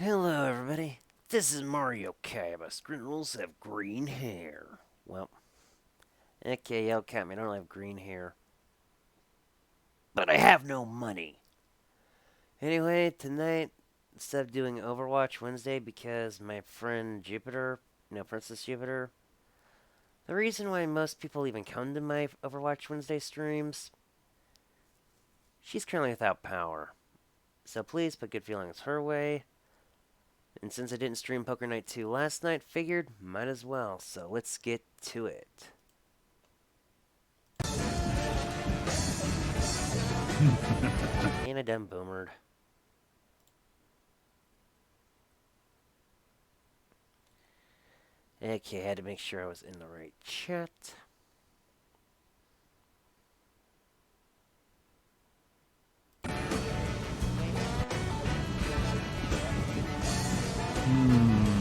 Hello, everybody. This is Mario Kaiba. Scribbles have green hair. Well, okay, y'all count me. I don't have green hair. But I have no money. Anyway, tonight, instead of doing Overwatch Wednesday because my friend Jupiter, Princess Jupiter, the reason why most people even come to my Overwatch Wednesday streams, she's currently without power. So please put good feelings her way. And since I didn't stream Poker Night 2 last night, figured might as well. So let's get to it. And I done boomered. Okay, I had to make sure I was in the right chat.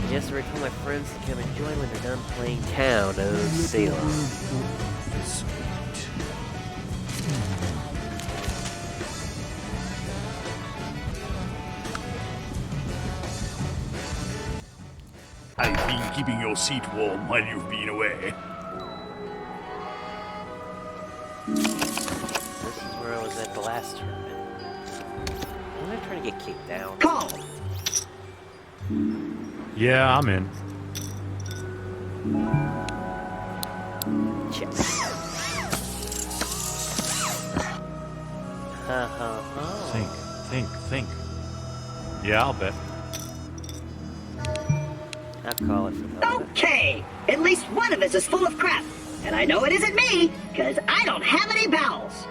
Just wait for my friends to come and join when they're done playing Town of Salem. I've been keeping your seat warm while you've been away. This is where I was at the last tournament. I'm not trying to get kicked down. Call! Yeah, I'm in. Check. Think. Yeah, I'll bet. I'll call it from home. Okay! At least one of us is full of crap. And I know it isn't me, because I don't have any bowels.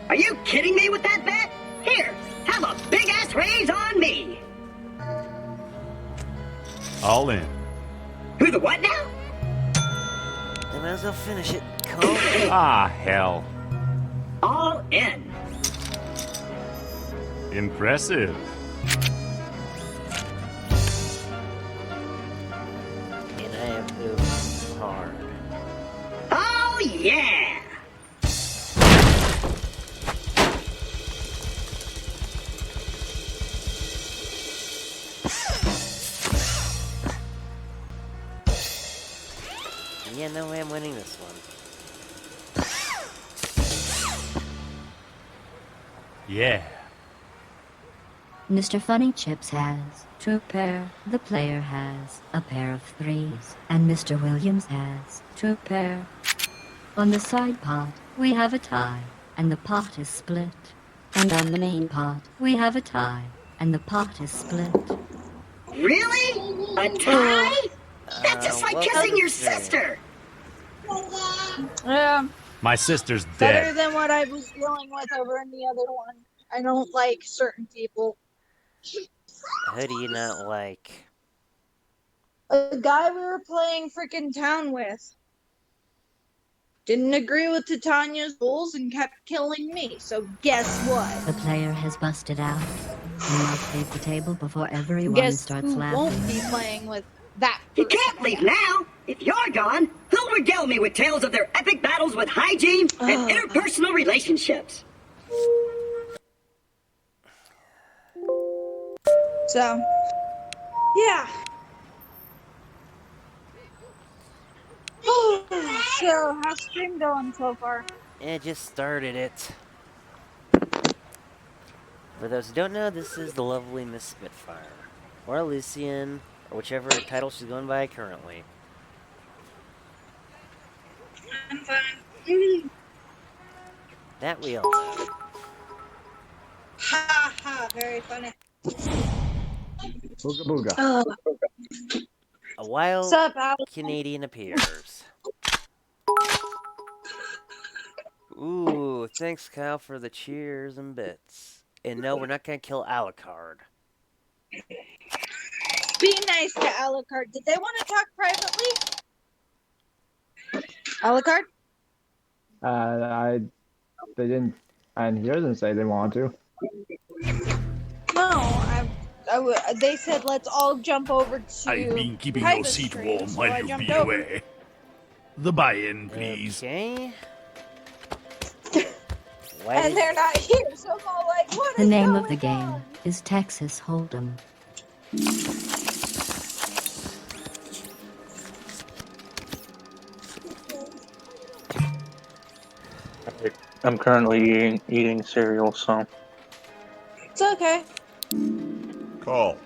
Are you kidding me with that bet? Here, have a big-ass raise on me! All in. Who the what now? I might as well finish it. Call. Ah, hell. All in. Impressive. And I have moved hard. Oh, yeah! Yeah, no way I'm winning this one. Yeah. Mr. Funny Chips has 2 pair, the player has a pair of 3s, and Mr. Williams has 2 pair. On the side pot, we have a tie, and the pot is split. And on the main pot, we have a tie, and the pot is split. Really? A tie? That's just like kissing your sister! Yeah, My sister's better dead. than what I was dealing with over in the other one. I don't like certain people. Who do you not like? A guy we were playing freaking town with didn't agree with Titania's rules and kept killing me. So guess what? The player has busted out. We must leave the table before everyone Guess starts who laughing. won't be playing with that You person can't leave again? now! If you're gone, who'll regale me with tales of their epic battles with hygiene and interpersonal relationships? So, yeah. So, how's stream going so far? I just started it. For those who don't know, this is the lovely Miss Spitfire. Or Lucian, or whichever title she's going by currently. I'm fine. That we all know. Ha ha, very funny. Booga booga. Oh, A wild what's up, Al? Canadian appears. Ooh, thanks Kyle for the cheers and bits. And no, we're not gonna kill Alucard. Be nice to Alucard. Did they want to talk privately? Alucard? They didn't, and he doesn't say they want to. No, they said let's all jump over to I've been keeping your Kaiba's seat stream, warm so while I you've jumped been over. away. The buy-in, please. Okay. And they're not here, so I'm all like, what The is name going of the game on? is Texas Hold'em. I'm currently eating cereal, so. It's okay. Call.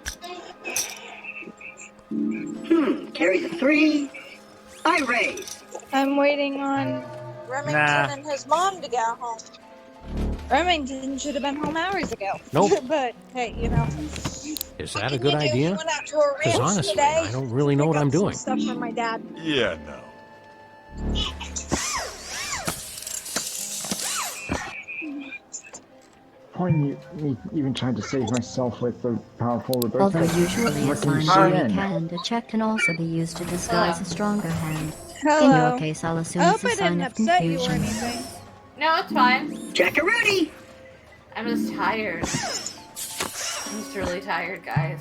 Carry the 3. I raise. I'm waiting on Remington and his mom to get home. Remington should have been home hours ago. Nope. But hey, you know. Is What that a can good you do? He idea? went out to a Because ranch honestly, today I don't really know to what pick I'm up some doing. stuff for my dad. Yeah, no. Point me even trying to save myself with the powerful reverse. Although usually a Fucking sign of a shit. weak hand, a check can also be used to disguise a stronger hand. In Hello. your case, I'll assume I it's hope a I sign didn't of upset you or confusion. anything. No, it's fine. Jack-a-Rudy. I'm just tired. I'm just really tired, guys.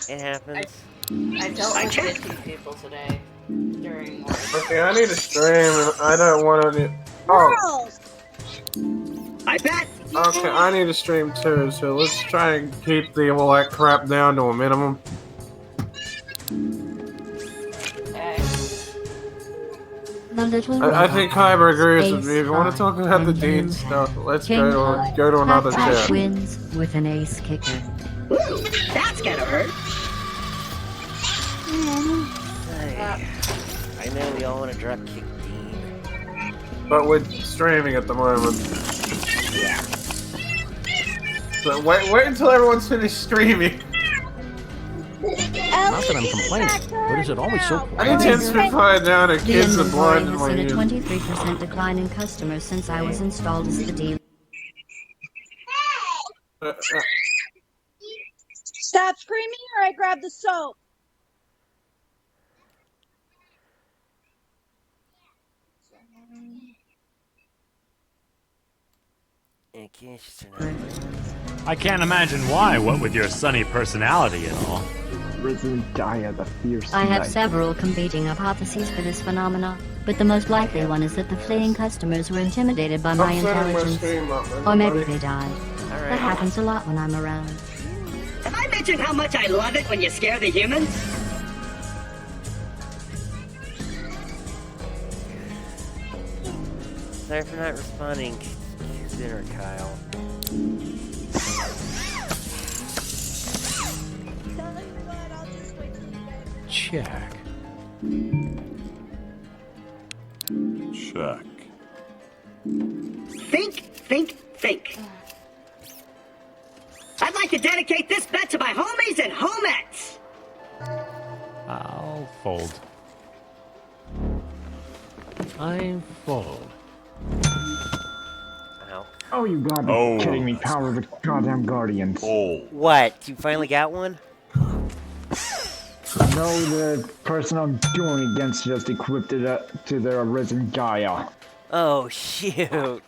It happens. I dealt I with checked. bitchy people today during work. Okay, I need to stream, and I don't want to. Oh, Girls! I bet. okay, I need to stream too. So let's try and keep all that crap down to a minimum. Okay. The little I think Kaiba agrees with me. If you want to Ace talk about the high, Dean and stuff, let's King high. go to another Black chat. wins with an ace kicker. Ooh, that's gonna hurt. I know we all want to drop kick Dean. But we're streaming at the moment. Yeah. So wait until everyone's finished streaming. Not that I'm complaining, but is it always so I quiet? need to intensify down and The kids are inventory blind in has my seen a ears. 23% decline in customers since I was installed as the dealer. Stop screaming or I grab the soap. And can't just turn on. I can't imagine why, what with your sunny personality and all. Risen Gaia, the fierce I have knight. several competing hypotheses for this phenomena, but the most likely one is that the fleeing customers were intimidated by my I'm setting my intelligence. stream up, Or maybe everybody. they died. That Alright. happens a lot when I'm around. Have I mentioned how much I love it when you scare the humans? Sorry for not responding sooner, Kyle. Check. Check. Think. I'd like to dedicate this bet to my homies and homettes. I'll fold. I fold. Ow. Oh, you gotta be Oh. kidding me, power of the goddamn guardians. Fold. What? You finally got one? No, the person I'm going against just equipped it up to their arisen Gaia. Oh, shoot.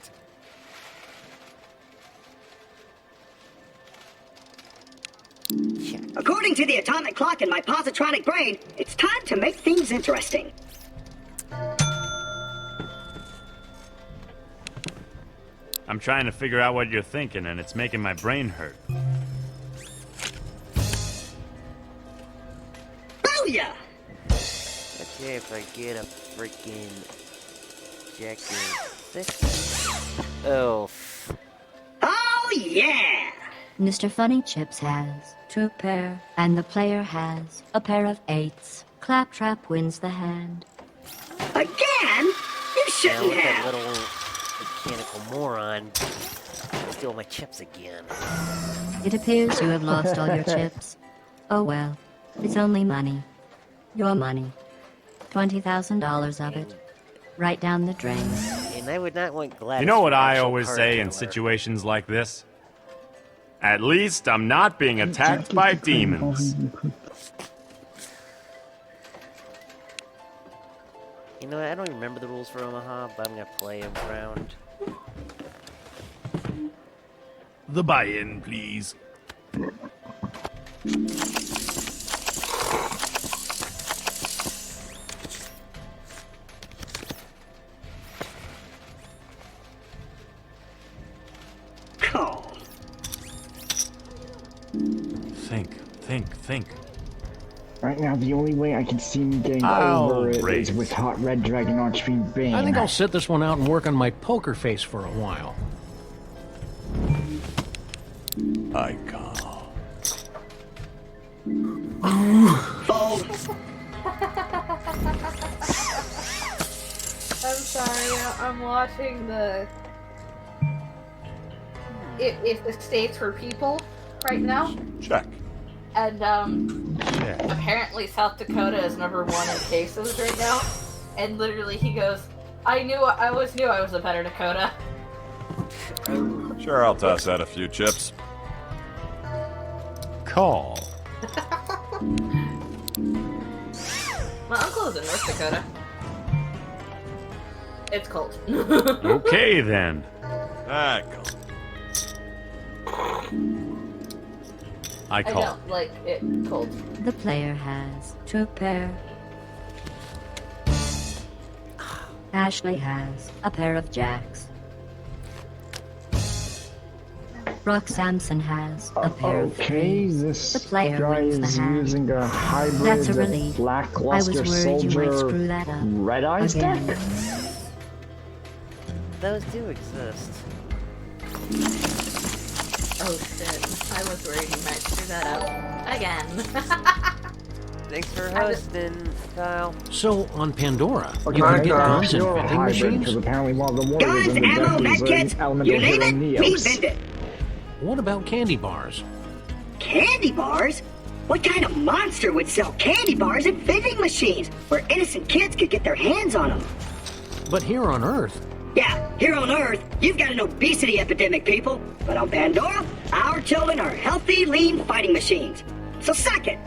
According to the atomic clock in my positronic brain, it's time to make things interesting. I'm trying to figure out what you're thinking, and it's making my brain hurt. Booyah! Okay, if I get a freaking Jack 6. Oh. Oh yeah! Mr. Funny Chips has 2 pair, and the player has a pair of 8s. Claptrap wins the hand. Again? You Now shouldn't with that have. little mechanical moron steal my chips again. It appears you have lost all your chips. Oh well, it's only money. Your money. $20,000 of it. Right down the drain. And I would not want Gladys. You know what for I actual always card say in dealer. situations like this? At least I'm not being attacked by demons. You know what? I don't remember the rules for Omaha, but I'm gonna play a round. The buy-in, please. Call. Think. Think. Right now, the only way I can see me getting I'll over it raise. is with Hot Red Dragon on-stream Bane. I think I'll sit this one out and work on my poker face for a while. I call. Fold. I'm sorry, I'm watching the... If the states were people right now. Check. And, apparently South Dakota is #1 in cases right now. And literally he goes, I knew I was a better Dakota. Sure, I'll toss out a few chips. Call. My uncle is in North Dakota. It's cold. Okay, then. I call. I I call. don't like it cold. The player has 2 pair. Ashley has a pair of jacks. Brooke Sampson has a pair of Okay, threes. this The player guy wins the is hand. using a hybrid That's a relief. I was lackluster worried you might soldier screw that up. Red Eyes Again. deck. Those do exist. Oh shit. I was worried you might screw that up. Again. Thanks for hosting, Kyle. So, on Pandora, Okay, you can get Kyle. guns and You're a vending hybrid, because machines? apparently one of the warriors Guns, in the ammo, deck is medkits, an elemental you name hero it, we Neos. vend it. What about candy bars? Candy bars? What kind of monster would sell candy bars at vending machines where innocent kids could get their hands on them? But here on Earth, Yeah, here on Earth, you've got an obesity epidemic, people. But on Pandora, our children are healthy, lean fighting machines. So suck it.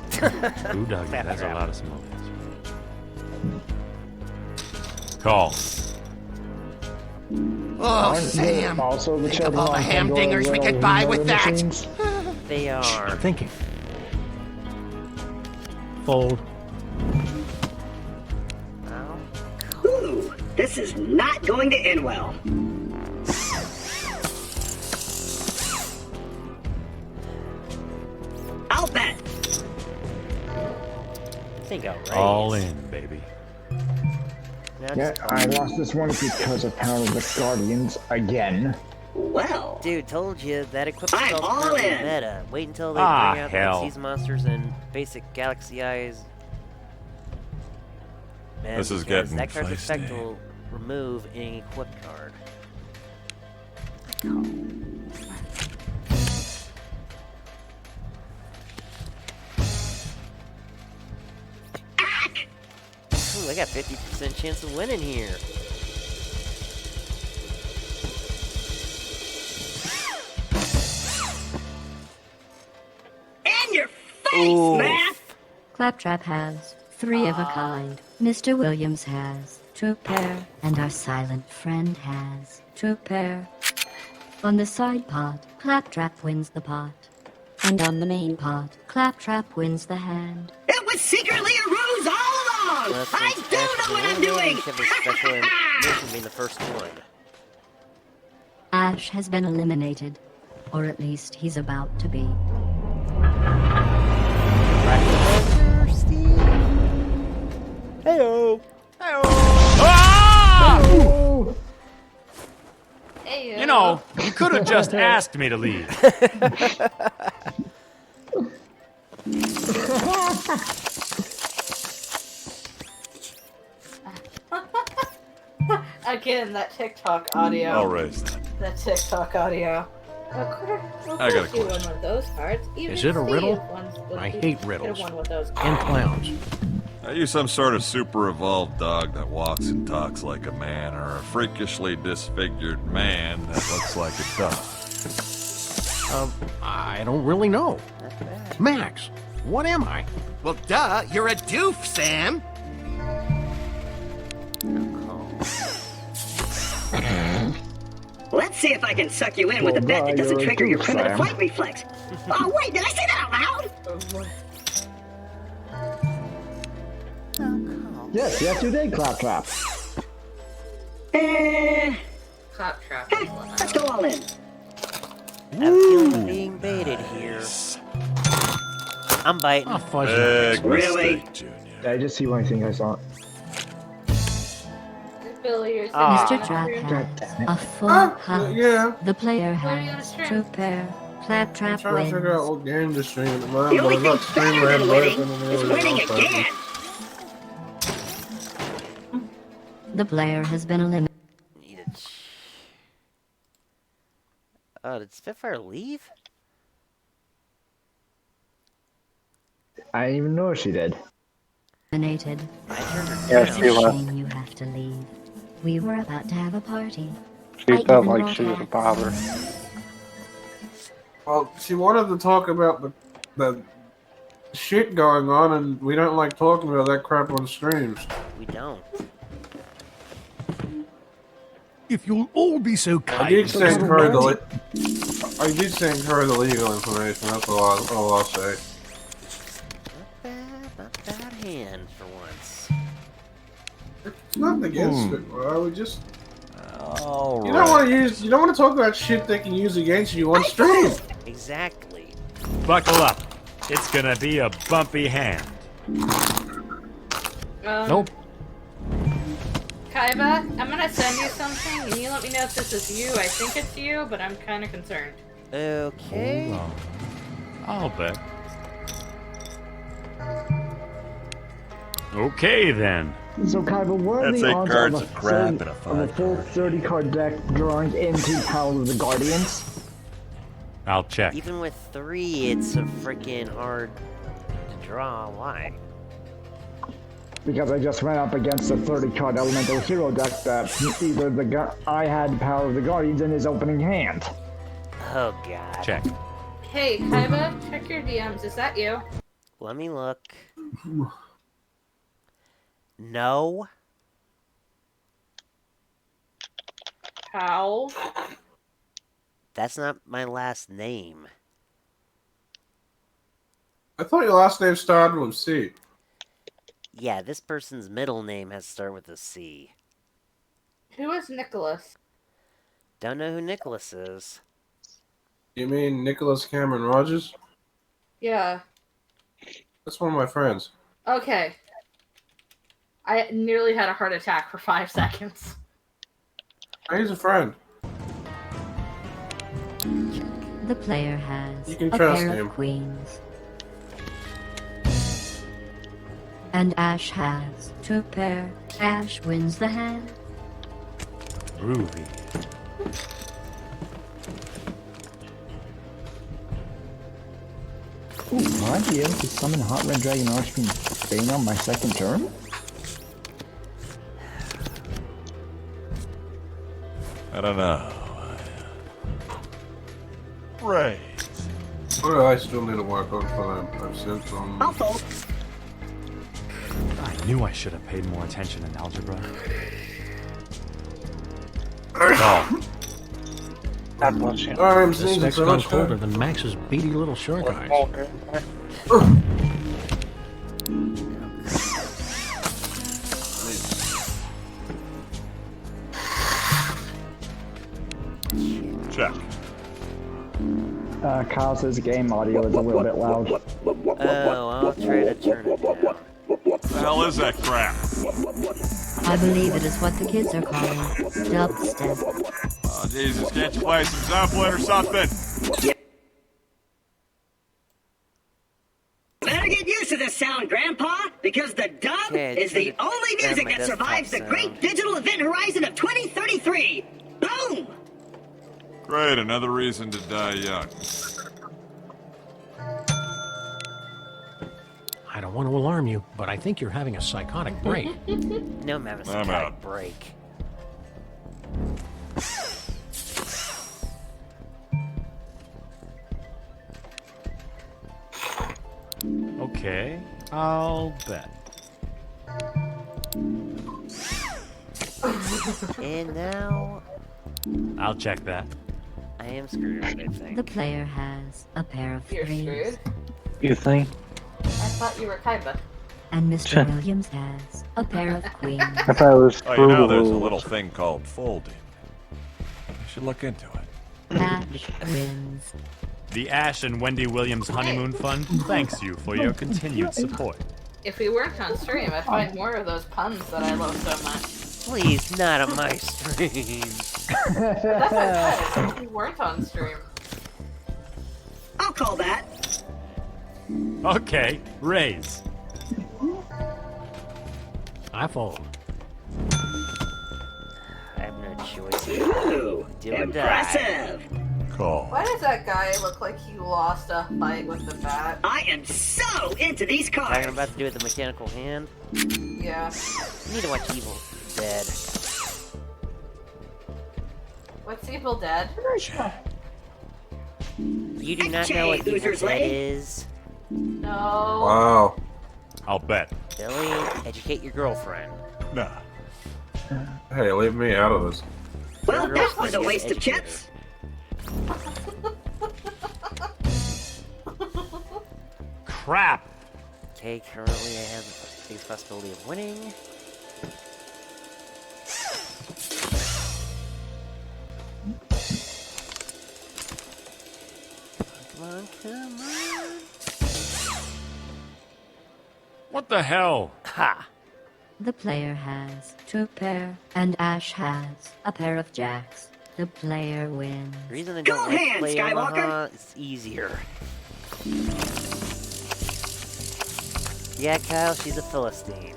Ooh, doggy, that's a lot of smoke. Call. Oh, Sam. Also, the Think of children all the on Pandora hamdingers we will could buy with murder that. machines. They are. thinking. Fold. Ooh, this is not going to end well. I'll bet. I think I'll raise. All in, baby. Now Yeah, just- I lost this one because of Power of the Guardians again. Well, Dude, told you that equipment I'm spell's all currently in. meta. Wait until they Ah, bring out hell. like, season monsters and basic Galaxy Eyes. Man, This is because getting that card's feisty. effect will remove any equipped card. Ooh, I got 50% chance of winning here. in your face, Ooh. man! Claptrap has 3 of a kind. Mr. Williams has 2 pair. And our silent friend has 2 pair. On the side pot, Claptrap wins the pot. And on the main pot, Claptrap wins the hand. It was secretly a ruse all along! Well, I since do Ash know what is I'm the only doing! one, should be special animation being the first one. Ash has been eliminated. Or at least he's about to be. Heyo. Ah! Hey, You know, you could have just asked me to leave. Again, that TikTok audio. All raised. That TikTok audio. Of course, I got a you won question. one of those cards. Even Is it a Steve riddle? won- I Steve hate could've riddles. won with those And cards. clowns. Are you some sort of super evolved dog that walks and talks like a man, or a freakishly disfigured man that looks like a dog? I don't really know. Max, what am I? Well, duh, you're a doof, Sam. Let's see if I can suck you in with a bet that doesn't trigger your primitive flight reflex. Oh, wait, did I say that out loud? Yes, yes, you did, Claptrap. Claptrap. Let's go all in. I'm feeling being baited here. I'm biting. Oh, fuzzy. Big Really? mistake, Junior. I just see one thing I saw. Billy, you're Ah. Mr. Trap God has damn it. a full Ah, house. yeah. The player What are you gonna has stream? 2 pair. Claptrap I'm trying to figure out wins. what game to stream at the The moment, only but thing I'm not streaming better than winning everybody. is winning again. The player has been eliminated. Need a Oh, did Spitfire leave? I didn't even know she did. I turned her Yeah, down. she left. Shame you have to leave. We were about to have a party. She I felt even like brought she was a hats. bother. Well, she wanted to talk about the shit going on, and we don't like talking about that crap on streams. We don't. If you'll all be so I kind. did as send to her marry- the legal information. That's all I'll say. Not bad hand for once. It's nothing against it. Well, we just All you don't want to talk about shit they can use against you on stream. Exactly. Buckle up. It's gonna be a bumpy hand. Nope. Kaiba, I'm gonna send you something, and you let me know if this is you. I think it's you, but I'm kind of concerned. Okay. Hold on. I'll bet. Okay then. So, Kaiba, what are That's the 8 odds cards of of crap and a of a 5 full card. 30-card deck drawing into Power of the Guardians? I'll check. Even with 3, it's a freaking hard to draw. Why? Because I just ran up against a 30-card Elemental Hero deck that either I had Power of the Guardians in his opening hand. Oh god. Check. Hey, Kaiba, check your DMs. Is that you? Let me look. No. How? That's not my last name. I thought your last name started with C. Yeah, this person's middle name has to start with a C. Who is Nicholas? Don't know who Nicholas is. You mean Nicholas Cameron Rogers? Yeah. That's one of my friends. Okay. I nearly had a heart attack for 5 seconds. He's a friend. The player has You can a trust pair him. of queens. And Ash has 2 pair. Ash wins the hand. Groovy. Ooh, will I be able to summon Hot Red Dragon Archfiend Bane on my second turn? I don't know. Right. What do I still need to work on for them? I've sent some. Also, I knew I should have paid more attention in algebra. Oh, God bless you. I'm This seeing speck's so gone much colder than Max's beady little shark eyes. Check. Kyle says game audio is a little bit loud. Oh, I'll try to turn it down. What the hell is that crap? I believe it is what the kids are calling dubstep. Oh, Jesus, can't you play some Zeppelin or something? better get used to this sound, Grandpa, because the dub Okay, is the turn it only down music my that desktop survives the sound. great digital event horizon of 2033. Boom! Great, another reason to die young. I don't want to alarm you, but I think you're having a psychotic break. No, I'm having a I'm psychotic out. break. okay. I'll bet. And now, I'll check that. I am screwed, I The think. player has a pair of You're 3s. screwed. You think? I thought you were Kaiba. And Mr. Williams has a pair of queens. I thought it was Oh, through you know the there's a rules. little thing called folding. You should look into it. Ash wins. The Ash and Wendy Williams Honeymoon Fund thanks you for your continued support. If we weren't on stream, I'd find more of those puns that I love so much. Please, not on my stream. But that's what I said, if we weren't on stream. I'll call that. Okay, raise. I fold. I have no choice. Ooh, Do or die. impressive. Call. Why does that guy look like he lost a fight with the bat? I am so into these cards. I'm about to do with the mechanical hand. Yeah. You need to watch Evil Dead. What's Evil Dead? You do not know what Evil Dead is? No. Wow. I'll bet. Billy, educate your girlfriend. Nah. Hey, leave me out of this. Well, Your that girlfriend was a gets waste of educated. chips. Crap! Okay, currently I have the biggest possibility of winning. Come on, come on. What the hell? Ha! The player has 2 pair, and Ash has a pair of jacks. The player wins. The reason I Go don't like ahead, play Skywalker. Omaha, it's easier. Yeah, Kyle, she's a Philistine.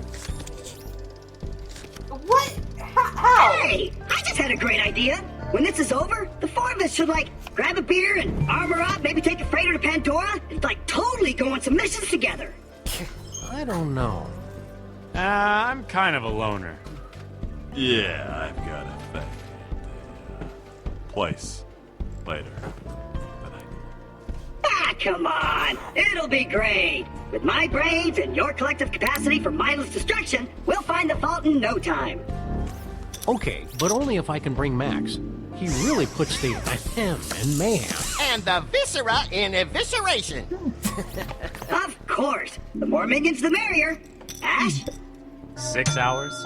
What? How? Hey, I just had a great idea. When this is over, the 4 of us should, like, grab a beer and armor up, maybe take a freighter to Pandora, and, like, totally go on some missions together. I don't know. I'm kind of a loner. Yeah, I've got a thing. Place. Later. Ah, come on. It'll be great. With my brains and your collective capacity for mindless destruction, we'll find the fault in no time. Okay, but only if I can bring Max. He really puts the ahem in mayhem. And the viscera in evisceration. Of course. The more minions, the merrier. Ash? 6 hours?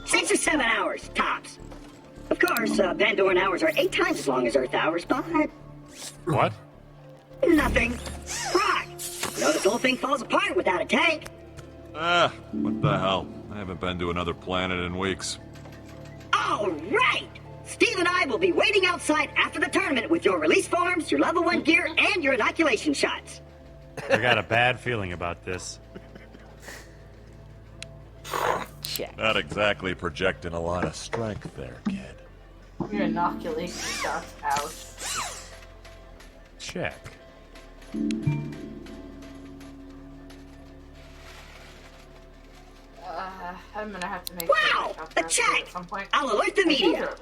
6 or 7 hours, tops. Of course, Pandoran hours are 8 times as long as Earth hours, but... What? Nothing. Rock! You know this whole thing falls apart without a tank. What the hell? I haven't been to another planet in weeks. All right! Steve and I will be waiting outside after the tournament with your release forms, your level 1 gear, and your inoculation shots. I got a bad feeling about this. Check. Not exactly projecting a lot of strength there, kid. Your inoculation shots out. Check. I'm gonna have to make Wow! A check! at some point. I'll alert the media.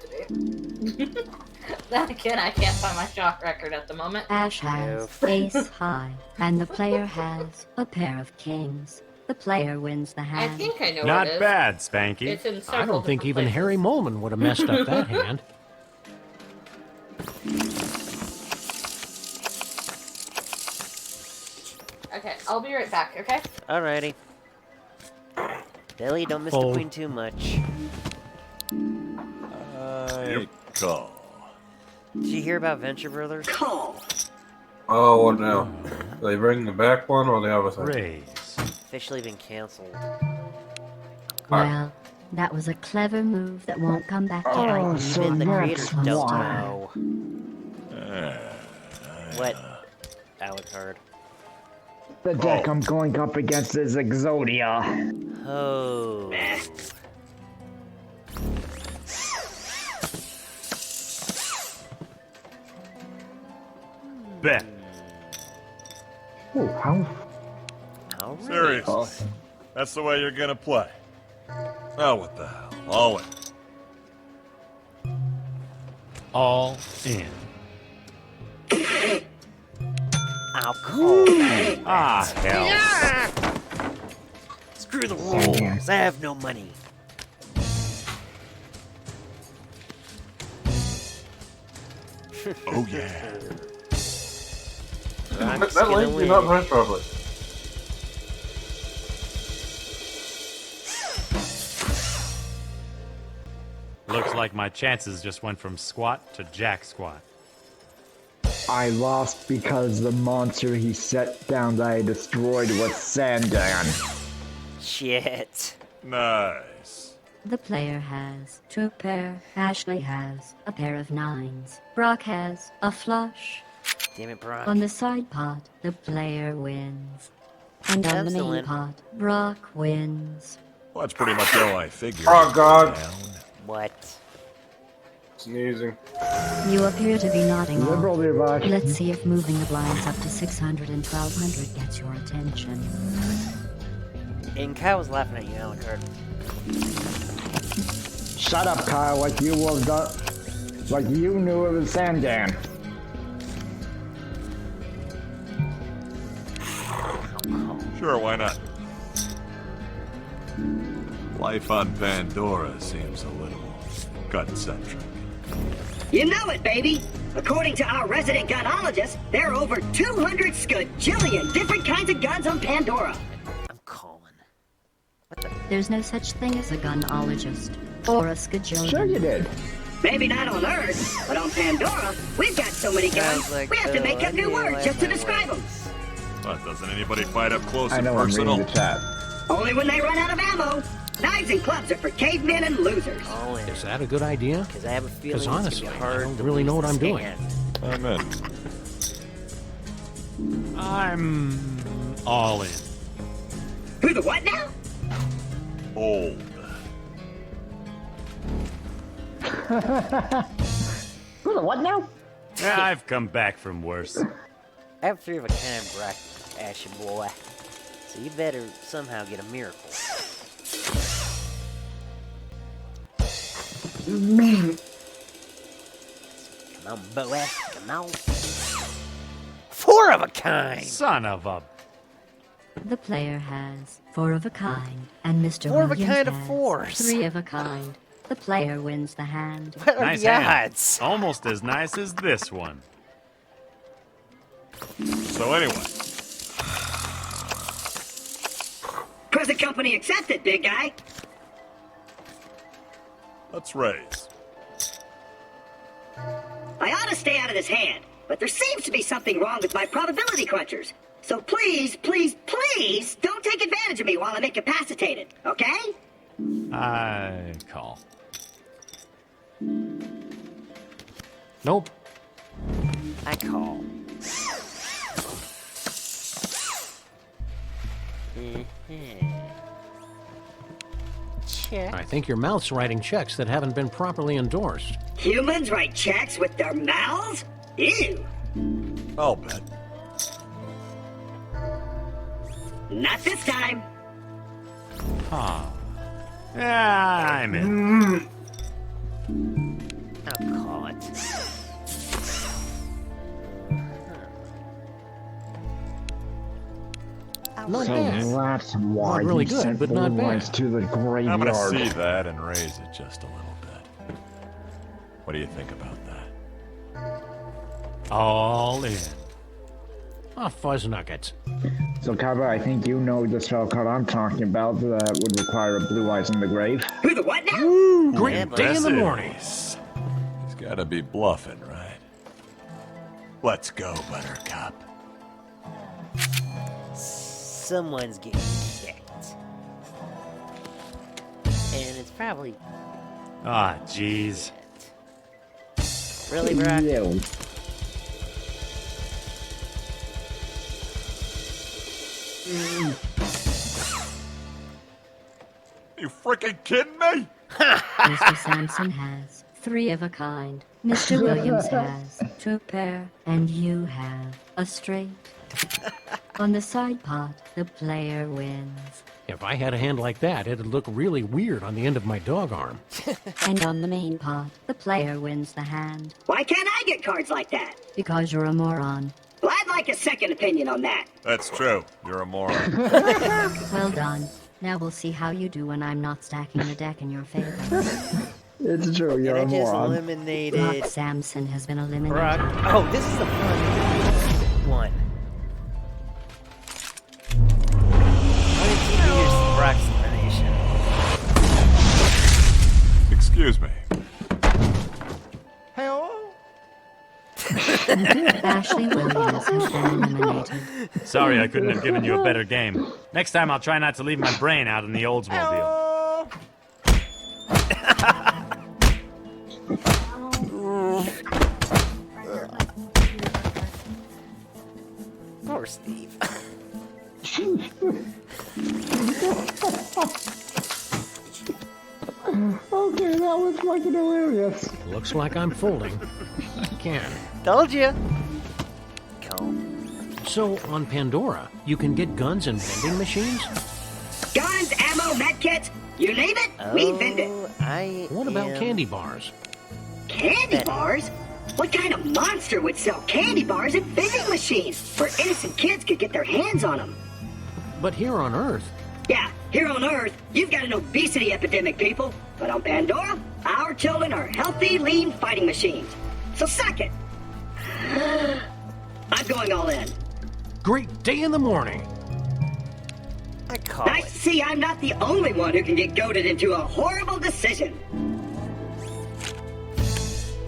Then again, I can't find my shot record at the moment. Ash has ace high, and the player has a pair of kings. The player wins the I hand. think I know Not what it is. bad, Spanky. It's in I several don't think even different Harry Molman would have messed up that hand. places. Okay, I'll be right back, okay? Alrighty. Billy, don't miss Fold. the queen too much. I call. Did you hear about Venture Brothers? Call. Oh, what now? Do they bring the back one or the other thing? Raise. Officially been canceled. Well, that was a clever move that won't come back to Oh, bite you so in the next Creators don't one. know. What? Alucard. The deck I'm going up against is Exodia. Oh. Bet. Ooh, how? Alright. Serious. That's the way you're gonna play. Oh, what the hell? All in. All in. I'll call that. Ah, hell. Screw the rules. I have no money. Oh, yeah. I'm just That gonna link did win. not press properly. Looks like my chances just went from squat to jack squat. I lost because the monster he set down that I destroyed was Sandan. Shit. Nice. The player has 2 pair. Ashley has a pair of 9s. Brock has a flush. Damn it, Brock. On the side pot, the player wins. And on the main pot, Brock wins. Well, that's pretty much all I figured. Oh, God. What? Sneezing. You appear to be nodding off. Liberal device. Let's see if moving the blinds up to 600 and 1200 gets your attention. And Kyle was laughing at you, Alucard. Shut up, Kyle, like you were done. Like you knew it was Sandan. Sure, why not? Life on Pandora seems a little gun-centric. You know it, baby. According to our resident gunologist, there are over 200 skajillion different kinds of guns on Pandora. I'm calling. There's no such thing as a gunologist. Or a skajillion. Sure you did. Maybe not on Earth, but on Pandora, we've got so many guns, like, we have to make up new words just to describe them. But doesn't anybody fight up close I and know I'm personal? reading the chat. Only when they run out of ammo. Knives and clubs are for cavemen and losers. All in. Is that a good idea? Because I have a feeling Because it's honestly, gonna be I hard don't to really know lose what I'm this doing. hand. I'm in. I'm all in. Who the what now? Old. Who the what now? I've come back from worse. I have 3 of a kind, Brock, Ashy boy. So you better somehow get a miracle. Come on, boy. Come on. 4 of a kind. Son of a... The player has 4 of a kind, and Mr. 4 of a Williams kind of has 4s. 3 of a kind. The player wins the hand. What are Nice the hand. odds? Almost as nice as this one. So anyway, Present company accepted, big guy. let's raise. I ought to stay out of this hand, but there seems to be something wrong with my probability crunchers. So please, please, please don't take advantage of me while I'm incapacitated, okay? I call. Nope. I call. Check. I think your mouth's writing checks that haven't been properly endorsed. Humans write checks with their mouths? Ew. I'll bet. Not this time. Ah. Yeah, I'm in. I'll call it. Not So bad. that's why Not really you good, sent but not blue lights bad. to the I'm gonna graveyard. see that and raise it just a little bit. What do you think about that? All in. Oh, fuzz nuggets. So, Kaiba, I think you know the spell card I'm talking about that would require a blue eyes in the grave. Who the what now? Great day in the morning. He's gotta be bluffing, right? Let's go, Buttercup. Someone's getting kicked. And it's probably... Ah, jeez. Really, Brock? You. You freaking kidding me? Mr. Sampson has 3 of a kind. Mr. Williams has 2 pair, and you have a straight. On the side pot, the player wins. If I had a hand like that, it'd look really weird on the end of my dog arm. And on the main pot, the player wins the hand. Why can't I get cards like that? Because you're a moron. Well, I'd like a second opinion on that. That's true. You're a moron. Well done. Now we'll see how you do when I'm not stacking the deck in your favor. It's true, you're And I a just moron. eliminated... Brock Sampson has been eliminated. Brock. Oh, this is the fun one. Let me keep you Brock's elimination. Excuse me. Hello? Ashley Williams has been eliminated. Sorry I couldn't have given you a better game. Next time I'll try not to leave my brain out in the Oldsmobile. Poor Steve. Okay, that was fucking hilarious. Looks like I'm folding. Again. Told you. Calm. So, on Pandora, you can get guns and vending machines? Guns, ammo, medkits, you name it, we vend it. What about candy bars? Candy bars? What kind of monster would sell candy bars at vending machines where innocent kids could get their hands on them? But here on Earth... Yeah, here on Earth, you've got an obesity epidemic, people. But on Pandora, our children are healthy, lean fighting machines. So suck it. I'm going all in. Great day in the morning. I call Nice to see I'm not the only one who can get goaded into a horrible decision.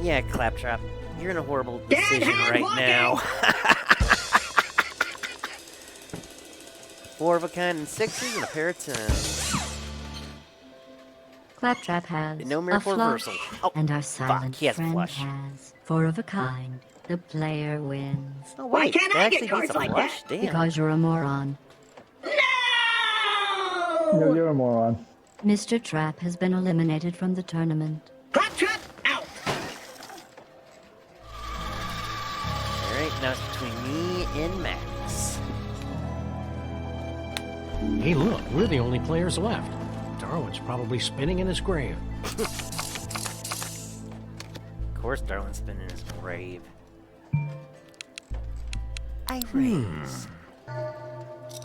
Yeah, Claptrap. You're in a horrible Dead decision hand right walking. now. 4 of a kind and 6s and a pair of 10s. Claptrap has No a miracle flush, reversal. Oh, and our silent he has a friend flush. has 4 of a kind. The player wins. Oh, Why wait, can't that I actually get cards beats a like flush? that? Damn. Because you're a moron. No, you're a moron. Mr. Trap has been eliminated from the tournament. Claptrap out. Alright, now it's between me and Max. Hey, look, we're the only players left. Darwin's probably spinning in his grave. Of course, Darwin's been in his grave. I raise.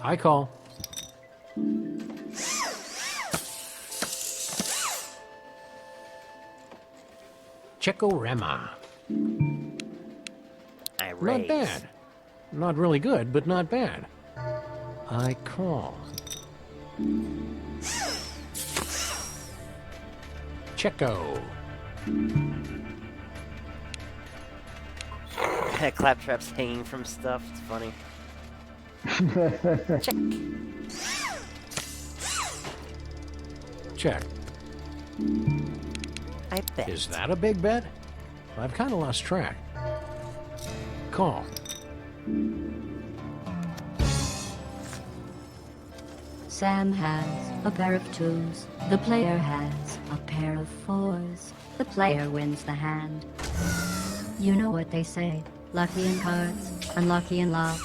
I call. Checorema. I raise. Not bad. Not really good, but not bad. I call. Checo. Claptrap's hanging from stuff. It's funny. Check. Check. I bet. Is that a big bet? I've kind of lost track. Call. Sam has a pair of 2s. The player has a pair of 4s. The player wins the hand. You know what they say. Lucky in cards, unlucky in love.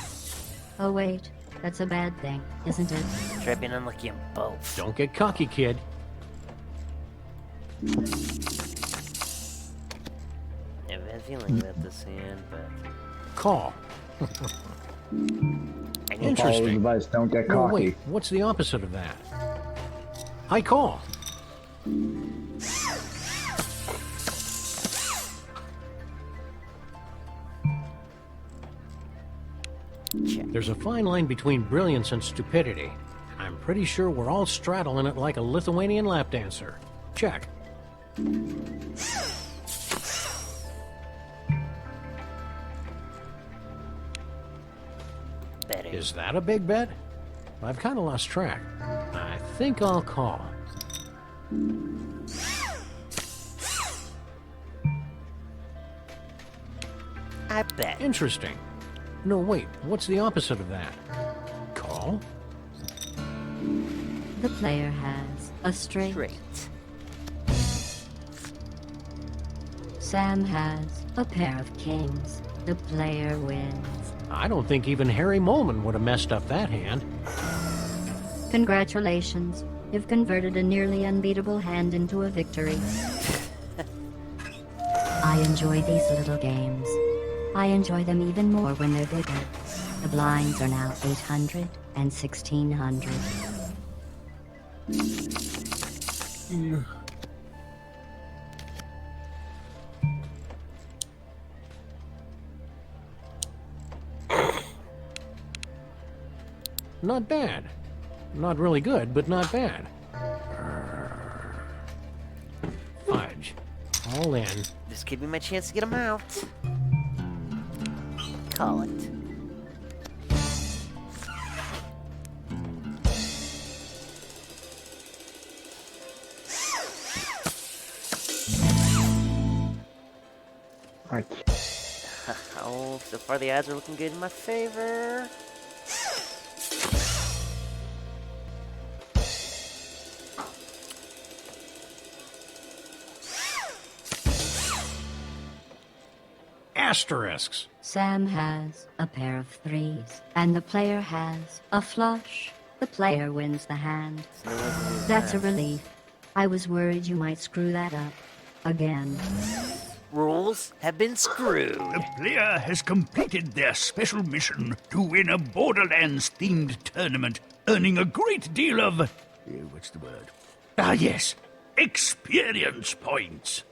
Oh wait, that's a bad thing, isn't it? Try being unlucky on both. Don't get cocky, kid. I have a feeling about this hand, but... Call. I need Follow Interesting. advice, don't get No, cocky. wait, what's the opposite of that? I call. Check. There's a fine line between brilliance and stupidity. I'm pretty sure we're all straddling it like a Lithuanian lap dancer. Check. Betting. Is that a big bet? I've kind of lost track. I think I'll call. I bet. Interesting. No, wait, what's the opposite of that? Call? The player has a straight. Straight. Sam has a pair of kings. The player wins. I don't think even Harry Molman would have messed up that hand. Congratulations. You've converted a nearly unbeatable hand into a victory. I enjoy these little games. I enjoy them even more when they're bigger. The blinds are now 800 and 1600. Not bad. Not really good, but not bad. Fudge. All in. This could be my chance to get him out. call it. Oh, so far the odds are looking good in my favor. Asterisks. Sam has a pair of threes, and the player has a flush. The player wins the hand. That's a relief. I was worried you might screw that up again. Rules have been screwed. The player has completed their special mission to win a Borderlands-themed tournament, earning a great deal of... what's the word? Ah, yes. Experience points.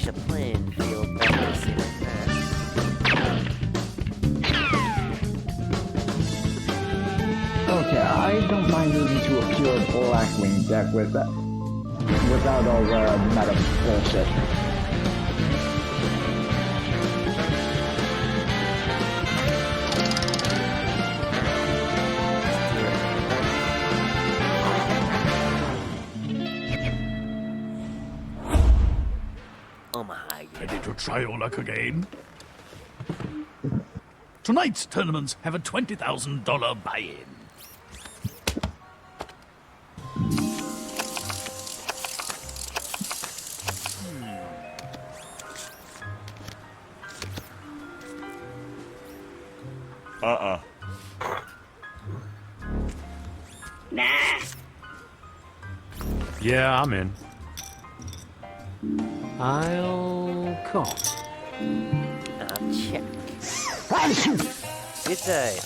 The playing field back to see like that. Okay, I don't mind moving to a pure Blackwing deck without all the meta bullshit. Ready to try your luck again? Tonight's tournaments have a $20,000 buy-in. Nah. Yeah, I'm in. I'll call. I'll check. Good day.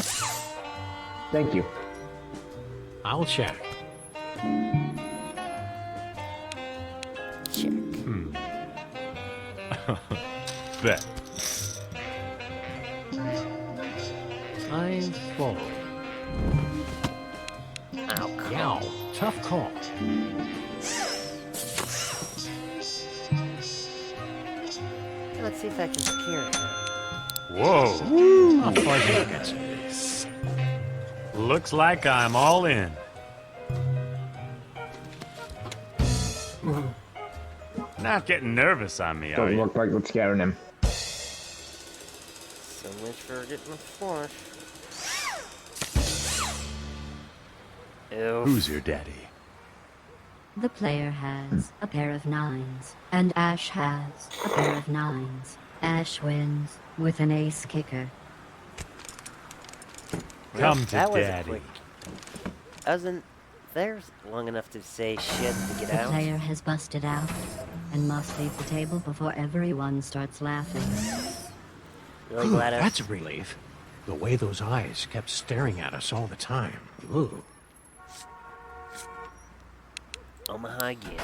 Thank you. I'll check. Check. Bet. I fold. I'll call. Yow, tough call. Let's see if I can secure it. Whoa. I'll fudge it. Looks like I'm all in. Not getting nervous on me, are Doesn't you? look like what's scaring him. So much for getting a flush. Ew. Who's your daddy? The player has a pair of nines, and Ash has a pair of nines. Ash wins with an ace kicker. Come to that was daddy. quick. I wasn't there long enough to say shit to get The out. player has busted out and must leave the table before everyone starts laughing. Really glad I That's a relief. The way those eyes kept staring at us all the time. Ooh. Omaha again.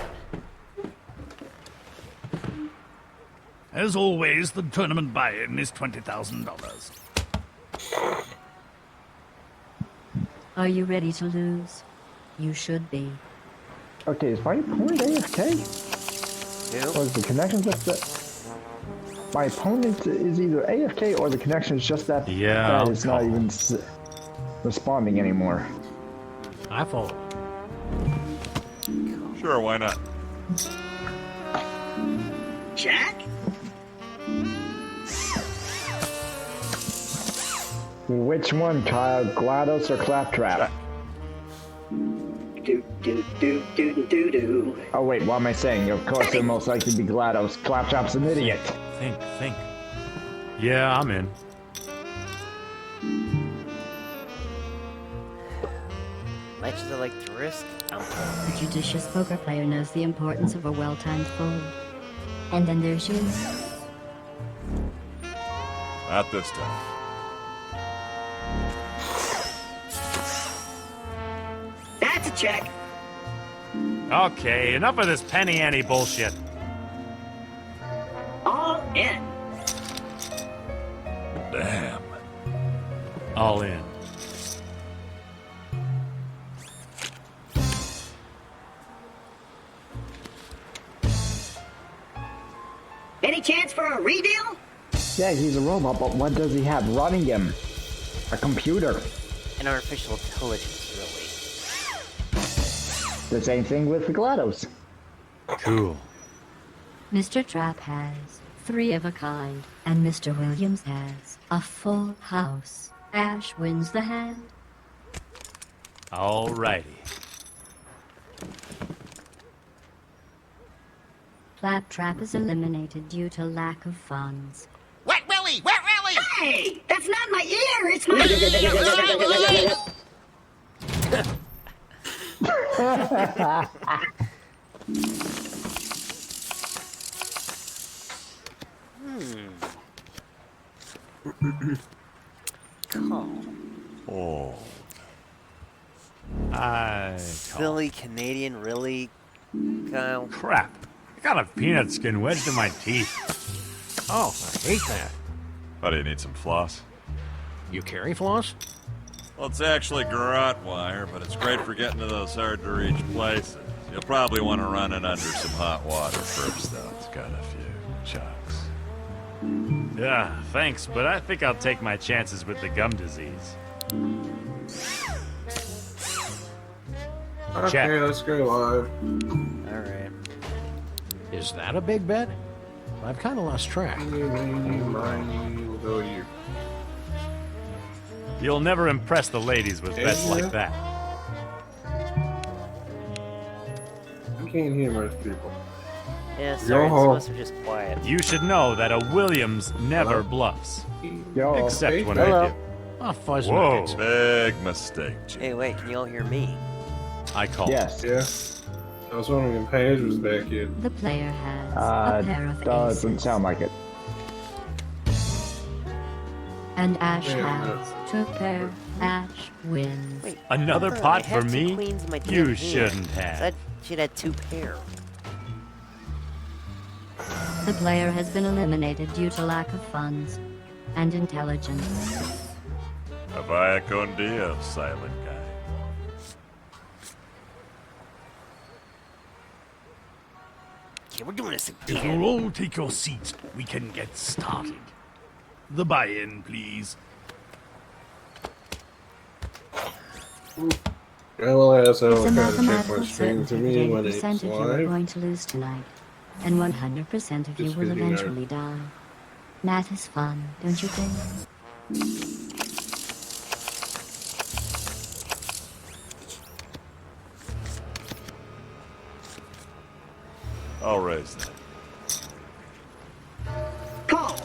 As always, the tournament buy-in is $20,000. Are you ready to lose? You should be. Okay, is my opponent AFK? Who? Or is the connection just that... My opponent is either AFK or the connection is just that... Yeah, that I'll is not call. even responding anymore. I fold. Sure, why not? Jack? Which one, Kyle? GLaDOS or Claptrap? Do do do do do do. Oh wait, what am I saying? Of course it'll most likely be GLaDOS. Claptrap's an idiot. Think. Yeah, I'm in. Matches I like to risk. I'm A judicious poker player knows the importance of a well-timed fold. And then there's you. Not this time. That's a check. Okay, enough of this penny ante bullshit. All in. All in. Any chance for a redeal? Yeah, he's a robot, but what does he have running him? A computer. An artificial intelligence, really. The same thing with the GLaDOS. Cool. Mr. Trap has 3 of a kind, and Mr. Williams has a full house. Ash wins the hand. Alrighty. Claptrap is eliminated due to lack of funds. Wet Willie! Wet Willie! Hey, that's not my ear, it's my... Call. Oh. Silly Canadian, really, Kyle? Crap. I got a peanut skin wedged in my teeth. Oh, I hate that. Why do you need some floss? You carry floss? Well, it's actually garrote wire, but it's great for getting to those hard-to-reach places. You'll probably want to run it under some hot water first, though. It's got a few chunks. Yeah, thanks, but I think I'll take my chances with the gum disease. Okay, Check. let's go live. Alright. Is that a big bet? I've kind of lost track. We'll go you. You'll never impress the ladies with bets like that. I can't hear most people. Yeah, sorry, Yo. most are just quiet. You should know that a Williams never bluffs. Yo. Except when Hello. I do. A fuzz Whoa. nuggets. Big mistake, Jim. Hey, wait, can you all hear me? I call. Yes. Yeah. I was wondering if Paige was back yet. The player has a pair of Doesn't aces. sound like it. And Ash Yeah, has 2 pair. Ash wins. Wait, Another I thought pot I had for 2 me? queens in my You damn hand. shouldn't have. Said she'd had 2 pair. The player has been eliminated due to lack of funds and intelligence. Vaya con Dios, silent guy. Okay, we're doing this If again. you'll all take your seats, we can get started. The buy-in, please. Well, as I It's a kind of check mathematical my screen to certainty me that when it's 80% of you are live. going to lose tonight, and 100% of you Just will 'cause you know. eventually die. Math is fun, don't you think? I'll raise that. Call.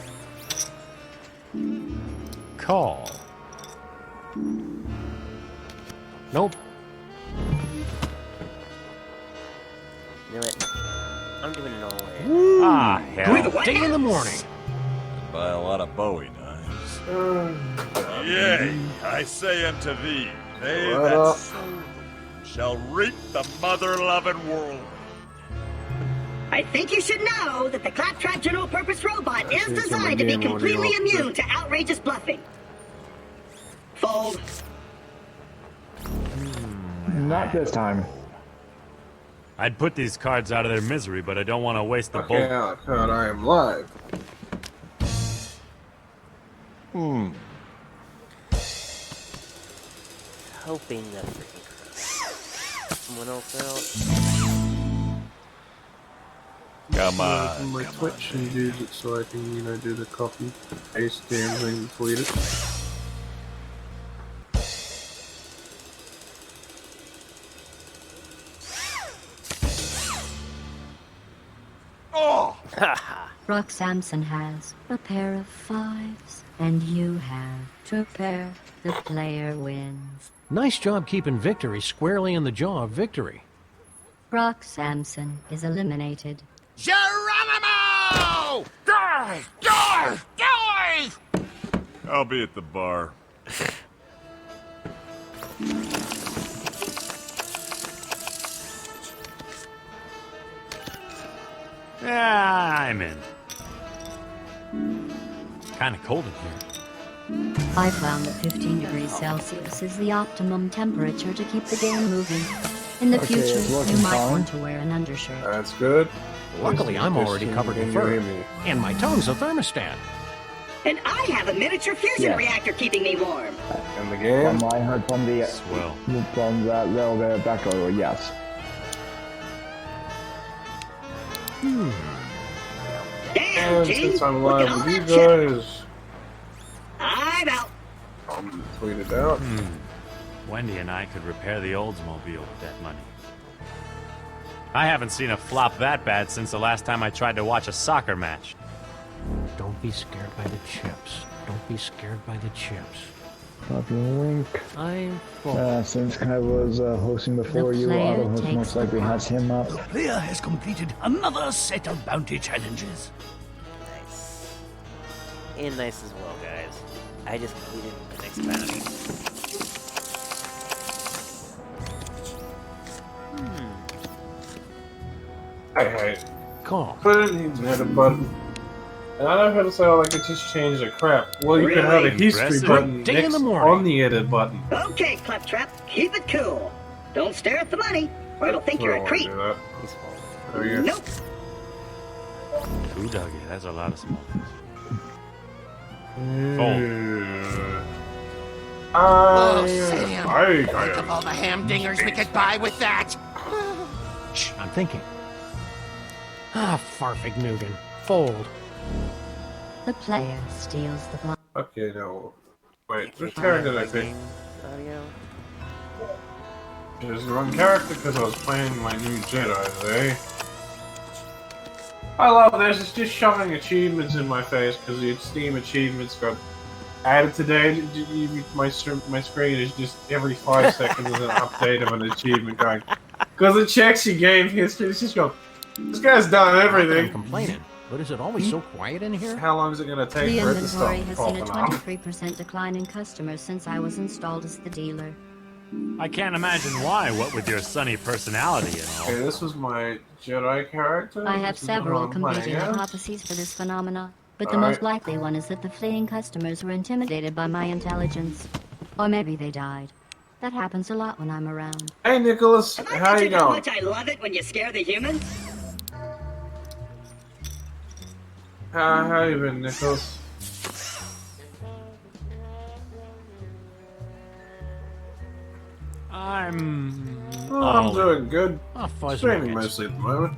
Call. Nope. You know what? I'm doing it all in. Ah, hell. Great day in the morning. Buy a lot of Bowie knives. Yea, I say unto thee, they What that up? sow them shall reap the mother-loving whirlwind. I think you should know that the Claptrap General Purpose Robot is see some designed to be game audio. completely immune to outrageous bluffing. Fold. Not this time. I'd put these cards out of their misery, but I don't want to waste the Okay, bulk. Alucard, I am live. Hoping that freaking someone else out. Come Open on, my come Twitch on. and use it so I can, do the copy, paste damn thing, and delete it. Oh! Rock Samson has a pair of 5s, and you have 2 pair. The player wins. Nice job keeping victory squarely in the jaw of victory. Rock Samson is eliminated. Geronimo! Die! Die! Die! I'll be at the bar. Yeah, I'm in. Kind of cold in here. I found that 15 degrees Celsius is the optimum temperature to keep the game moving. In the Okay, future, it's you working might fine. want to wear an undershirt. That's good. Luckily, I'm already covered in fur. And my tongue's a thermostat. And I have a miniature fusion reactor keeping me warm. In the game? From what I heard from the from that little bit back over, yes. Damn, And Gene, since I'm look at live all with you that shit. guys, I'm out. I'm tweet it out. Wendy and I could repair the Oldsmobile with that money. I haven't seen a flop that bad since the last time I tried to watch a soccer match. Don't be scared by the chips. Don't be scared by the chips. Copy link. I'm full. Since Kai was hosting before you, player auto-host takes most the likely has him up. The player has completed another set of bounty challenges. Nice. And nice as well, guys. I just completed the next bounty. Hey, Call. put it in the edit button. And I know how to say, oh, I could just change the crap. Well, you can have a history Press it. button Day in next the morning. on the edit button. Okay, Claptrap, keep it cool. Don't stare at the money, or it'll think I you're don't a wanna creep. do that. He's falling. Oh, yeah. Nope. Ooh, doggy, that's a lot of small things. Oh, Sam. Think of all the ham-dingers we could buy with that. Shh, I'm thinking. Ah, Farfignugan. Fold. The player steals the block. Okay, no. Wait, Can which you character turn did I on pick? game audio? It was the wrong character because I was playing my new Jedi, eh? I love this, it's just shoving achievements in my face because the Steam achievements got added today. My screen is just every 5 seconds is an update of an achievement going. Because it checks your game history, it's just going, this guy's done I'm everything. complaining, but is it always so quiet in here? How long is it going to take The for it to stop inventory has seen a popping up? 23% decline in customers since I was installed as the dealer. I can't imagine why, what with your sunny personality and all. Okay, this was my Jedi character. I have This is the several one I'm playing competing as. hypotheses for this phenomena, but the Alright. most likely one is that the fleeing customers were intimidated by my intelligence. Or maybe they died. That happens a lot when I'm around. Hey Nicholas, Have I how you mentioned how going? much I love it when you scare the humans? How you been, Nicholas? I'm I'm doing good. Fuzz Streaming nuggets. mostly at the moment.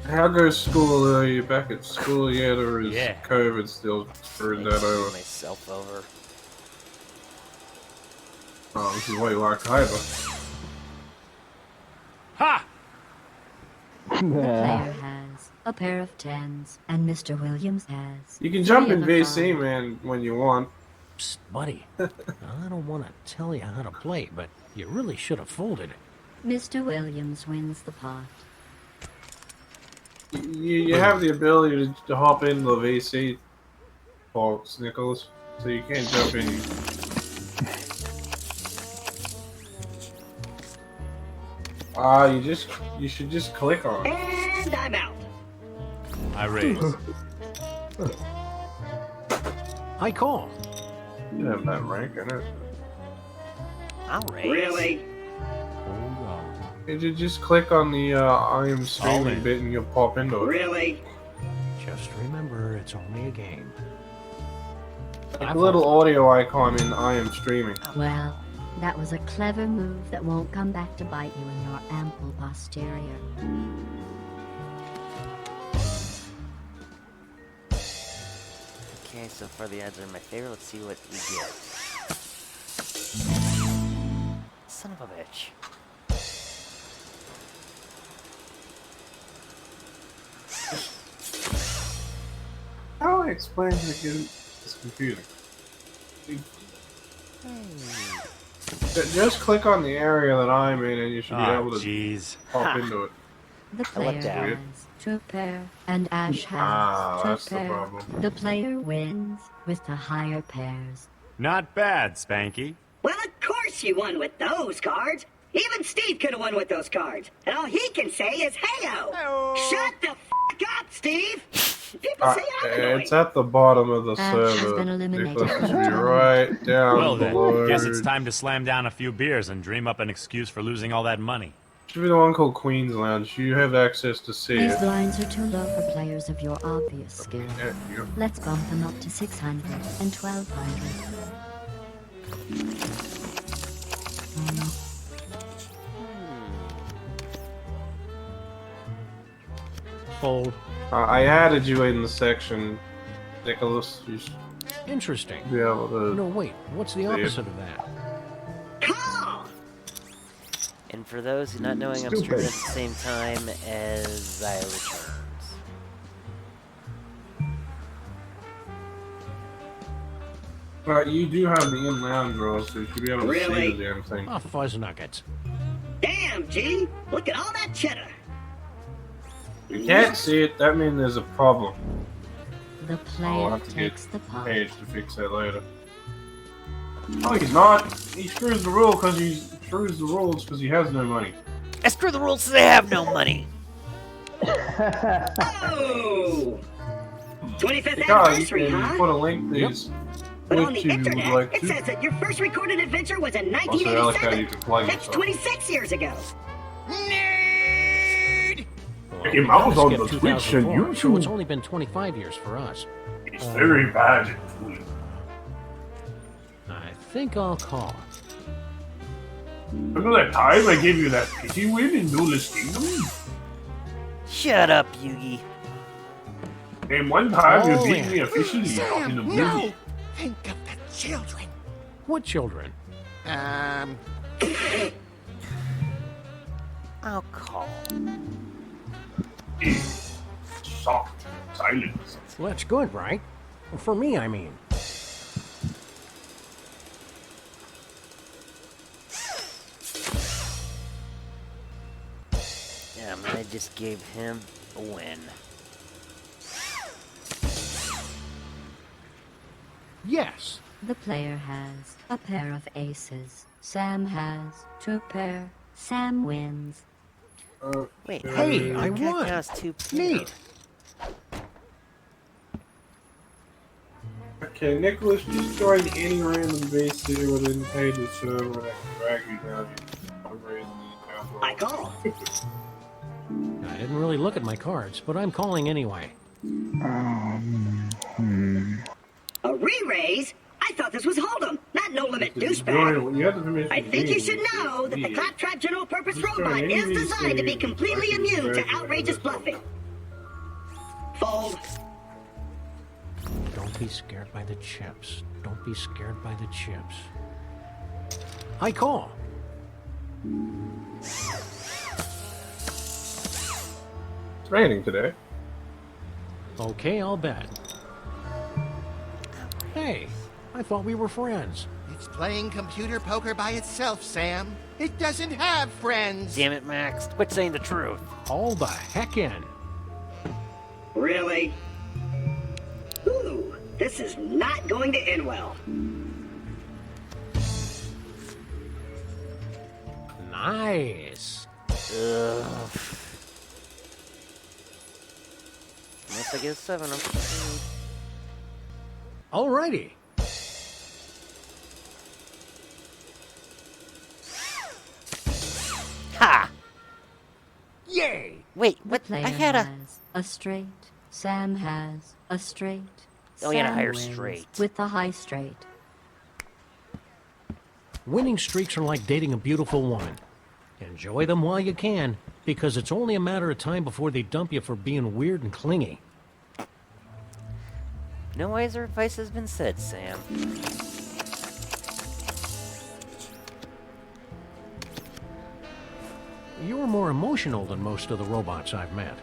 How goes school? Are you back at school yet, or is Yeah. COVID still screwing that over? Myself over. Oh, this is why you like Kaiba. Ha! The player has a pair of 10s, and Mr. Williams has. You can jump 3 in of a VC, kind. man, when you want. Psst, buddy. I don't want to tell you how to play, but you really should have folded. Mr. Williams wins the pot. You have the ability to hop in the VC, folks, Nicholas. So you can't jump in. You should just click on it. And I'm out. I raise. I call. You have that rank in it. I'll raise. Really? Hold on. You just click on the I am All streaming in. bit and you'll pop into it. Really? Just remember, it's only a game. Like a little audio icon in I am streaming. Well, that was a clever move that won't come back to bite you in your ample posterior. Okay, so far the ads are my favorite. Let's see what we get. Son of a bitch. How do I explain it again? It's confusing. Just click on the area that I'm in and you should be Oh, able to jeez. pop into it. The player down. has 2 pair, and Ash has Ah, 2 that's the pair. problem. The player wins with the higher pairs. Not bad, Spanky. Well, of course you won with those cards. Even Steve could have won with those cards. And all he can say is, hey-o. Shut the f*** up, Steve! People say I'm annoying. It's at the bottom of the Ash has server. been eliminated It's from the be tournament. right down Well then, below. guess it's time to slam down a few beers and dream up an excuse for losing all that money. Should be the one called Queen's Lounge. You have access to see These it. blinds are too low for players of your obvious skill. Yeah, you- Let's bump them up to 600 and 1200. Fold. I added you in the section, Nicholas. You should Interesting. be able to. No, wait. What's the See it. opposite of that? And for those not knowing, I'm streaming at the same time as ZioReturns. But you do have the in lounge roll, so you should be able to Really? see the damn thing. Oh, fuzz nuggets. Damn, G! Look at all that cheddar. If you can't see it, that means there's a problem. The I'll player have to takes get the pot. Paige to fix that later. Oh, he's not. He screws the rule because he screws the rules because he has no money. I screw the rules so they have no money. Oh! 25th Yeah, anniversary, you huh? put a link these. But on the Which you would internet, like it to. says that your first recorded adventure was in Also, I like how you 1987. can plug That's yourself. 26 years ago. Hey, Mouse on the Skip Twitch and 2004, so it's YouTube. only been 25 years for us. It's very bad at Twitch. I think I'll call. Remember that time I gave you that pity win in Duelist Kingdom? Shut up, Yugi. And one time you Oh, beat yeah. me officially in a Sam, movie. no! Think of the children. What children? I'll call. Soft silence. Well, that's good, right? For me, I mean. Yeah, man, I just gave him a win. Yes. The player has a pair of aces. Sam has 2 pair. Sam wins. Wait, Hey, I the cat won. has 2 Neat. Okay, Nicholas, just join any random base here within Page's server and I can drag you down. I call. I didn't really look at my cards, but I'm calling anyway. A re-raise? I thought this was Hold'em, not No Limit Douchebag. Join, you have the permission I to think be you in should know that the Yeah. Claptrap General Purpose Just Robot join is any designed to be stage, completely I can immune to drag you outrageous down. bluffing. Fold. Don't be scared by the chips. Don't be scared by the chips. I call. It's raining today. Okay, I'll bet. Hey, I thought we were friends. It's playing computer poker by itself, Sam. It doesn't have friends. Damn it, Max. Quit saying the truth. All the heck in. Really? Ooh, this is not going to end well. Nice. Ugh. Unless I get a 7, I'm screwed. Alrighty. Ha! Yay! Wait, The what? player I had a... has a straight. Sam has a straight. Oh, you had a Sam higher wins straight. with the high straight. Winning streaks are like dating a beautiful woman. Enjoy them while you can, because it's only a matter of time before they dump you for being weird and clingy. No wiser advice has been said, Sam. You're more emotional than most of the robots I've met.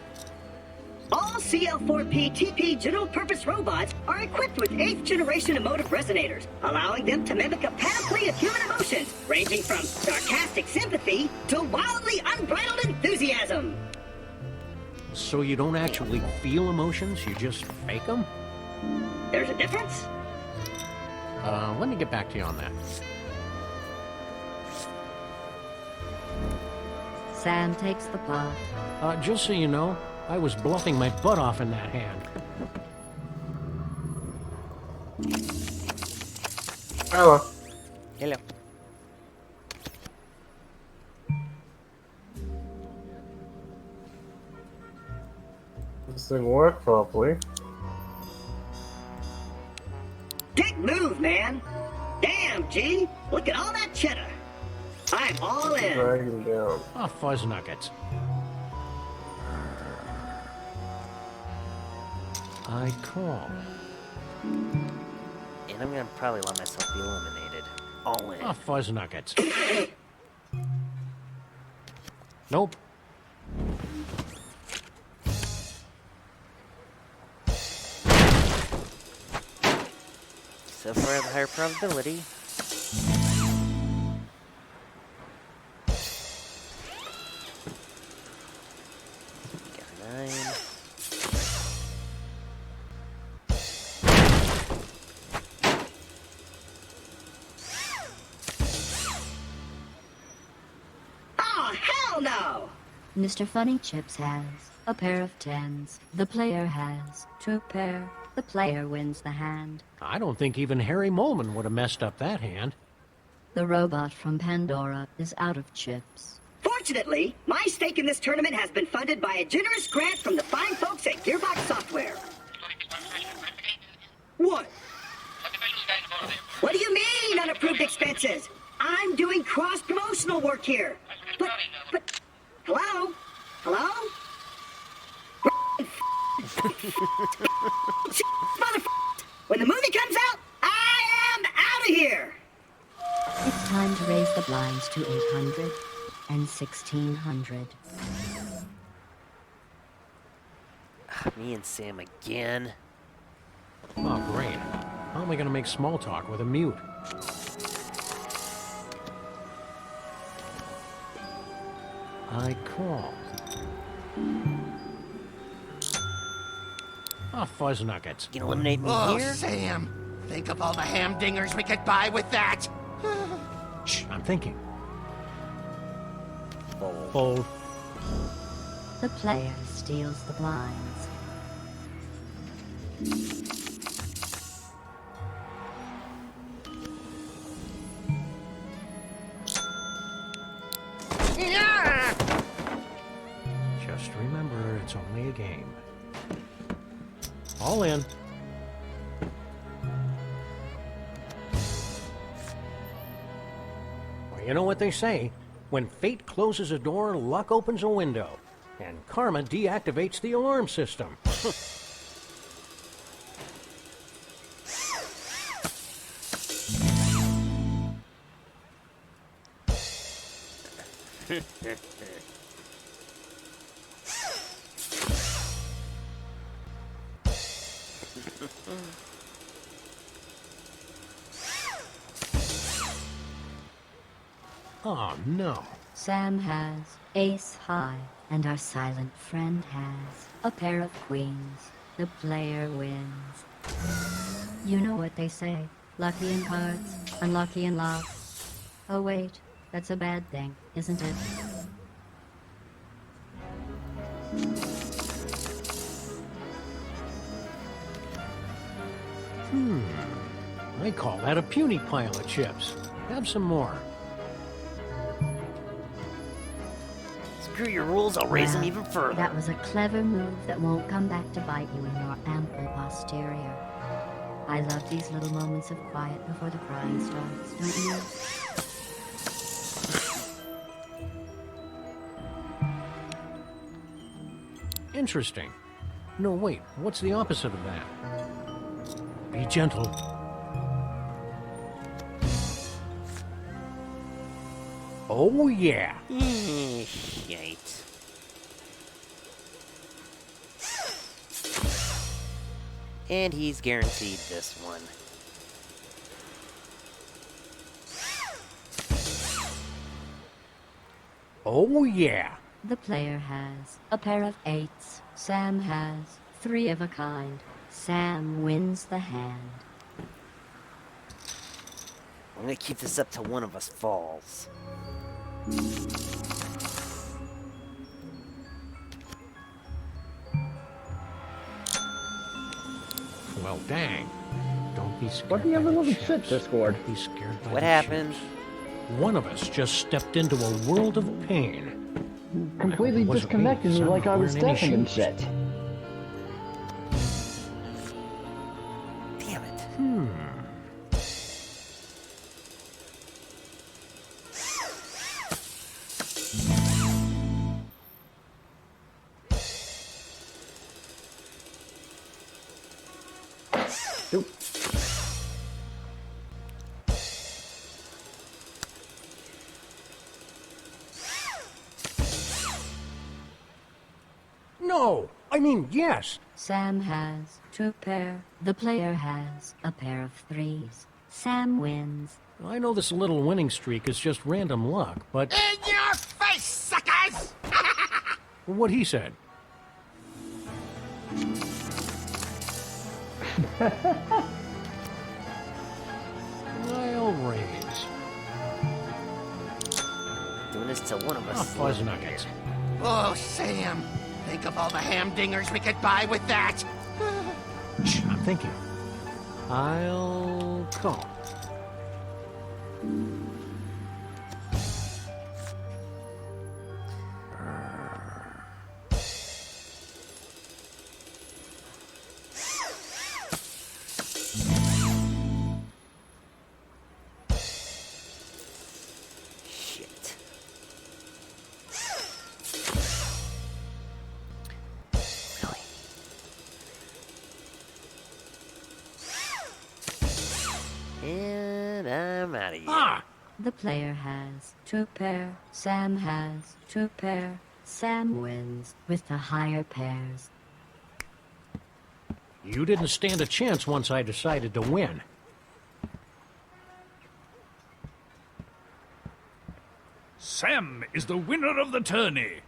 All CL4P TP general purpose robots are equipped with 8th generation emotive resonators, allowing them to mimic a panoply of human emotions, ranging from sarcastic sympathy to wildly unbridled enthusiasm. So you don't actually feel emotions, you just fake them? There's a difference? Let me get back to you on that. Sam takes the pot. Just so you know, I was bluffing my butt off in that hand. Hello. Hello. This thing work properly. Big move, man. Damn, G. Look at all that cheddar. I'm all in. Drag him down. Oh, fuzz nuggets. I call. And I'm gonna probably let myself be eliminated. All in. Oh, fuzz nuggets. Nope. So far, I have a higher probability. Got a 9. Oh, hell no! Mr. Funny Chips has a pair of 10s. The player has 2 pair. The player wins the hand. I don't think even Harry Molman would have messed up that hand. The robot from Pandora is out of chips. Fortunately, my stake in this tournament has been funded by a generous grant from the fine folks at Gearbox Software. What? What do you mean, unapproved expenses? I'm doing cross-promotional work here. But, hello? Hello? When the movie comes out, I am out of here! It's time to raise the blinds to 800 and 1600. Me and Sam again. Oh, great. How am I gonna make small talk with a mute? I call. Oh, fuzz nuggets. You gonna eliminate me Oh, here? Sam. Think of all the hamdingers we could buy with that. Shh, I'm thinking. Fold. Fold. The player steals the blinds. Just remember, it's only a game. All in. Well, you know what they say. When fate closes a door, luck opens a window. And karma deactivates the alarm system. Oh, no. Sam has ace high, and our silent friend has a pair of queens. The player wins. You know what they say. Lucky in cards, unlucky in love. Oh wait, that's a bad thing, isn't it? I call that a puny pile of chips. Have some more. Screw your rules, I'll raise them Well, even further. That was a clever move that won't come back to bite you in your ample posterior. I love these little moments of quiet before the crying starts, don't you? Interesting. No, wait, what's the opposite of that? Be gentle. Oh, yeah. Shite. And he's guaranteed this one. Oh, yeah. The player has a pair of 8s. Sam has 3 of a kind. Sam wins the hand. I'm gonna keep this up till one of us falls. Well, dang. Don't be scared. What do you have a by the little chips. shit, Discord? Don't be scared by What the happened? chips. One of us just stepped into a world of pain. Completely Wasn't disconnected me me, like I was wearing any deafened and shoes. shit. Damn it. Oop. No! I mean, yes! Sam has 2 pair. The player has a pair of 3s. Sam wins. I know this little winning streak is just random luck, but In your face, suckers! what he said. I'll raise. Doing this till one of Oh, us. fuzz nuggets. Oh, Sam. Think of all the hamdingers we could buy with that. Shh, I'm thinking. I'll call. Shit. Really? And I'm out of here. Ah! The player has 2 pair. Sam has 2 pair. Sam wins with the higher pairs. You didn't stand a chance once I decided to win. Sam is the winner of the tourney.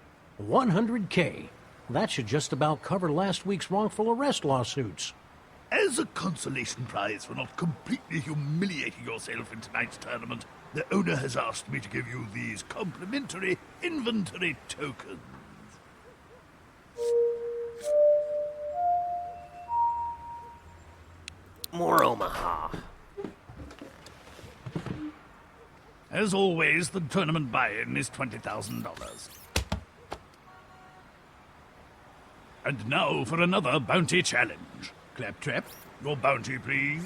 100K. That should just about cover last week's wrongful arrest lawsuits. As a consolation prize for not completely humiliating yourself in tonight's tournament, the owner has asked me to give you these complimentary inventory tokens. More Omaha. As always, the tournament buy-in is $20,000. And now for another bounty challenge. Claptrap, your bounty, please.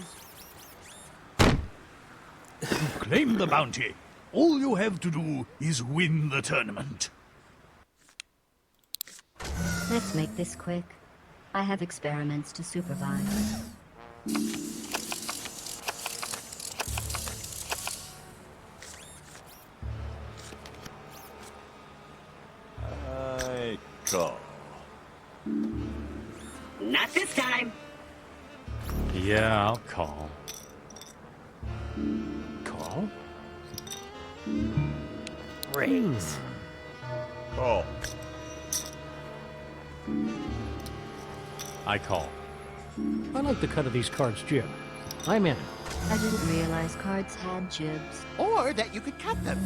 Claim the bounty. All you have to do is win the tournament. Let's make this quick. I have experiments to supervise. I call. Not this time. Yeah, I'll call. Call? Raise. Call. I call. I like the cut of these cards, Jib. I'm in. I didn't realize cards had jibs. Or that you could cut them.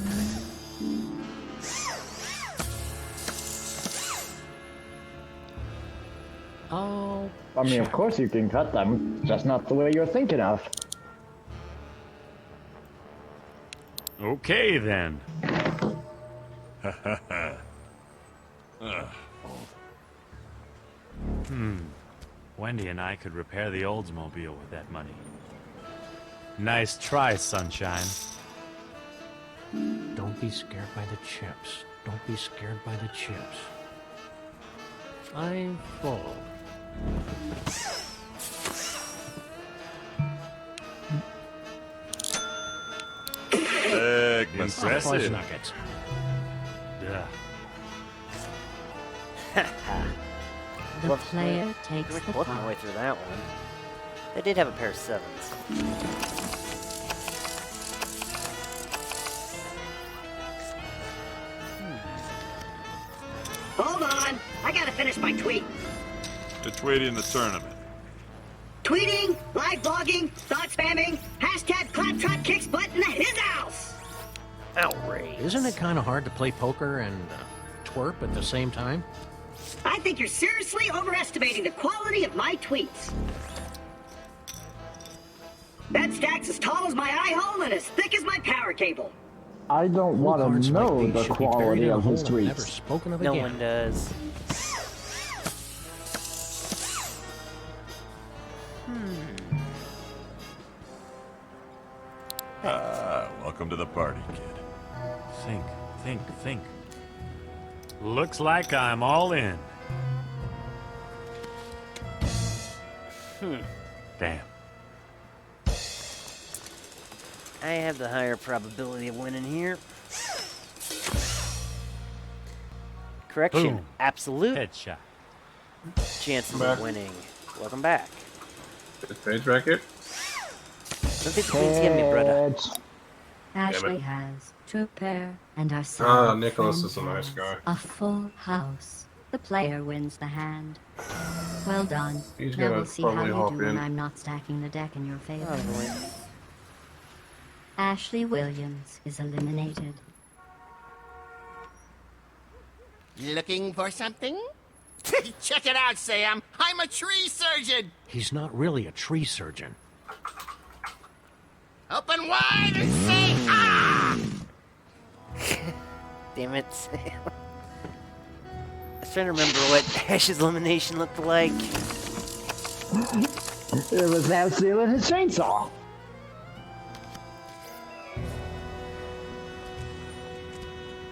I'll I mean, of check. course you can cut them, just not the way you're thinking of. Okay, then. Wendy and I could repair the Oldsmobile with that money. Nice try, sunshine. Don't be scared by the chips. Don't be scared by the chips. I'm full. Big Fuzz impressive. nuggets. Yeah. The player takes Pretty the much working my way pot. through that one. They did have a pair of 7s. Hold on. I gotta finish my tweet. You're tweeting the tournament. Tweeting, live blogging, thought spamming, hashtag claptrap kicks butt in his house. Outrage. Isn't it kind of hard to play poker and twerp at the same time? I think you're seriously overestimating the quality of my tweets. That stack's as tall as my eye hole and as thick as my power cable. I don't want to know the quality of his Never tweets. spoken of No again. one does. Welcome to the party, kid. Think. Looks like I'm all in. Damn. I have the higher probability of winning here. Correction, Boom. absolute Headshot. chances Back. of winning. Welcome back. Is Paige back here? Don't think the queen's getting me, brother. Ashley has 2 pair and our son. Ah, Nicholas is a nice guy. A full house. The player wins the hand. Well done. He's Now gonna we'll see how probably you hop do when in. I'm not stacking the deck in your favor. Probably. Ashley Williams is eliminated. Looking for something? Check it out, Sam. I'm a tree surgeon. He's not really a tree surgeon. Open wide and say ah! Damn it, Sam. I was trying to remember what Ash's elimination looked like. It was Sam stealing his chainsaw.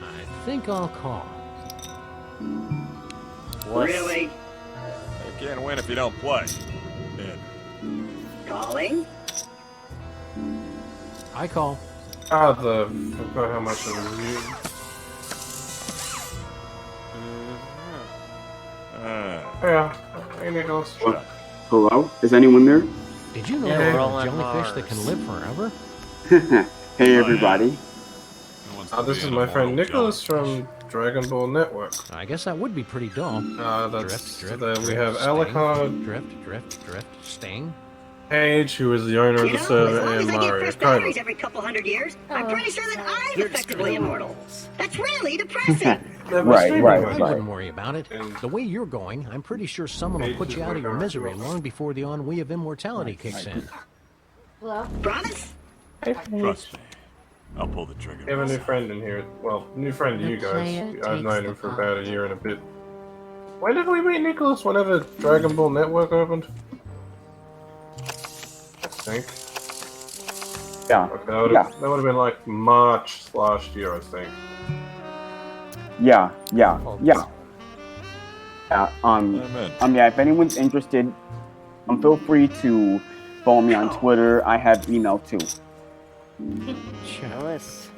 I think I'll call. Really? You can't win if you don't play. Yeah. Calling? I call. I forgot how much it was used. Yeah. Hey, Nicholas. Hello? Is anyone there? Did you know Yeah, there we're are all on jellyfish that Mars. can live forever? Hey, everybody. This is my friend Nicholas from Dragon Ball Network. I guess that would be pretty dull. That's Drift, we have Sting. Alucard, Drift, Sting. Paige, who is the owner of You the know, as server, long as and I get Mario fresh batteries Kaiba. every couple hundred years, I'm pretty sure that I'm effectively immortal. That's really depressing. Right. I wouldn't worry about it. The way you're going, I'm pretty sure someone will put you out of your misery long before the ennui of immortality kicks in. Hello? Promise? Trust me. I'll pull the trigger. We have a new friend in here. Well, new friend to The you guys. player I've known takes him for the about a year and a bit. When did we meet Nicholas? Whenever Dragon Ball Network opened? I think. Yeah. Okay, that would have been like March last year, I think. Yeah. Yeah. Amen. Yeah, if anyone's interested, feel free to follow me on Twitter. I have email too. Jealous.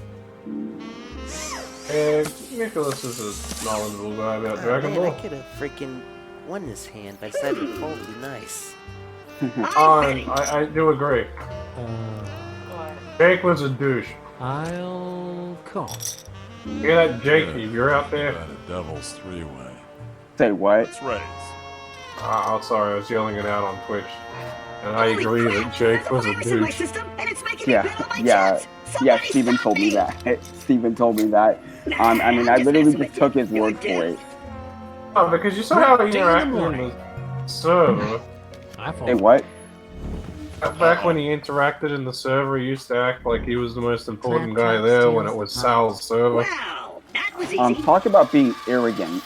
And Nicholas is a knowledgeable guy about Oh, Dragon man, I Ball. could have freaking won this hand, but I decided to fold to be nice. I do agree. Jake was a douche. I'll call. Hear that, Jakey? You're out there. Got a devil's three-way. Say what? Let's raise. I'm sorry, I was yelling it out on Twitch. And I agree that Jake was a douche. Yeah, Steven told me that. Steven told me that. I mean, I literally just took his word for it. Oh, because you saw how he interacted in the server. Hey, what? Back when he interacted in the server, he used to act like he was the most important guy there when it was Sal's server. Talk about being arrogant.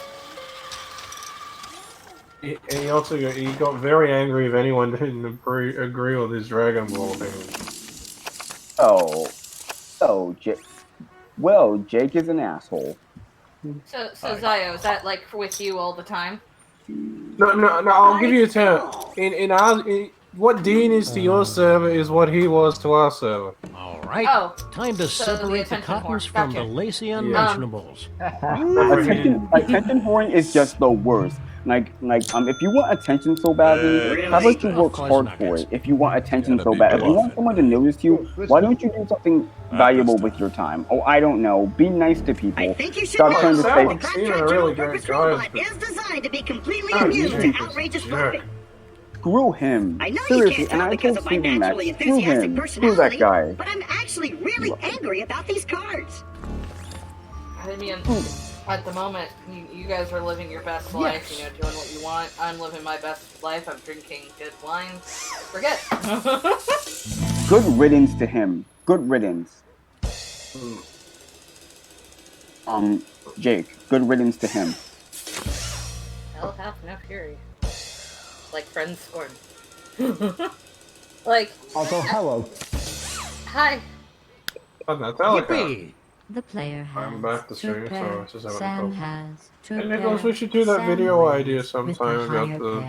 He also got very angry if anyone didn't agree with his Dragon Ball thing. Well, Jake is an asshole. So Zio, is that like with you all the time? No, I'll give you a term. What Dean is to your server is what he was to our server. All right. Oh. Time to So the separate the attention cottons whore. from Gotcha. the lacy unmentionables. Attention whoring is just the worst. If you want attention so badly, how about you work hard for it? If you want attention so bad, if you want someone to notice you, why don't you do something valuable with your time? Oh, I don't know. Be nice to people. Stop trying to say. Purpose robot is designed to be completely immune to outrageous burping. Screw him. I know Seriously, you and can't I tell because told of my Steven that. naturally Screw enthusiastic him. Screw personality, that guy. but I'm actually really angry about these cards. I mean, at the moment, you guys are living your best life, doing what you want. I'm living my best life. I'm drinking good wine. Forget. Good riddance to him. Good riddance. Jake, good riddance to him. Hell hath no fury. Like friends scorn. Like. Also, hello. Hi. Yippee! The player has I'm back to stream, so it's just having Sam a has Hey Nicholas, we should do that video idea sometime about the...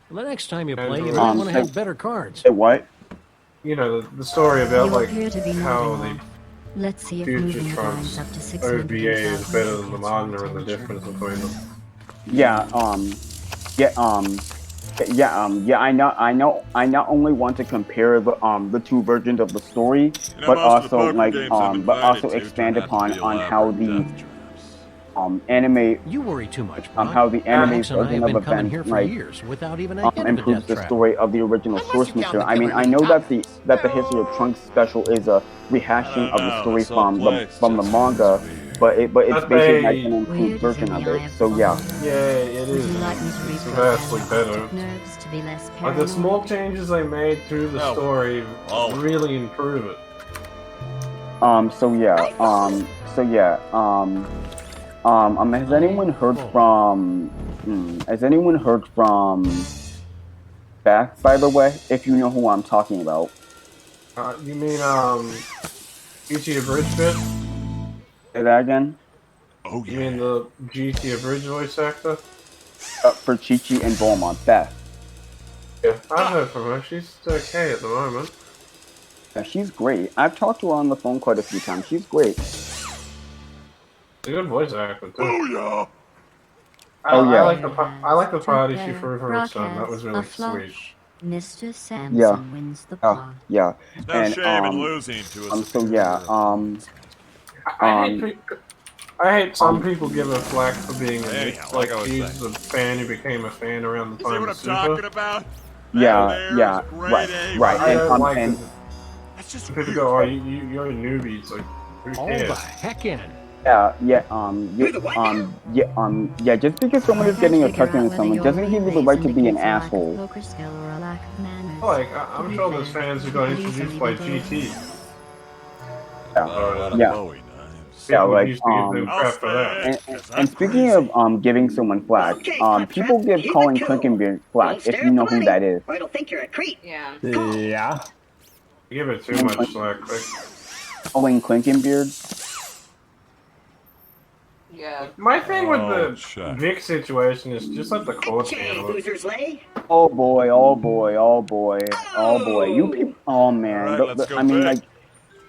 Well, the next time you play, you Android. might want to have better cards. What? You know, the story about, You like, appear to be how moving the Let's see if future moving the Trump's lines up to 6 OVA minutes is better than the Magna and the difference between them. Yeah, I not only want to compare the two versions of the story, You know, but most of the also poker like games I've been but also invited to expand turn out to upon be on how elaborate the death anime You worry too much, bud. how the anime Alex and I version have of been coming here events for like years without even a hint of a improves death the trap. story of the original source you count material. the I mean, killer I in know the that the History of Trunks special is a rehashing of the story this whole place from the just manga, feels but it's But basically they- like an improved version of it. So yeah. Yeah, it is. It's vastly better. Like the small changes they made to the No. story Oh. really improve it. Has anyone heard from? Has anyone heard from? Beth, by the way, if you know who I'm talking about. You mean GT Abridged bit? Say that again. Oh You mean the GT Abridged voice actor? For Chi-Chi and Bulma, Beth. Yeah, I've heard from her. She's okay at the moment. Yeah, she's great. I've talked to her on the phone quite a few times. She's great. She's a good voice actor too. Oh yeah. Oh, yeah. I like the party she threw for her son. That was really sweet. Mr. Samson Yeah. wins the pot. Yeah. It's no And shame in losing to a so yeah. I hate some people give her flack for being Anyhow, like like I was she's saying. a fan who became a fan around the See time what of I'm Super. talking about? Yeah, There, yeah, there's grade right, A right. I And, don't like and That's just people weird. go, "Oh, you're a newbie." It's like, who All cares? the heck in. just because someone is getting accustomed to someone doesn't give you the right to be an asshole. Poker skill or a lack of manners. Like, I'm sure there's fans who got introduced by GT. Yeah. Bowie knives. Yeah, People like, used to give them crap for that. And speaking of giving someone flack, people give Colin Clinkenbeard flack, if you know who that is. Or it'll think you're a creep. Yeah. Yeah. Give it too much slack. Like, Colin Clinkenbeard. Yeah. my thing with the shut. Vic situation is just let the courts handle it. Losers lay. Oh boy, oh boy, oh boy, oh boy. You people, oh man. All right, let's go I mean, big.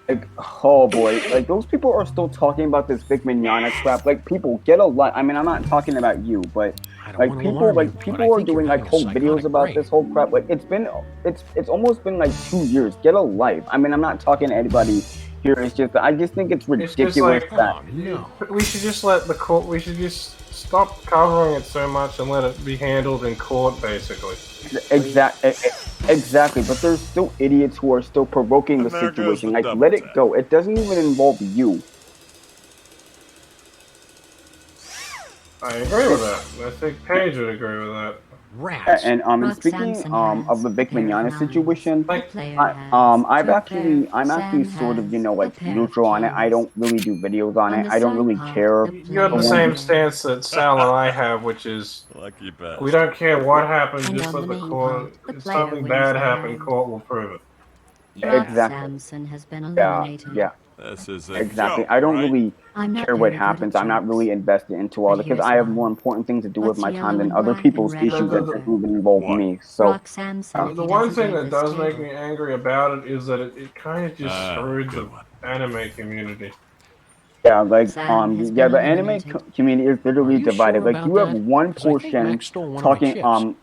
like, oh boy, like those people are still talking about this Vic Mignogna crap. Like, people get a lot. I mean, I'm not talking about you, but like wanna people, alarm like you, but I people are think you're doing like having a whole videos psychotic about break. this whole crap. Like, it's almost been like 2 years. Get a life. I mean, I'm not talking to anybody here. It's just I just think it's It's ridiculous just like, that. No. we should just let the court. We should just stop covering it so much and let it be handled in court, basically. Exactly, but there's still idiots who are still provoking the And there goes situation. the Like, double let it tap. go. It doesn't even involve you. I agree with that. I think Paige would agree with that. Rats. And Rock speaking Samson of has the Vic a pair of Mignogna nines. situation, Like, Player I'm has actually two pairs. sort of, Sam you know, has like a pair of neutral on it. I kings. don't really do videos on On it. the I don't really side care. part, You got the for same one- stance that Sal and I have, which is Lucky bastard. we don't care what happens, And just on let the the main court. part, the If player something wins bad the happened, hand. court will prove it. Rock Exactly. Samson has been Yeah, eliminated. yeah, This is a exactly. joke, I don't right? really I'm not care what very good at happens. I'm not jokes. really invested into all But it because here's I have one. more important things to do with What's my yellow time than and other black people's and red issues on that the- don't even involve What? me. So Rock Samson, if The he one doesn't thing leave that this does make table. me angry about it is that it kind of just screwed the good one. anime community. yeah, like Sam has yeah, been the anime eliminated. community is literally Are you divided. sure Like, about you have that? one 'Cause I think portion Max stole one of my talking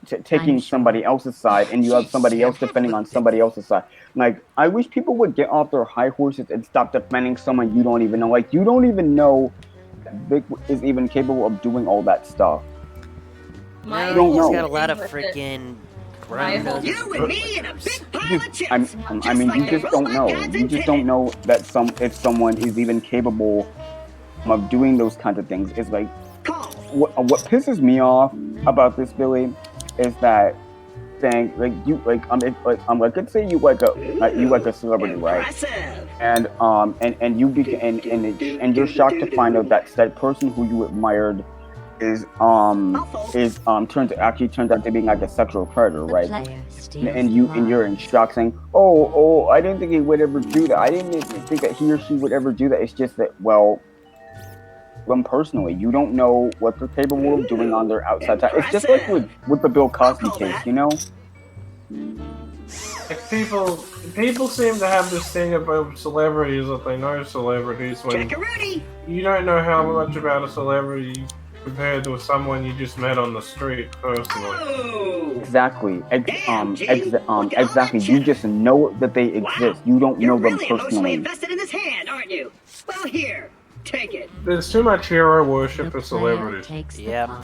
chips. taking I'm somebody sure. else's side, and you have somebody else defending on somebody else's side. Like, I wish people would get off their high horses and stop defending someone you don't even know. Like, you don't even know that Vic is even capable of doing all that stuff. My You don't He's know. got a lot of thing with it- freaking My brown whole- noses. You and me and a big pile of chips. I mean, like you the just don't robot know. gods You just don't intended. know that if someone is even capable of doing those kinds of things. It's like, what pisses me off about this, Billy, is that saying like you like if, like let's say you like a celebrity, right? And you and you're shocked to find out that said person who you admired is turns out to be like a sexual predator, right? And you're in shock, saying, "Oh, I didn't think he would ever do that. I didn't think that he or she would ever do that." It's just that, well, them personally, you don't know what they're capable of doing on their outside time. It's just like with the Bill Cosby case, you know. Like people seem to have this thing about celebrities that they know celebrities when you don't know how much about a celebrity compared to someone you just met on the street personally. Exactly. Exactly. You just know that they exist. You don't know them personally. Invested in this hand, aren't you? Well, here, take it. There's too much hero worship for celebrities. Yep. I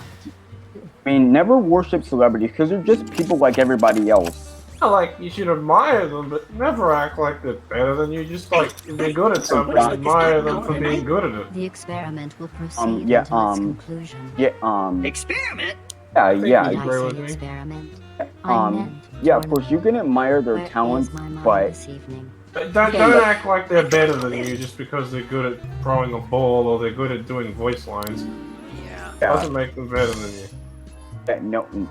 mean, never worship celebrities because they're just people like everybody else. Not like you should admire them, but never act like they're better than you. Just like if they're good at something, admire them for being good at it. The experiment will proceed Yeah. until its conclusion. Yeah. Experiment? Yeah. Did I say experiment? I meant Yeah. Of course, you can admire their talents, but Don't act like they're better than you just because they're good at throwing a ball or they're good at doing voice lines. Yeah. Doesn't make them better than you.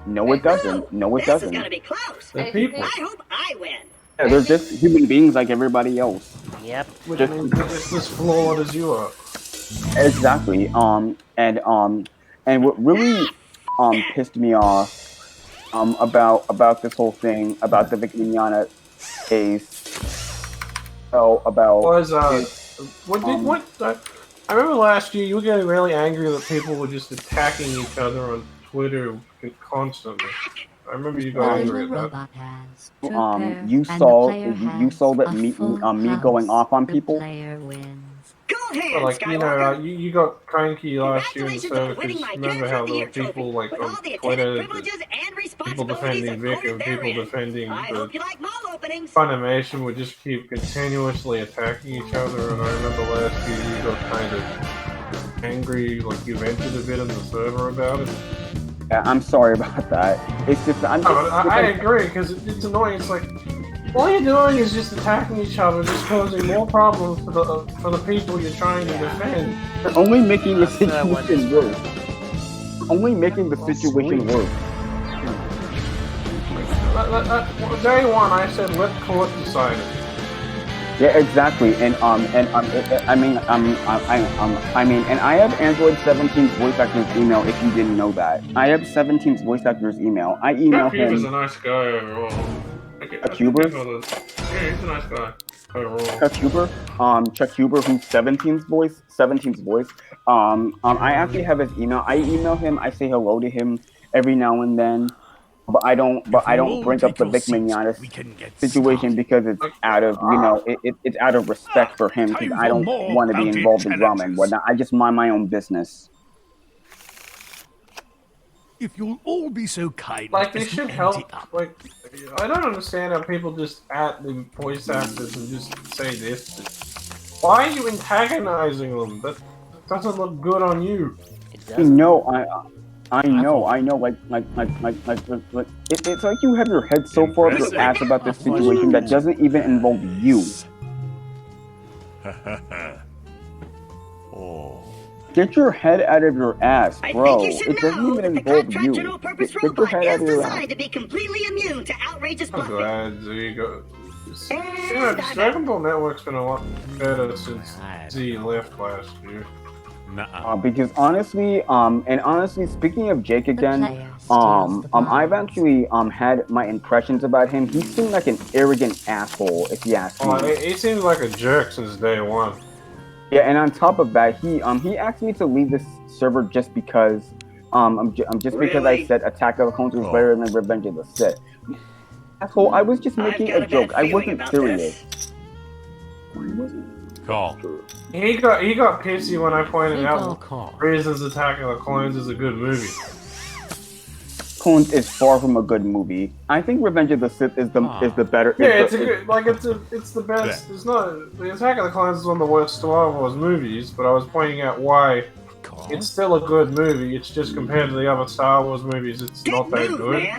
No, it doesn't. No, it doesn't. This is gonna be close. They're people. I hope I win. Yeah, they're just human beings like everybody else. Yep. Which means they're just as flawed as you are. Exactly. And what really pissed me off about this whole thing about the Vic Mignogna case. I remember last year you were getting really angry that people were just attacking each other on Twitter constantly. I remember you got angry at that. You saw that me going off on people. But like you got cranky last year in the server because remember how there were people like on Twitter, people defending Vic and people defending the Funimation would just keep continuously attacking each other. And I remember last year you got kind of angry, like you vented a bit in the server about it. Yeah, I'm sorry about that. It's just I agree because it's annoying. It's like all you're doing is just attacking each other, just causing more problems for the people you're trying to defend. You're only making the situation worse. Only making the situation worse. Day one, I said let court decide it. Yeah, exactly. And and I have Android 17's voice actor's email. If you didn't know that, I have 17's voice actor's email. I email him. He's a nice guy overall. Chuck Huber? Yeah, he's a nice guy overall. Chuck Huber, who's 17's voice. I actually have his email. I email him. I say hello to him every now and then. But I don't bring up the Vic Mignogna situation because it's out of it's out of respect for him because I don't want to be involved in drama and whatnot. I just mind my own business. If you'll all be so kind, like they should help. Like I don't understand how people just at the voice actors and just say this. Why are you antagonizing them? That doesn't look good on you. I know. Like, it's like you have your head so far up your ass about this situation that doesn't even involve you. Get your head out of your ass, bro. It doesn't even involve you. Get your head out of your ass. To be completely immune to outrageous I'm glad Z got. Dragon Ball Network's been a lot better since Z left last year. Because honestly, speaking of Jake again, I've actually had my impressions about him. He seemed like an arrogant asshole, if you ask me. He seems like a jerk since day one. Yeah, and on top of that, he asked me to leave this server just because because I said Attack of the Clones was better than Revenge of the Sith. Asshole, I was just making a joke. I wasn't serious. Call. He got pissy when I pointed out reasons Attack of the Clones is a good movie. Clones is far from a good movie. I think Revenge of the Sith is the better. Yeah, it's the best. It's not the Attack of the Clones is one of the worst Star Wars movies, but I was pointing out why it's still a good movie. It's just compared to the other Star Wars movies, it's not that good.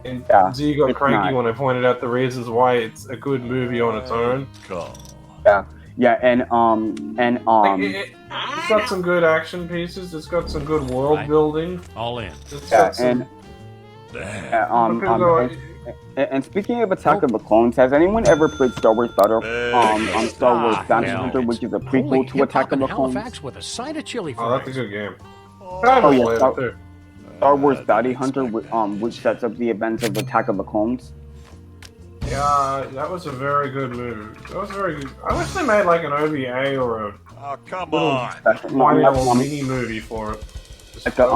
And Yeah, Z got it's cranky not. when I pointed out the reasons why it's a good movie on its own. Yeah, and It's got some good action pieces. It's got some good world building. All in. It's yeah, got some. And speaking of Attack of the Clones, has anyone ever played Star Wars Star Wars Bounty Hunter, which is a prequel to Attack of the Clones? Halifax with a side of chili Oh, fries. that's a good game. Oh yeah, Star Wars Bounty Hunter, which sets up the events of Attack of the Clones. Yeah, that was a very good movie. That was very good. I wish they made like an OVA or a come little mini movie for it. Like a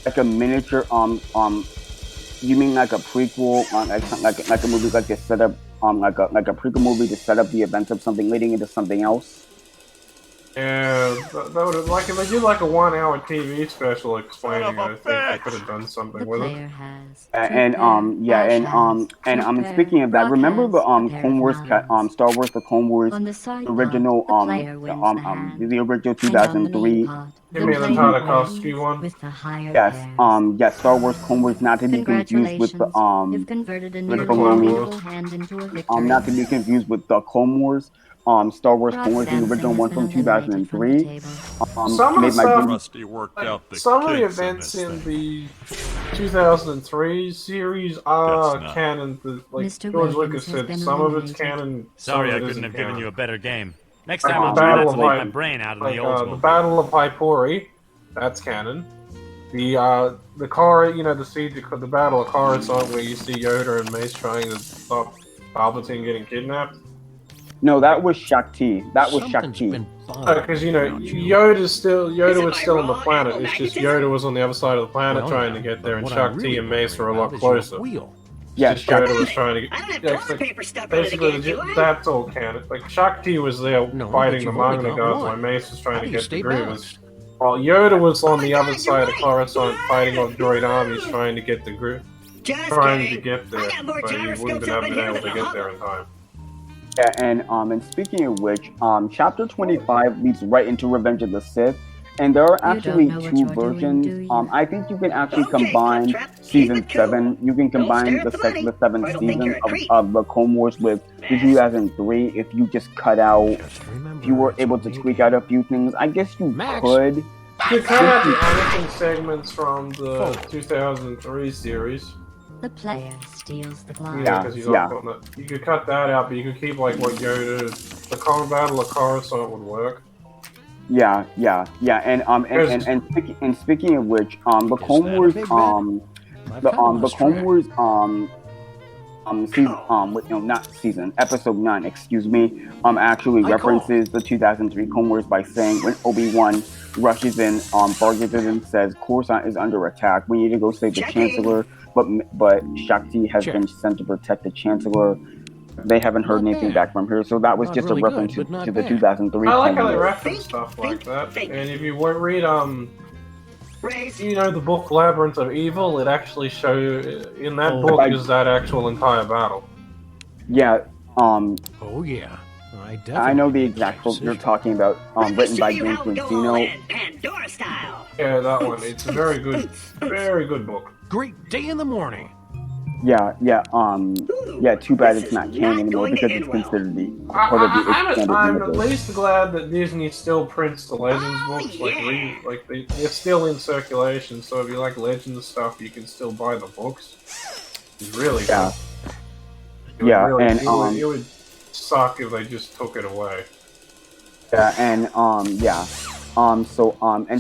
like a miniature you mean like a prequel, like a movie like a setup, like a prequel movie to set up the events of something leading into something else? Yeah, that would have, like if they did like a 1 hour TV special explaining it, I think they could have done something with it. And speaking of that, remember the Clone Wars, Star Wars: The Clone Wars, the original the original 2003. You mean the Tartakovsky one? Yes, Star Wars Clone Wars, not to be confused with the not to be confused with the Clone Wars. Star Wars Clone Wars, the original one from 2003. Some of the events in the 2003 series are canon. Like George Lucas said, some of it's canon. Sorry, I some of it couldn't isn't have given canon. you a better game. Next Like time I'll the try not Battle to of leave my brain out of the the Oldsmobile. Battle of Hypori, that's canon. The car, the siege, the Battle of Coruscant, where you see Yoda and Mace trying to stop Palpatine getting kidnapped. No, that was Shakti. That was Shakti. Because Yoda was still on the planet. It's just Yoda was on the other side of the planet trying to get there, and Shakti and Mace were a lot closer. Yeah, just Yoda was trying to get. Basically, that's all canon. Like Shakti was there fighting the Magna Guards, while Mace was trying to get the Grievous. While Yoda was on the other side of Coruscant fighting off droid armies, trying to get the trying to get there, but he wouldn't have been able to get there in time. Yeah, and speaking of which, Chapter 25 leads right into Revenge of the Sith, and there are actually two versions. I think you can actually combine Season 7. You can combine the 7th season of the Clone Wars with the 2003 if you just cut out, if you were able to tweak out a few things. I guess you could. You cut out the Anakin segments from the 2003 series. The player steals the glass. Yeah, because you could cut that out, but you could keep like what Yoda, the Battle of Coruscant would work. Yeah, and speaking of which, the Clone Wars, the Clone Wars, season, episode 9, excuse me, actually references the 2003 Clone Wars by saying when Obi-Wan rushes in, bargains and says Coruscant is under attack. We need to go save the Chancellor, but Shakti has been sent to protect the Chancellor. They haven't heard anything back from her, so that was just a reference to the 2003. I like how they reference stuff like that. And if you read the book Labyrinth of Evil, it actually shows in that book is that actual entire battle. Yeah. Oh yeah. I know the exact book you're talking about, written by James Lucino. Yeah, that one. It's a very good book. Great day in the morning. Yeah. Too bad it's not canon anymore because it's considered the part of the extended I'm universe. at least glad that Disney still prints the Legends books. They're still in circulation. So if you like Legends stuff, you can still buy the books. It's really good. It would suck if they just took it away. Yeah, and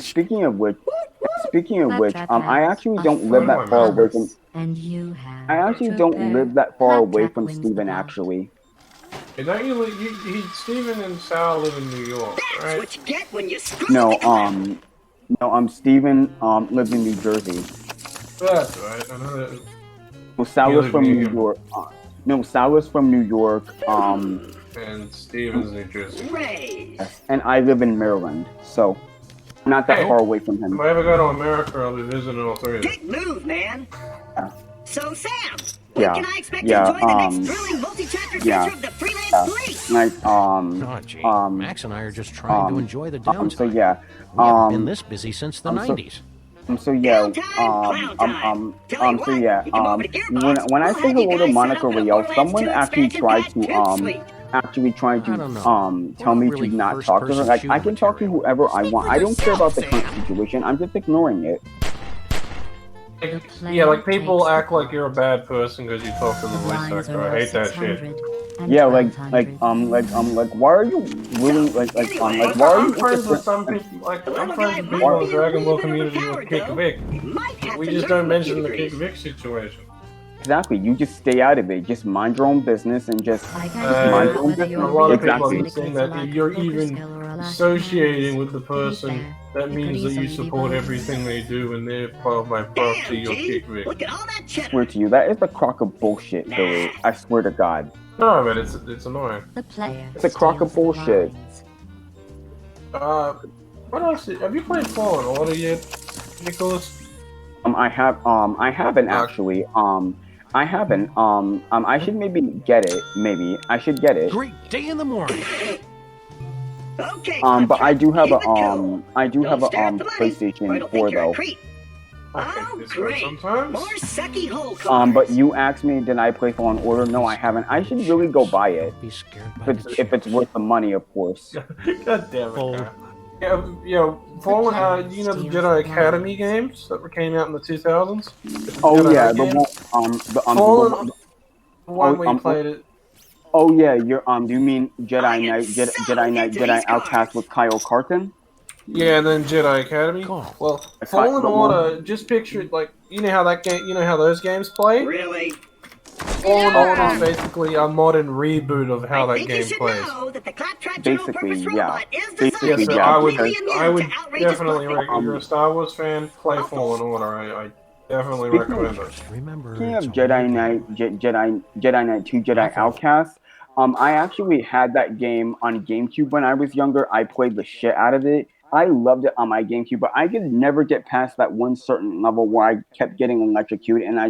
speaking of which, I actually don't live that far away from. I actually don't live that far away from Steven, actually. Hey, don't you Steven and Sal live in New York, right? That's what you get when you screw No, Steven lives in New Jersey. That's right. I know that. Well, Sal is from New York. Sal is from New York. And Steven's New Jersey. Yes, and I live in Maryland, so not that far away from him. If I ever go to America, I'll be visiting all three of them. Big move, man. Yeah. So, Sam, when can I expect to enjoy the next thrilling multi-chapter adventure of the Freelance Police? Max and I are just trying to enjoy the downtime. So yeah, we haven't been this busy since the 90s. So yeah, when I say hello to Monica Riel, someone actually tried to tell me to not talk to her. Like, I can talk to whoever I want. I don't care about the current situation. I'm just ignoring it. Yeah, like people act like you're a bad person because you talk to the voice actor. I hate that shit. Yeah, why are you willing, why are you I'm friends with some people, I'm friends with people in the Dragon Ball community with Kick Vic. We just don't mention the Kick Vic situation. Exactly, you just stay out of it. Just mind your own business and just mind your own business. A lot of people are saying that if you're even associating with the person, that means that you support everything they do and they're part of my proxy, you're Kick Vic. I swear to you, that is a crock of bullshit, Billy. I swear to God. No, but it's annoying. It's a crock of bullshit. What else? Have you played Fallen Order yet, Nicholas? I haven't actually. I haven't. I should maybe get it. Maybe I should get it. Great day in the morning. But I do have a PlayStation 4 though. But you asked me, did I play Fallen Order? No, I haven't. I should really go buy it. If it's worth the money, of course. God damn it. Yeah, Fallen, you know the Jedi Academy games that came out in the 2000s? Oh yeah, the one where you played it. Oh yeah, do you mean Jedi Outcast with Kyle Katarn? Yeah, and then Jedi Academy. Well, Fallen Order, just picture it like, you know how those games play? Really? Fallen Order is basically a modern reboot of how that game plays. Basically, yeah. I would definitely recommend, you're a Star Wars fan, play Fallen Order. I definitely recommend it. Speaking of Jedi Knight 2, Jedi Outcast, I actually had that game on GameCube when I was younger. I played the shit out of it. I loved it on my GameCube, but I could never get past that one certain level where I kept getting electrocuted, and I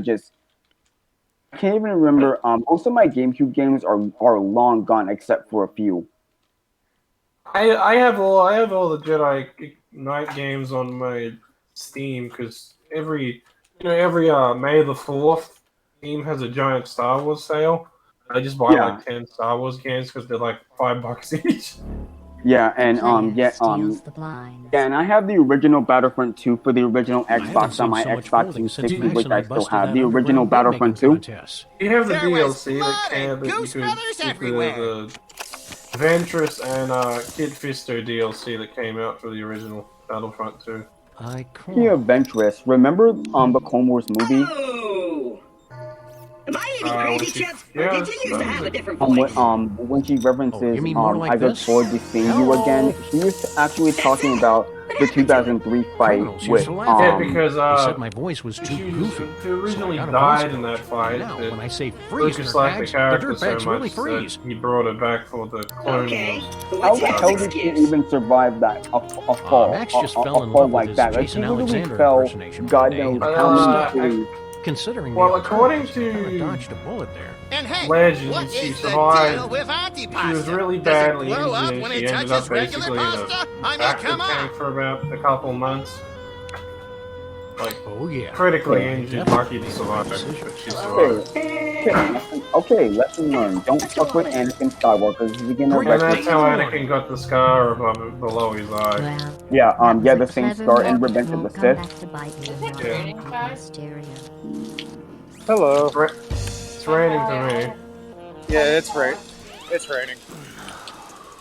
can't even remember. Most of my GameCube games are long gone, except for a few. I have all the Jedi Knight games on my Steam because every May the 4th, Steam has a giant Star Wars sale. I just buy like 10 Star Wars games because they're like $5 each. Yeah, and and I have the original Battlefront 2 for the original Xbox on my Xbox 360, which I still have. The original Battlefront 2. You have the DLC that came, the Ventress and Kid Fisto DLC that came out for the original Battlefront 2. Yeah, Ventress. Remember the Clone Wars movie? Am I eating crazy chips? Or did you used to have a different voice? When she references, I look forward to seeing you again, she was actually talking about the 2003 fight with, because, they said my voice was too goofy. She originally died in that fight. Now, when I say freeze, Lucas liked the character so much really freeze. that he brought it back for the Clone Wars. How the hell did she even survive that? A fall? Max just fell in fall love like with that. his Like, she Jason literally Alexander fell, impersonation God one day. knows how many Considering according to dodged a bullet there. And hey, Legend, what she is the survived. deal with antipasta? She was really Does it badly blow injured up and when she it ended up touches regular basically in pasta? a I mean, backup come tank on. for about a couple months. Like, yeah. critically injured, lucky to survive, but she survived. Okay, lesson learned. Don't fuck with Anakin Skywalker. He's gonna And that's how Anakin got the scar below his eye. Yeah, the same scar in Revenge of the Sith. Hello. It's raining for me. Yeah, it's right. It's raining.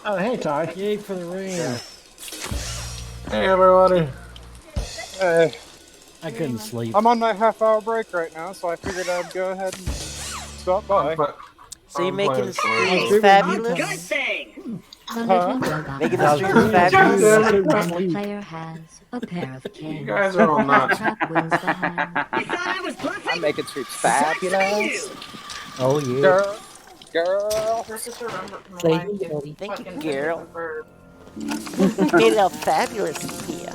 Oh, hey, Ty. Yay for the rain. Hey, everybody. Hey. I couldn't sleep. I'm on my half-hour break right now, so I figured I'd go ahead and stop by. So you're making the stream fabulous? Good thing. Making the stream fabulous? The player has a pair of keys. You guys are all nuts. I'm making streets fabulous. Oh, yeah. Girl. Thank you, girl. Made it all fabulous here.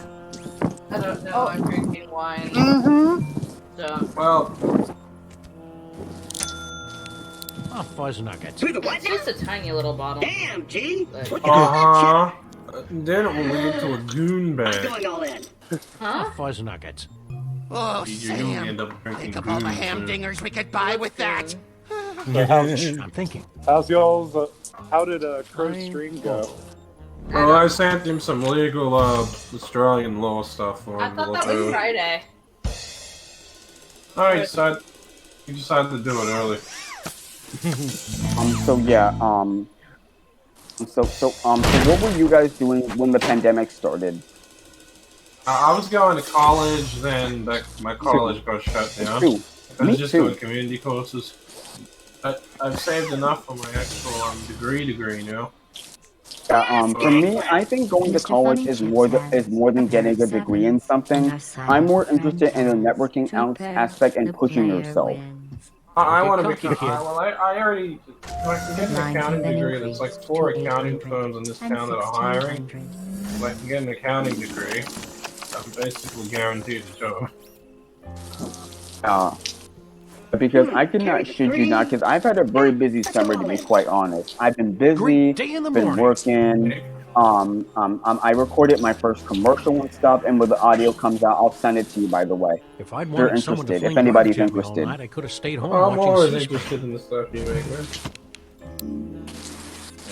I don't know, I'm drinking wine. So. Well. Oh, fuzz nuggets. It's just a tiny little bottle. Damn, G. Then it will lead to a goon bag. Huh? Fuzz nuggets. Oh, You're Sam. gonna end up drinking Think of all the booze, hamdingers we could buy with that. So I'm thinking. how's y'all's? How did Crow's stream go? Well, I sent him some legal Australian law stuff for I him to thought look that was over. Friday. Oh, he decided to do it early. So yeah, so what were you guys doing when the pandemic started? I was going to college, then my college got shut down. Me too. I was Me just too. doing community courses. I've saved enough for my actual degree now. For me, I think going to college is more than getting a degree in something. I'm more interested in the networking aspect and pushing yourself. I want to become. I already. I can get an accounting degree. There's like 4 accounting firms in this town that are hiring. If I can get an accounting degree, I'm basically guaranteed a job. Because I could not shit you not, because I've had a very busy summer, to be quite honest. I've been busy, been working. I recorded my first commercial and stuff, and when the audio comes out, I'll send it to you, by the way. If I'd If you're wanted someone to interested, if fling anybody's knives at me all interested. night, I could have stayed home I'm always watching C-SPAN. interested in the stuff you make, man.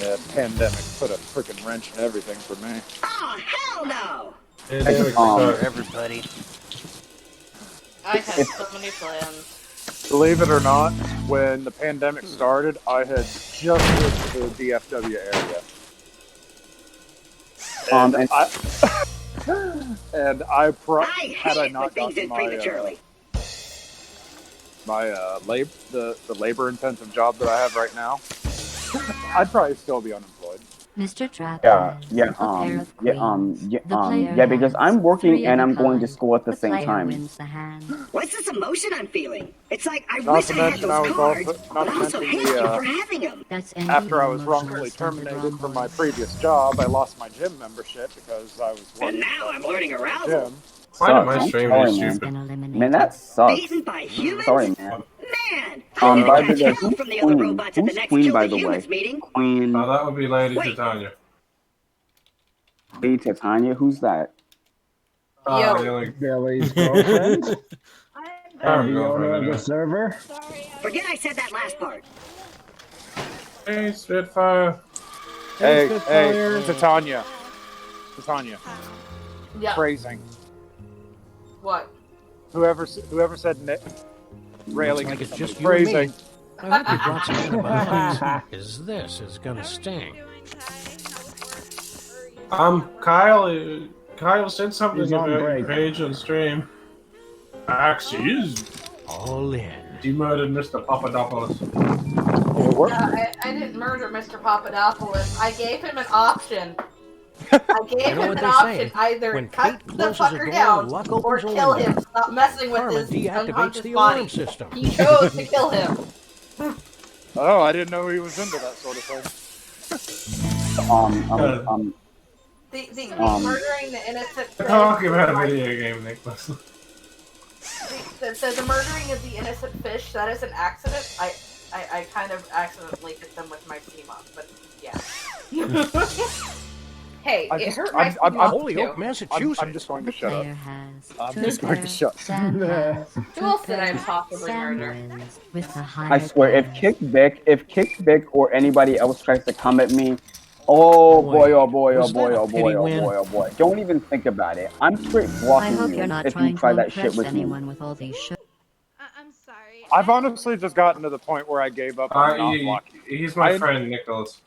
Yeah, pandemic put a freaking wrench in everything for me. Oh, hell no! Everybody. I had so many plans. Believe it or not, when the pandemic started, I had just moved to the DFW area. And had I not gotten the labor intensive job that I have right now, I'd probably still be unemployed. Mr. Trap. Because I'm working and I'm going to school at the same time. What's this emotion I'm feeling? It's like I Not wish to I had mention, those I was cards, also but I also hate you for having them. After I was wrongfully terminated from my previous job, I lost my gym membership because I was working. And now I'm learning arousal. Gym. Why did my stream be stupid? Man, that sucks. Beaten by humans? Sorry, man. Man, By the catch way, hell who's from the other robots at the Who's next Queen, Kill by the the way? Humans meeting. Queen. Oh, that would be Lady Wait. Titania. Lady Titania? Who's that? Billy's girlfriend. And the owner of the girlfriend, server. Forget I said that last part. Hey, Spitfire. Hey, Spitfire. Titania. Yeah. Phrasing. What? Whoever said Nick. Railing Like it's just you phrasing. and me. I hope you brought some antibiotics, because this is gonna sting. Kyle said something He's on about break. your page on stream. Actually, is All in. you murdered Mr. Papadopoulos. I didn't murder Mr. Papadopoulos. I gave him an option. I gave You know him what an they option. say, Either when cut fate the closes a fucker door, down luck or opens a kill window. him. Stop messing with Karma his deactivates unconscious the body. alarm system. He chose to kill him. Oh, I didn't know he was into that sort of thing. The murdering the innocent. Talking about a video game, Nicholas. The murdering of the innocent fish, that is an accident. I kind of accidentally hit them with my steam up, but yeah. Hey, it hurt my steam up too. Massachusetts. I'm just going to shut up. I'm Two just going to shut up. Who else did I possibly murder? I swear, if Kick or anybody else tries to come at me, oh boy, oh boy, oh Was boy, that a oh boy, pity oh win? boy, oh boy. Don't even think about it. I'm straight I blocking hope you you're not if you trying try to that shit impress with me. anyone with all these I'm sorry. I've honestly just gotten to the point where I gave up on not blocking. He's my friend, Nicholas.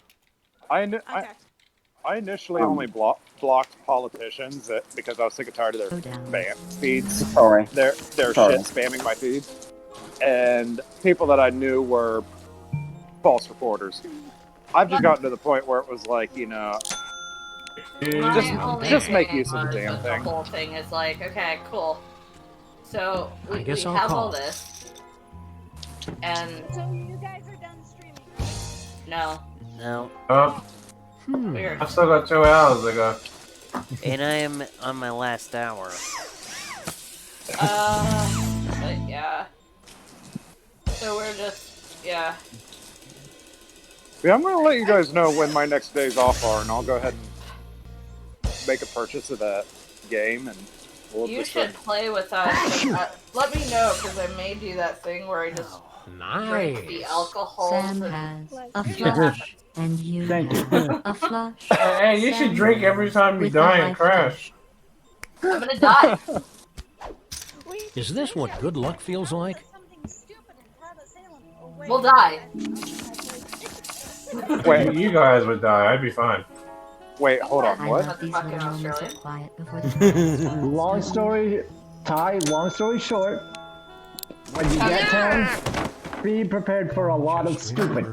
I initially only blocked politicians because I was sick and tired of their spam feeds. Sorry. Their Sorry. shit spamming my feeds. And people that I knew were false reporters. I've just gotten to the point where it was like, you know, just make use of the damn thing. The whole thing is like, okay, cool. So we guess I'll have call. all this, and So you guys are done streaming, right? no. No. Weird. I've still got 2 hours to go. And I am on my last hour. But yeah. So we're just, yeah. Yeah, I'm going to let you guys know when my next days off are, and I'll go ahead and make a purchase of that game and You should play with us. Let me know, because I may do that thing where I just drink the alcohol. Sam has a flush, and you Thank you. have a flush. Hey, you should drink every time you With die a and crash. I'm gonna die. Is this what good luck feels like? We'll die. Wait, you guys would die. I'd be fine. Wait, hold on. I What? love these little moments of quiet before the Long story, Ty, long story short, when you get home, be prepared for a lot of stupid.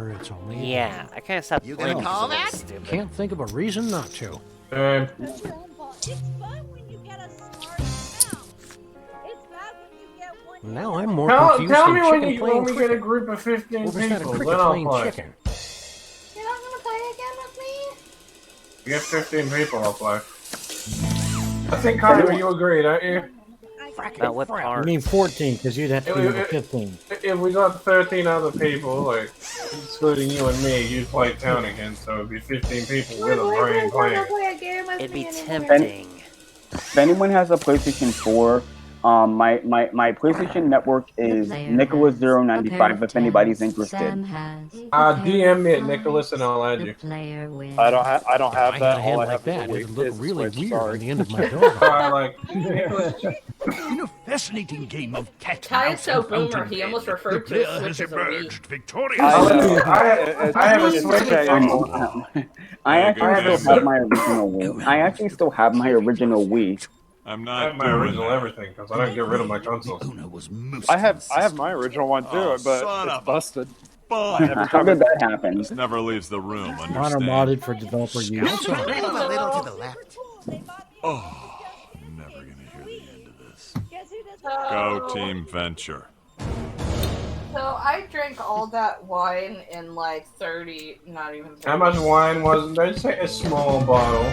Yeah, I kind of stopped You playing gonna because call it was that? stupid. Can't think of a reason not to. Now I'm more confused Tell than me chicken when playing we get a cricket. group of 15 Or was that a people, cricket then I'll playing play. chicken? You're not gonna play again with me? You get 15 people, I'll play. I think, Kyler, you agree, don't you? About what part? I mean 14, because you'd have to be with 15. If we got 13 other people, like, excluding you and me, you'd play town again, so it'd be 15 people with a brain playing. It'd be tempting. If anyone has a PlayStation 4, my PlayStation network is Nicholas095 if anybody's interested. DM me at Nicholas and I'll add you. I don't have I that. had a hand All I like have is a that, weak it'd look business really switch, weird sorry. on the end of my dog. In a fascinating game of cat and Ty's mouse so and boomer, fountain he head, almost the referred to player a has Switch as a Wii. emerged victorious. I have a Switch. I actually still have my original Wii. I'm I have not my doing original that. everything, because I don't get rid of my consoles. I have my original one too, Oh, but son it's of a busted. Bum. How did that happen? This never leaves the room, Mine are understand? modded for developer use. Move a little to the left. Oh, I'm never gonna hear the end of this. Go Team Venture. So I drank all that wine in like 30, not even 30. How much wine was it? I'd say a small bottle. I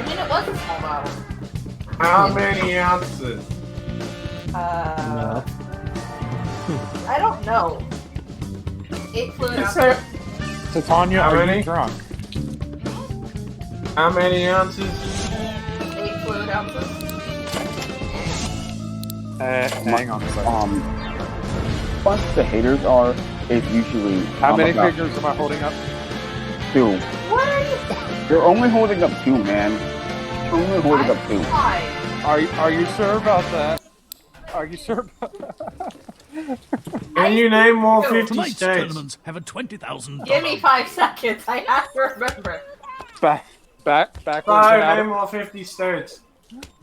mean, it was a small bottle. How many ounces? I don't know. 8 fluid Just ounces. say, Titania, How are many? you drunk? how many ounces? 8 fluid ounces. Hang on a second. Once the haters are, is usually How many about figures am I holding up? 2. What are you? You're only holding up 2, man. You're only holding up 2. Fine. Are you sure about that? Are you sure about that? Can you name all 50 Tonight's states? tournaments have a $20,000. Give me 5 seconds. I have to remember. Backwards Five, and name all 50 states.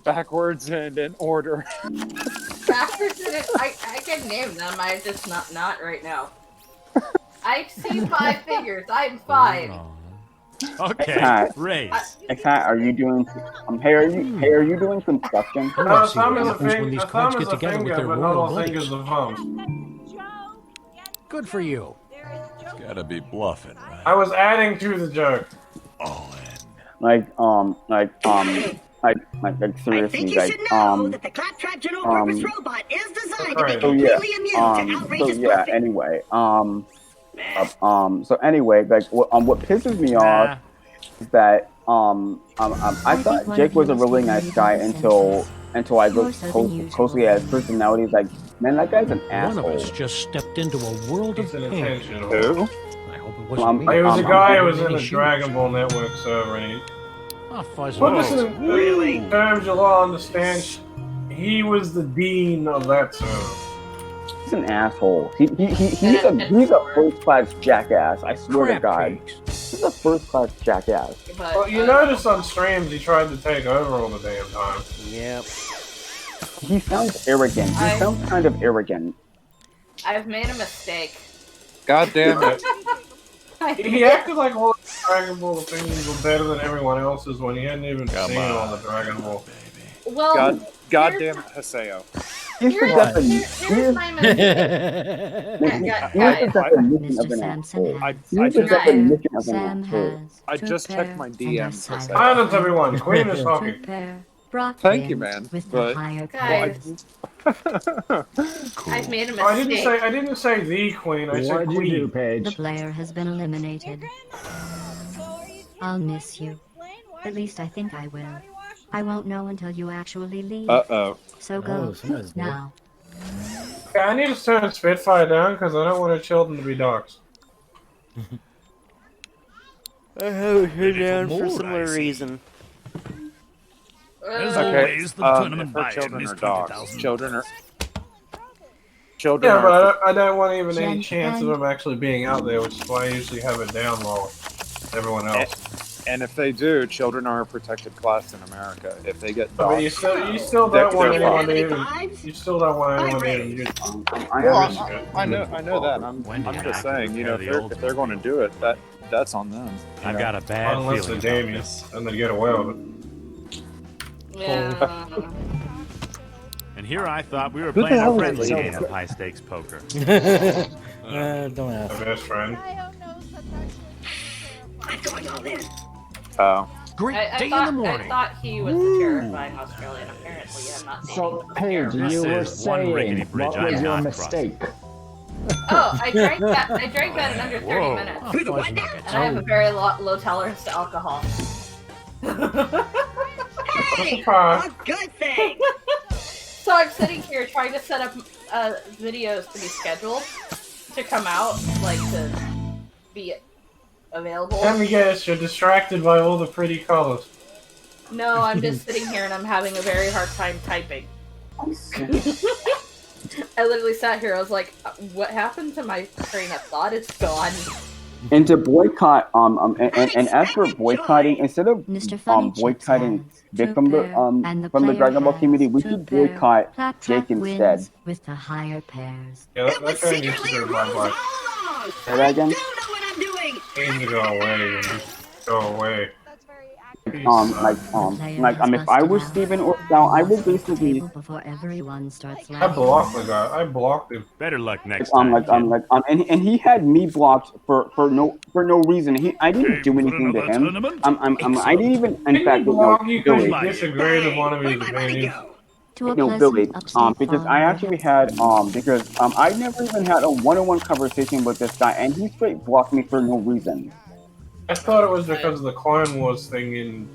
backwards and in order. Backwards in it. I can name them. I just not right now. I see 5 figures. I'm fine. Okay, Cat, raise. Cat, are you doing? Hey, are you doing construction? I No, want to see thumb what is a happens when these cards get together with their but not royal all buddies. fingers are thumbs. Good for you. Gotta be bluffing, right? I was adding to the joke. All in. Seriously, You should know that the claptrap general purpose robot is designed to be Right. completely immune to outrageous bluffing. anyway, so anyway, like, what pisses me off is that, I thought Jake was a really nice guy until I looked closely at his personality. Like, man, that guy's an One asshole. of us just stepped into a world of It's an pain. intentional. Who? I hope it wasn't me. He was a guy who was in Any the shoes. Dragon Ball Network server, and he Ah, fuzz put this balls. in terms you'll all understand. He was the dean of that server. He's an asshole. He's a first class jackass. I swear to Crap God, cakes. he's a first class jackass. But, Well, you notice on streams he tried to take over all the damn time. Yep. He sounds arrogant. He sounds kind of arrogant. I've made a mistake. God damn it. He acted like all the Dragon Ball opinions were better than everyone else's when he hadn't even Come seen on. all the Dragon Ball. Well, God damn it, Haseo. He's the here's my mistake. definition of Mr. an Sampson asshole. has He's the Guys. definition of an Sam asshole. has I just checked my DMs. Haseo. Silence, everyone. Queen is talking. Thank you, man, With but- the higher Guys, I've made a Oh, I mistake. didn't say the Queen. I said What'd you do, Queen. The Paige? player has been eliminated. I'll miss you. At least I think I will. I won't know until you actually leave. Uh-oh. So go Oh, somebody's dead. now. Okay, I need to turn Spitfire down because I don't want our children to be dogs. I have it Ready for down for more, similar I see. reason. As Okay, always, the tournament if her buy-in children is are dogs. 20,000. Children Yeah, are... but I don't want even any Jen, chance of Jen. them actually being out there, which is why I usually have it down while everyone else. And if they do, children are a protected class in America. If they get But dogs, you still don't want they're anyone to fine. even. You still don't want anyone to even use. I know that. I'm just saying, you know, if they're going to do it, that's on them. I've got a bad Unless feeling they're about Damians, this. and they get away with it. Yeah. And here I thought we were Who the playing hell a is friendly this? game of high-stakes poker. Don't ask. My best friend. I'm going all in. Oh. Great I day thought, in the morning. I thought he was the terrifying Australian. Apparently, I'm not dating. So, Paige, This you were is one rickety saying, bridge what I'm was your not mistake? Oh, I drank that. I drank that in under 30 Whoa. minutes. Oh, fuzz nuggets. And I have a very low tolerance to alcohol. Hey, Surprise. a good thing. So I'm sitting here trying to set up videos to be scheduled to come out, like to be available. Let me guess, you're distracted by all the pretty colors. No, I'm just sitting here and I'm having a very hard time typing. I literally sat here. I was like, "What happened to my train of thought? It's gone." And to boycott, and as for boycotting, instead of Mr. Funny Chips boycotting has Vic two from the pair, and the from the player Dragon Ball has community, we two should pair. boycott Clap, Jake clap instead. wins with the higher pairs. Yeah, that guy needs to go bye-bye. Say that again? I don't know what I'm doing. He needs to go away and just go away. If I was Steven or Sal, I would basically Before everyone starts I laughing. blocked the guy. I blocked him. Better luck next time. and he had me blocked for no reason. I didn't do anything to him. I didn't even, in Didn't fact, he block you because Billy. you disagreed with one of his opinions? To a No, Billy, pleasant, upstate because farm I where actually had, I never even had a one-on-one conversation with this guy, and he straight blocked me for no reason. I thought it was because of the Clone Wars thing in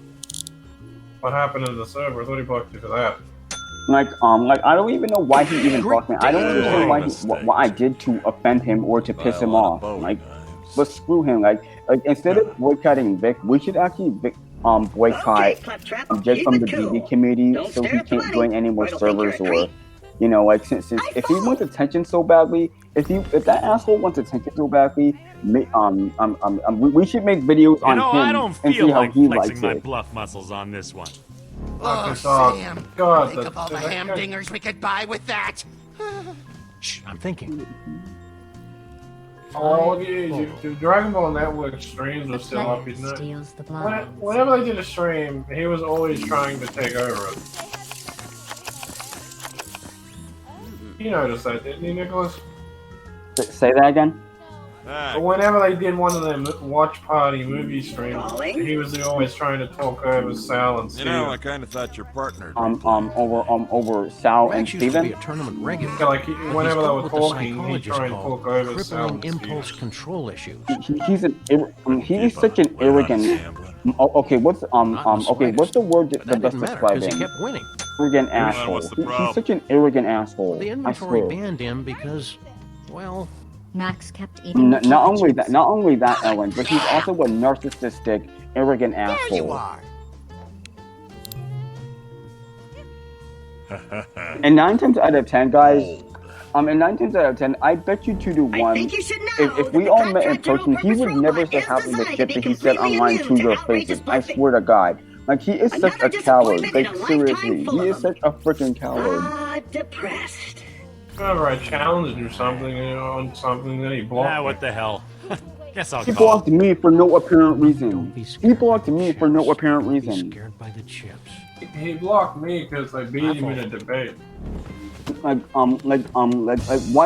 what happened in the server. I thought he blocked you for that. I don't even know why he even blocked me. I don't understand what I did to offend him or to piss him off. But screw him. Instead of boycotting Vic, we should actually boycott Jake from the BB community so he can't join any more servers or, since if he wants attention so badly, if that asshole wants attention so badly, we should make videos on him I don't and see feel how like he flexing likes my it. bluff muscles on this one. Oh, God. Sam. God, Think of all the hamdingers we could buy with that. Shh, I'm thinking. Oh, the Dragon Ball Network streams were still up, isn't it? steals the blinds. Whenever they did a stream, he was always trying to take over it. You noticed that, didn't you, Nicholas? Say that again? But whenever they did one of them watch party movie streams, he was always trying to talk over Sal and Steve. You know, I kind of thought your partner. Over Sal and Rex used to be Steven? a tournament regular. Yeah, like but whenever he's they dealt were with the talking, he'd psychologist try and called talk over Sal crippling and impulse Steve. control issues. He is such an arrogant. Okay, what's the word But that that best didn't matter describe because he him? kept winning. Arrogant Well, asshole. what's the He's problem? such an arrogant asshole. The I inventory swear. banned him because, well, Max kept eating. Not only that, Ellen, but he's also a narcissistic, arrogant There you asshole. are. And 9 times out of 10, guys, and 9 times out of 10, I bet you 2 to 1. think you should know If we that all the met in contract person, he general would purpose never robot say is half of the designed shit to that be he said completely online to immune to your outrageous faces. I bluffing. swear to God. Like, he is such Another a coward. disappointment Like, in a lifetime seriously. full He of is such a freaking coward. Depressed. Whenever I challenged him something, on something, then he blocked me. What the hell? Guess I'll He call. blocked me for no apparent reason. don't be He scared. blocked me for no apparent Be reason. scared by the chips. He blocked me because I beat him in a debate. Why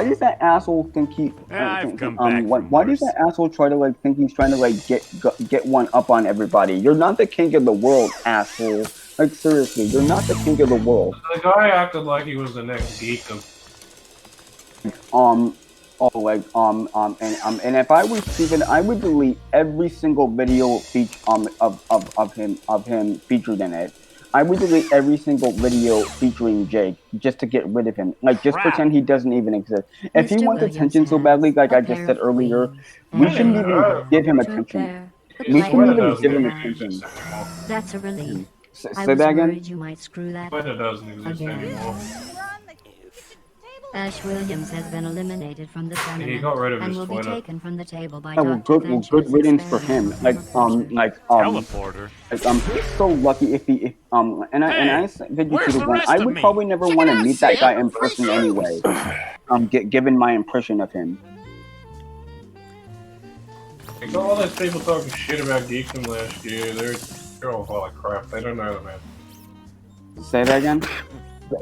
does that asshole think he? I've come back Why does that asshole try to think he's trying to get one up on everybody? You're not the king of the world, asshole. Like seriously, you're not the king of the world. The guy acted like he was the next geekdom. And if I was Steven, I would delete every single video of him featured in it. I would delete every single video featuring Jake just to get rid of him. Like, just pretend he doesn't even exist. If he Mr. wants Williams attention so has badly, like a I just pair said of earlier, wings we and shouldn't a even give him true attention. pair. The We player shouldn't even doesn't give him even attention. exist anymore. That's a relief. I Say was that again? worried you might screw that Twitter doesn't exist again. anymore. Ash Williams has been eliminated from the tournament He got rid of and his will Twitter. be taken from the table by Oh, well, Dr. good riddance for him. Teleporter. He's so lucky if he, and I said where's to the one, rest I of would me? probably never Check want it to out, meet that Sam. guy in Free person shoes. anyway. Given my impression of him. You got all those people talking shit about Geekdom last year. They're all full of crap. They don't know the man. Say that again.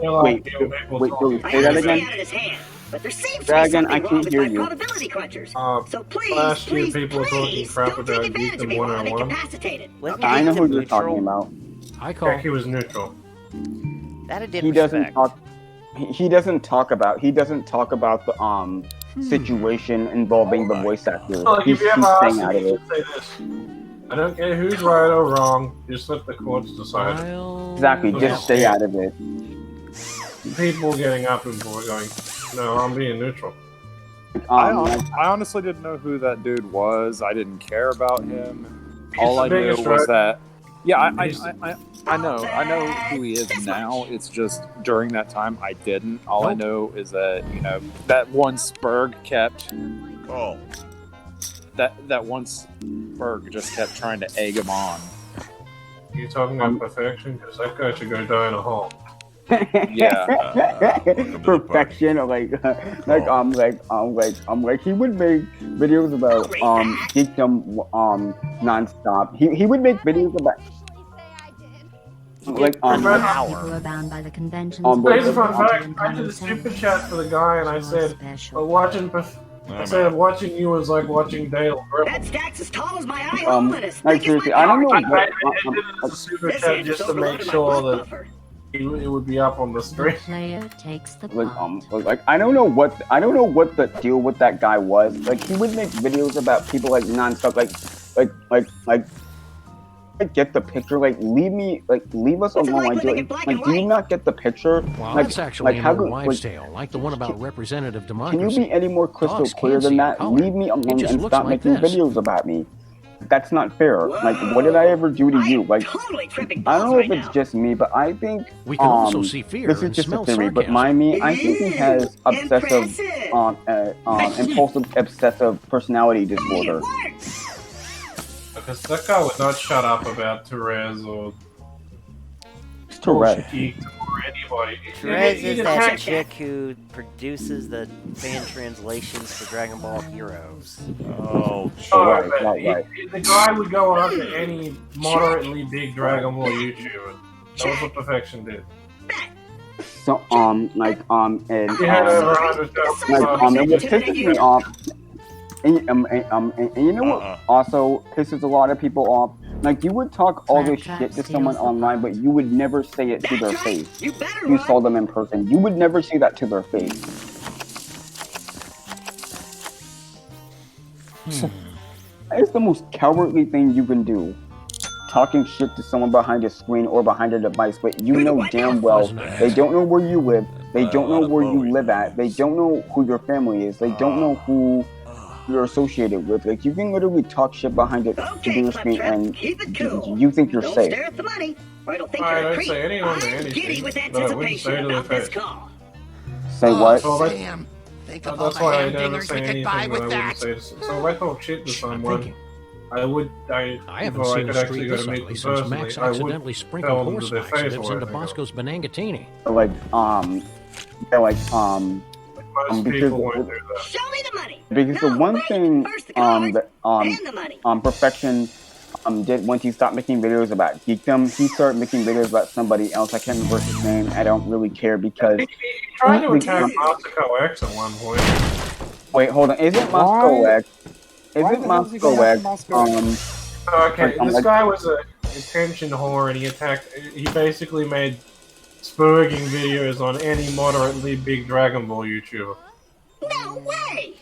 They're like, Wait, you know, people Billy, talking say that shit again. Out of his hand. But there seems to Say that be again. I something wrong can't with hear my you. probability crunchers. So please, last year please, people were talking please, crap don't about take advantage of Geekdom me while I'm 101. incapacitated. I know who you're talking about. I call. Heck, he was neutral. That I did He doesn't respect. talk. He doesn't talk about. He doesn't talk about the situation involving the voice actor. Like, He's if you ever ask staying him, out he of it. should say this. I don't care who's right or wrong. Just let the courts decide. Exactly. Just stay out of it. People getting up and going, no, I'm being neutral. I honestly didn't know who that dude was. I didn't care about him. All I knew was that. Yeah, I know who he is now. It's just during that time I didn't. All I know is that that one Spurg kept. Oh. That one Spurg just kept trying to egg him on. You talking about perfection? Because that guy should go die in a hole. Perfection, like he would make videos about geekdom nonstop. He would make videos about People are bound by the conventions. Here's a fun fact. I did a super chat for the guy and I said, watching you was like watching Dale Gribble. That stack's as tall as my eye hole and as like thick as seriously, my I don't know car. what. I did it as a super chat just to make sure that it would be up on the screen. Player takes the Like I don't know what the deal with that guy was. Like he would make videos about people like nonstop, like I get the picture. Like leave us alone. Like do you not get the picture? Well, like, that's actually like an how old do wives' tale, like the one about representative Can democracy. you be any more crystal Dogs clear can't than see that? color. Leave me alone It just and looks stop like making this. videos about me. That's not fair. Like, what did I ever do to you? Like, I don't know if it's just me, but I think We can also see fear this is and just a smell theory. But sarcasm. I think he has obsessive, impulsive, obsessive personality disorder. Because that guy would not shut up about Therese or Therese. or anybody. Therese He'd is that attack- chick who produces the fan translations for Dragon Ball Heroes. Oh, Oh, but the guy would go after any moderately big Dragon Ball YouTuber. That was what Perfection did. So and He had over 100,000 and what pisses me off, and you know what also pisses a lot of people off. Like you would talk all this shit to someone online, but you would never say it to their face. You saw them in person. You would never say that to their face. It's the most cowardly thing you can do. Talking shit to someone behind a screen or behind a device, but you know damn well they don't know where you live. They don't know where you live at. They don't know who your family is. They don't know who you're associated with. Like you can literally talk shit behind a computer screen and you think you're safe. Stare at the money, or it'll think I you're a don't creep. say anyone to I'm giddy anything, with but I wouldn't say anticipation to their about this face. call. Say what? Sam, think of all That's the why I never hamdingers say we could anything buy that I with wouldn't that. say to So if I talk shit to someone, I haven't before seen I a could actually street go this to meet ugly them since personally, Max I would accidentally tell sprinkled them horse to their ice face lives what I into think of Bosco's Benangatini. Like Most because people won't do that. Show me the money. because the one thing that Perfection did once he stopped making videos about geekdom, he started making videos about somebody else. I can't remember his name. I don't really care because He tried to attack Moscow X at one point. wait, hold on. Is it Moscow X? Is Why it the hell is he Moscow going X? after Moscow Okay, this like- guy was a attention whore, and he basically made spurging videos on any moderately big Dragon Ball YouTuber. No way!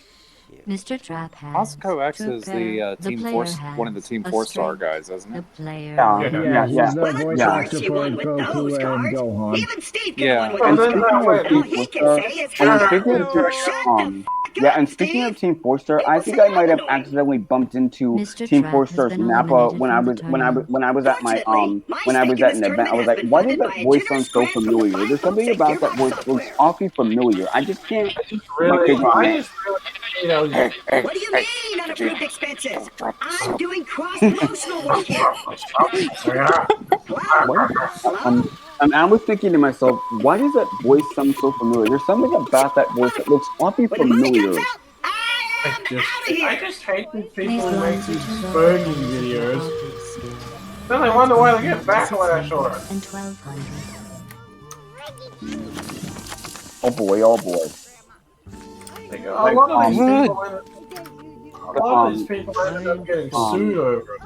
Mr. Trap has Osco X to is pair. the Team player 4, has one of the Team a 4-star straight. guys, isn't The it? player Yeah, he's the Well, of voice course actor you for won with Goku those and cards. Gohan. Even Steve could Yeah. have won with Well, And those. then speaking that way, of All Team he can 4-star, say is, and "Shut speaking of the yeah, and speaking of Team 4-star, I think I might have accidentally bumped into Mr. Team Trap has 4-star's been Nappa eliminated when I from the was tournament. when I was at my Fortunately, my when I was stake in at this an event. I tournament was has like, been why does funded that by a voice generous sound so grant from the familiar? fine There's something folks at about that Gearbox voice that looks Software." awfully familiar. I just can't put my really, finger on I it. just really, you know, What do you mean unapproved expenses? I'm doing cross-promotional work here. What? I was thinking to myself, why does that voice sound so familiar? There's something about that voice that looks awfully familiar. I just hate these people who make these spurging videos. Then I wonder why they get backlash on it. And 1200. Oh boy, oh boy. A lot of these people ended up getting sued over it.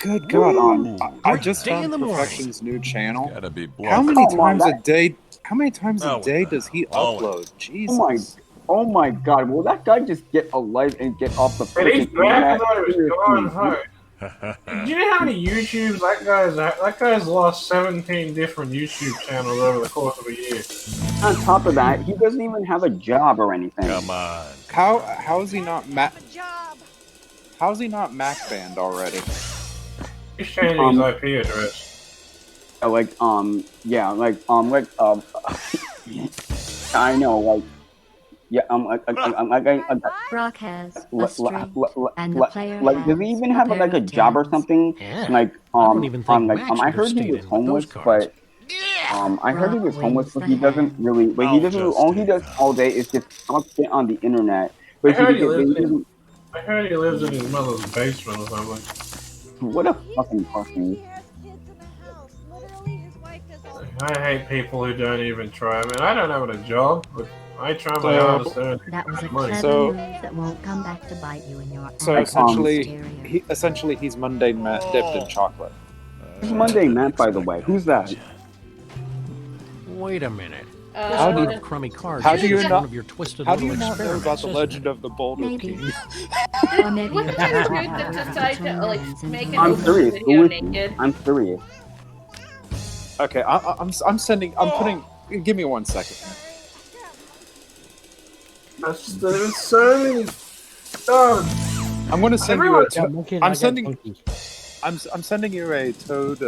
Good God! I Great just day found in the morning. Perfection's new channel. Gotta be How many Come on, times a day? How many times Oh, a day what the does he hell? upload? Jesus. Oh my God! Will that guy just get a life and get off the And he's freaking back internet? as I was gone home. Seriously. Do you know how many YouTubes that guy's lost 17 different YouTube channels over the course of a year? On top of that, he doesn't even have a job or anything. Come on. How is he not How is he not Mac banned already? He's changing his IP address. I know, like, yeah, Brock has a straight, and the player like, has does he even a have pair like a of job or tens. something? Yeah. Like, I don't even think Max I would have heard he stayed was in with those homeless, cards. but I heard he was Brock homeless, wins but the he doesn't hand. really, but he I'll doesn't. just All he take does that. all day is just talk shit on the internet. I But heard he he lives doesn't. in. I heard he lives in his mother's basement or something. What a fucking pussy! I hate people who don't even try. I mean, I don't have a job, but I try my So- hardest to earn That was a money. clever So- move that won't come back to bite you in your So ass essentially, he's mundane Matt dipped in chocolate. Who's Monday Matt, by the way? Who's that? Wait a minute. How do This you- crummy cards How do you is not? one of your twisted How do little you not know experiments, about the isn't legend it? of the Boulder Maybe. King? Or maybe What you're kind of just dude not that ready decides to to turn like lines into make an I'm open serious. video Go with me. naked? I'm serious. Okay, I'm sending. I'm putting. Give me 1 second. There's so many. Oh, I'm going to send you everyone- a. Monkey and I I'm got sending. monkey. I'm sending you a Toad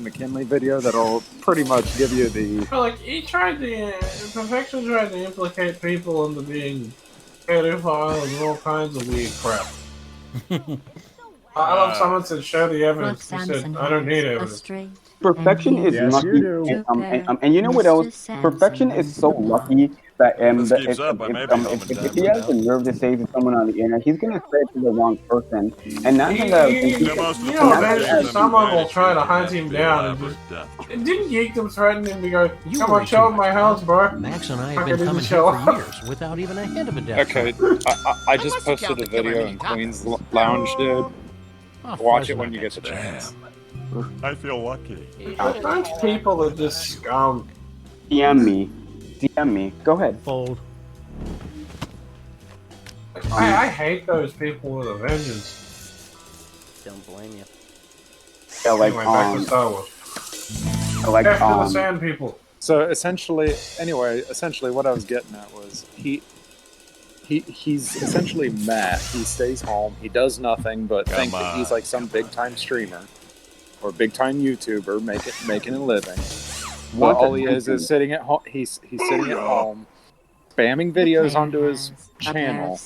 McKinley video that'll pretty much give you the. Well, like he tried to, Perfection tried to implicate people into being pedophiles and all kinds of weird crap. I love someone said show the evidence. He said I don't need evidence. Perfection is Yes, lucky, you do. and you know what else? Perfection is so lucky that This keeps up, I may be home in time if he has the nerve to say to someone on the internet, he's gonna say it to the wrong person, and not You gonna. know, eventually someone will try to hunt him down and just. Didn't Geekdom threaten him to go, You come worry on, too show him much, my house, bro? Max and I Fucker have been didn't coming show here for up. years without even a hint of a death. Okay, I just posted a video in Queen's Lounge, dude. Oh, Watch fuzz it when you get the nuggets. chance. I feel lucky. Bunch of people are just scum. DM me. Go ahead. Fold. I hate those people with a vengeance. Don't blame you. Yeah, like Anyway, back to Star Wars. like After the sand people. So essentially, what I was getting at was he's essentially Matt. He stays home. He does nothing but think that he's like some big time streamer or big time YouTuber making a living. Well, all he is sitting at home. He's sitting at home, spamming videos onto his channel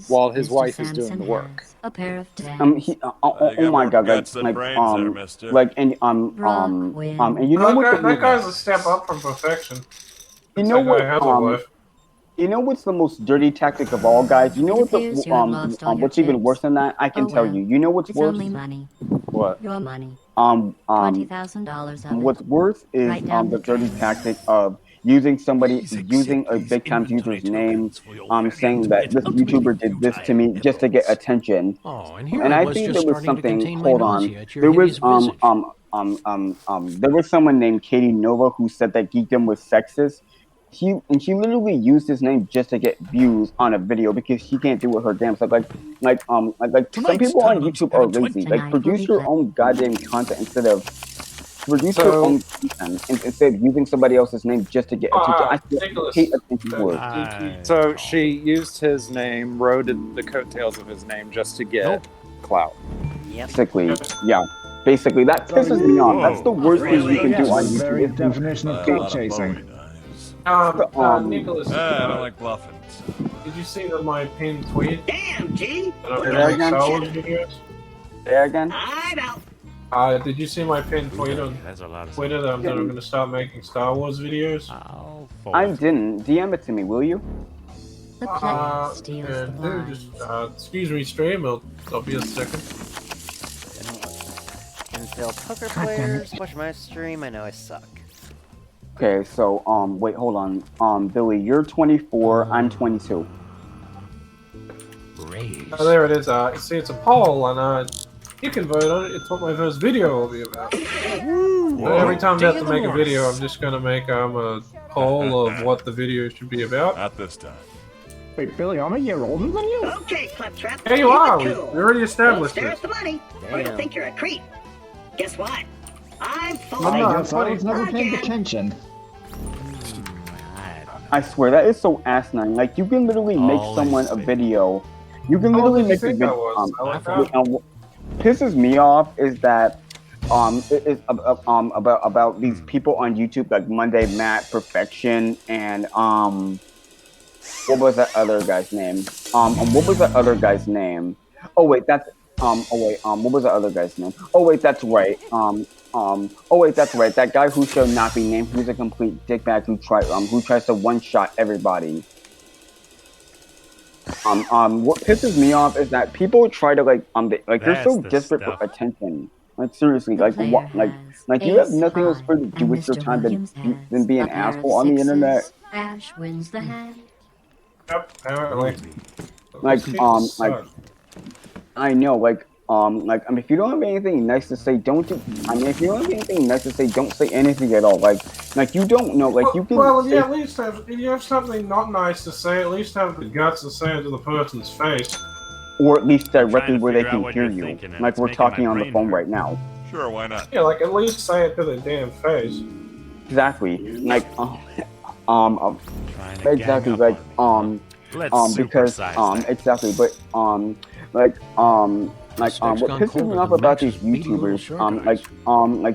while his wife is doing the work. A pair of tens. Oh my God, guts than brains there, mister. and you know what? That guy's a step up from Perfection. You know That guy has a what? life. You know what's the most dirty tactic of all, guys? You know what appears you have lost all your what's even chips. worse than that? I can Oh, tell well. you. You know what's It's worse? only money. What? Your money. $20,000 of it. What's worse is Write down the the dirty tactic of using a big time user's name, saying that this YouTuber did this to me just to get attention. Oh, and here And I I was think just there was starting to something. contain my Hold nausea on. at your There was hideous visage. there was someone named Katie Nova who said that Geekdom was sexist. she literally used his name just to get views on a video because she can't do it her damn self. Like some people on YouTube are lazy. Like produce your own goddamn content instead of your own content instead of using somebody else's name just to get attention. I hate attention words. So she used his name, rode the coattails of his name just to get clout. Basically, yeah. Basically, that pisses me off. That's the worst thing you can do on YouTube. Very definition of clout chasing. Nicholas. I don't like bluffing. Did you see my pinned tweet? Damn, G. That I'm gonna make Star Wars videos? Say again? I'm out. Did you see my pinned tweet on Twitter that I'm going to start making Star Wars videos? I didn't. DM it to me, will you? Excuse me, stream. I'll be a second. Until poker players watch my stream, I know I suck. Okay, so wait, hold on. Billy, you're 24. I'm 22. Oh, there it is. See, it's a poll, and you can vote on it. It's what my first video will be about. Every time I have to make a video, I'm just gonna make a poll of what the video should be about. Not this time. Wait, Billy, I'm a year older than you? Okay, Claptrap. Hey, you are. We already established There's this. the money. Or you'll think you're a creep. Guess what? I'm full I of guess I was never paying attention. I swear, that is so asinine. Like, you can literally make someone a video. You can literally make a video. What pisses me off is that it is about these people on YouTube like Monday Matt Perfection and what was that other guy's name? What was that other guy's name? Oh wait, that's what was that other guy's name? Oh wait, that's right. That's right. That guy who shall not be named, who's a complete dickbag who tries to one-shot everybody. What pisses me off is that people try to they're so desperate for attention. Like seriously, like what? Like you have nothing else to do with your time than be an asshole on the internet. Ash wins the hand. Yep, apparently. I know, if you don't have anything nice to say, don't you? I mean, if you don't have anything nice to say, don't say anything at all. Like you don't know, you can. Well, yeah, at least if you have something not nice to say, at least have the guts to say it to the person's face. Or at least directly where they can hear you, like we're talking on the phone right now. Sure, why not? Yeah, at least say it to the damn face. Exactly, exactly, because exactly, but what pisses me off about these YouTubers,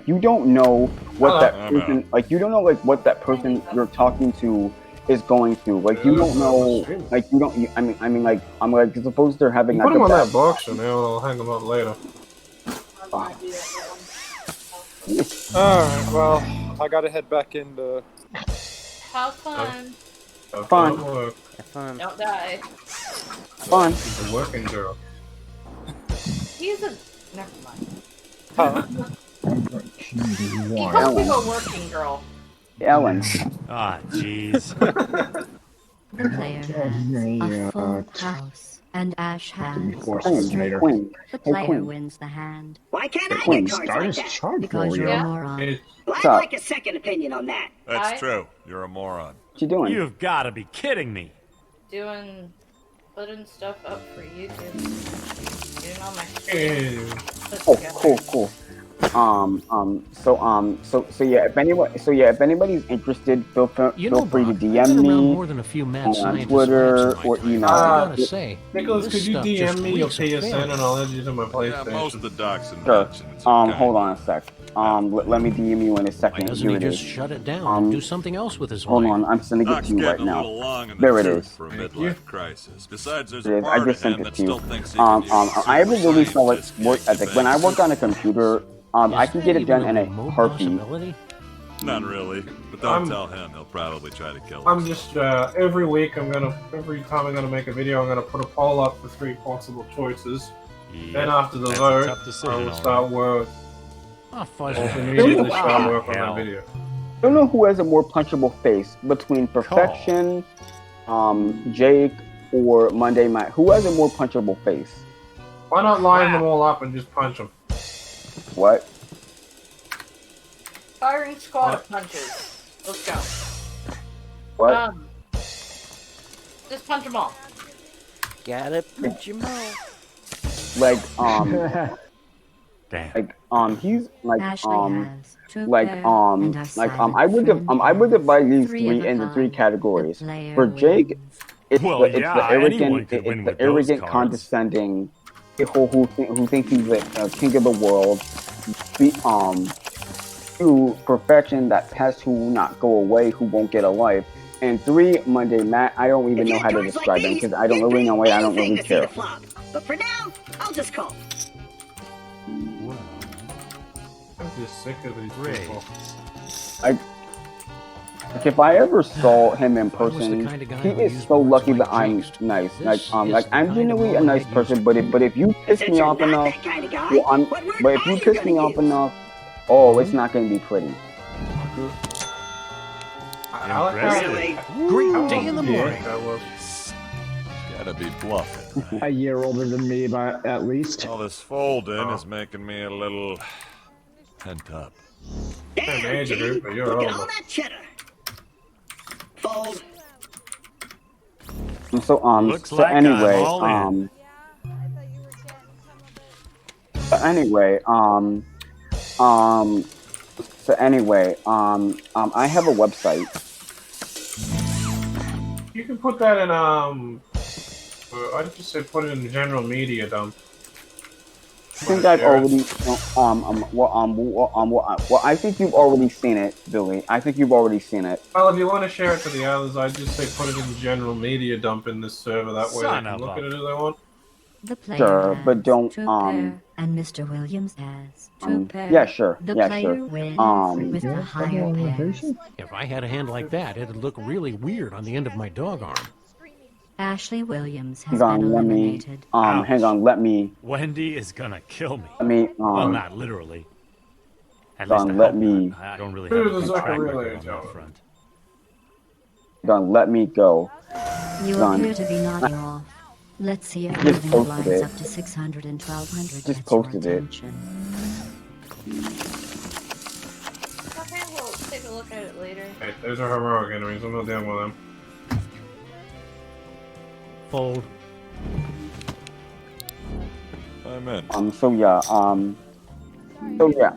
you don't know what that person, you don't know what that person you're talking to is going through. You don't know, suppose they're having. Put him on that box and I'll hang him up later. Alright, well, I gotta head back into. Have fun. Fun. Have fun. Don't die. Fun. She's a working girl. He's a. Never mind. Huh? He calls me a working girl. Ellen. Ah, jeez. The player has a full house, and Ash has Queen. the player wins the hand. Why can't I Queen, get cards like that? Because you're a moron. Well, I'd like a second opinion on that. That's true. You're a moron. What you doing? You've got to be kidding me. Putting stuff up for YouTube. Getting all my Cool. So yeah, if anybody's interested, feel free to DM me more than a few mad on Twitter or email. Nicholas, could you DM me your PSN and I'll add you to my PlayStation? Yeah, most of the docs and Sure. Hold on a sec. Let me DM you in a second. Why doesn't Here he it just is. shut it down and do something else with his Hold life? on, I'm sending it Doc's to you right getting a now. little long in the There it tooth is. for a midlife crisis. Besides, there's There a it is. part I just of sent him it that to you. still thinks he can be a I have a really solid scientist, work ethic. When I work on a computer, I can get it done in a heartbeat. Not really, but don't tell him. He'll probably try to kill us. I'm just every week every time I'm gonna make a video, I'm gonna put a poll up for 3 possible choices. Then after the vote, I will start work. Immediately start work on my video. I don't know who has a more punchable face between Perfection, Jake, or Monday Matt. Who has a more punchable face? Why not line them all up and just punch them? What? Firing squad of punches. Let's go. What? Just punch them all. Gotta punch him all. Like Damn. like he's like Ashley has two like pair and our I would silent I would divide these three three of a into three kind. categories. The player For Jake, it's Well, the yeah, arrogant, anyone could win with those arrogant, cards. condescending who thinks he's the king of the world. Two, perfection, that pest who will not go away, who won't get a life. And three, Monday Matt, I don't even know how to describe him because I don't really know it. I don't really care. But for now, I'll just call. I'm just sick of these people. Like if I ever saw him in person, he is so lucky that I'm nice. Like I'm genuinely a nice person, but if you piss me off enough, but if you piss me off enough, oh, it's not going to be pretty. Great day in the morning. Gotta be bluffing. A year older than me, but at least. All this folding is making me a little pent up. Damn, Jake, look at all that cheddar. Fold. So Looks so like anyway, I'm all in. I have a website. You can put that in I'd just say put it in the general media dump. I think I've already well, I think you've already seen it, Billy. I think you've already seen it. Well, if you want to share it to the others, I'd just say put it in the general media dump in this server. That way they can look at it as they want. The player Sure, has but don't two pair, and Mr. Williams has two pair. yeah, sure. The Yeah, player sure. wins with the higher pairs. If I had a hand like that, it'd look really weird on the end of my dog arm. Ashley Williams has Hang been on, let me. eliminated. Hang on, let me. Wendy is gonna kill me. Let me. Well, not literally. At Hang least on, I let hope me. not. I don't really Who have a does good Zucker track really record on tell? that front. Let me go. You Done. appear to be nodding off. Let's see if Just moving the posted lines it. up to 600 and 1200 Just gets posted your it. attention. Okay, we'll take a look at it later. Hey, those are heroic enemies. I'm not dealing with them. Fold. I'm in. So yeah. So yeah.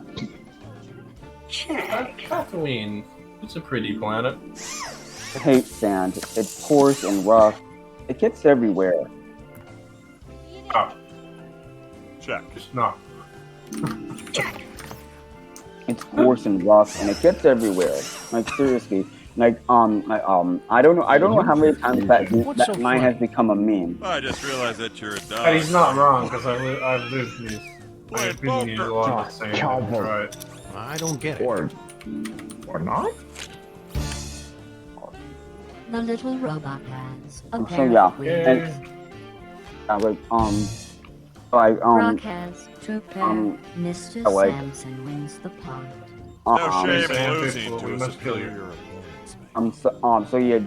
Tatooine. It's a pretty planet. I hate sand. It's porous and rough. It gets everywhere. Oh. Check. Just not. It's coarse and rough, and it gets everywhere. Like seriously, I don't know how many times that line has become a meme. I just realized that you're a dog. And he's not wrong, because I've lived in these. I've been in these a poker. lot of saying that's right. I don't get it. Or not? The little robot has a So pair yeah, of wheels. and Brock has two pair. Mr. like- Sampson wins the pot. No shame in Sam losing Pitbull, to we a must kill you. superior opponent. So yeah,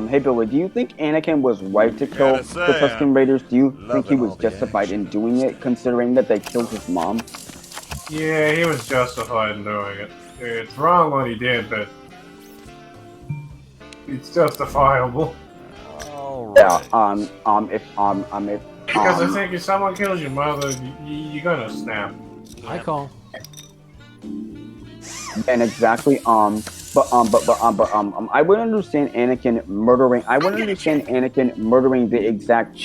hey Billy, do you think Anakin was right to kill Gotta say, the Tusken Raiders? Do you think he loving was all the justified in doing it, considering that they killed his mom? Yeah, he was justified in doing it. It's wrong what he did, but it's justifiable. Yeah. Because I think if someone kills your mother, you're gonna snap. I call. And exactly, but I would understand Anakin murdering. I would understand Anakin murdering the exact,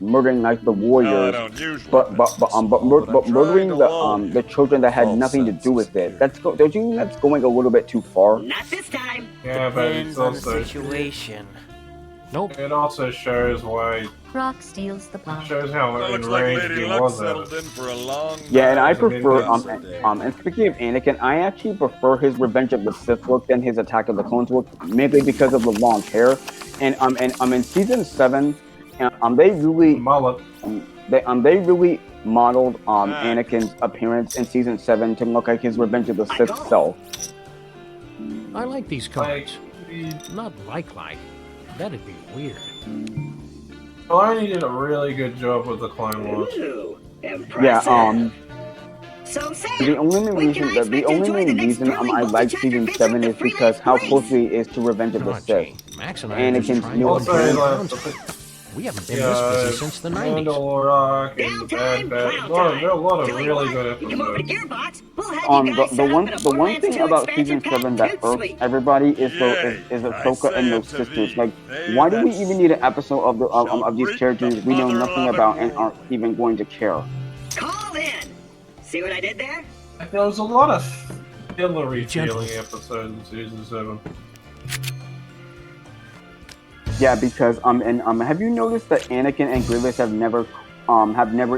murdering like the warriors. But murdering the children that had nothing to do with it. Don't you think that's going a little bit too far? Not this time. Yeah, but Depends it's on the also situation. Nope. It also shows why. Brock steals the pot. Shows how Well, looks like enraged Lady he Luck was at settled it. in for a long Yeah, and I night. prefer and speaking of Anakin, I actually prefer his Revenge of the Sith look than his Attack of the Clones look, mainly because of the long hair. And in season 7, they really they really modeled Anakin's appearance in season 7 to look like his Revenge of the Sith self. I like these cards. Not like. That'd be weird. Arnie did a really good job with the Clone Wars. Yeah, So Sam, The only when can I reason, the expect to enjoy only the next reason thrilling I book like chapter season fix 7 like is the because how freelance closely it is to Revenge of the Oh, Sith. gee, Max and I are just Anakin's trying new to Also, enjoy he the left townsfolk. We haven't been this busy since the 90s. Mandalore Rock and Bad Bad. A lot of really good you come over to episodes. Gearbox, we'll have you guys set up in a The one Borderlands thing 2 about expansion season pack 7 that toot irks sweet. everybody is Ahsoka and those sisters. Like, why do we even need an episode of these characters we know nothing about and aren't even going to care? Call in. See what I did there? There was a lot of fillery feeling episodes in season 7. Yeah, because have you noticed that Anakin and Grievous have never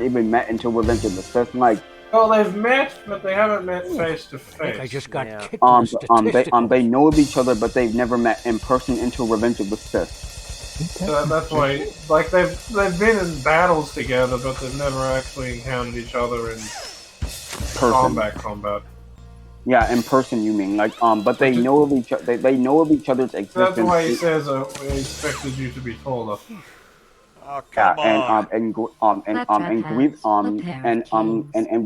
even met until Revenge of the Sith? Like, Well, they've met, but they haven't met face to I think I face. just got kicked in the statistical. they know of each other, but they've never met in person until Revenge of the Sith. So that's why, like, they've been in battles together, but they've never actually encountered each other in combat. Yeah, in person, you mean? Like, but they know of each other. They know of each other's existence. That's why he says, "We expected you to be taller." Yeah, and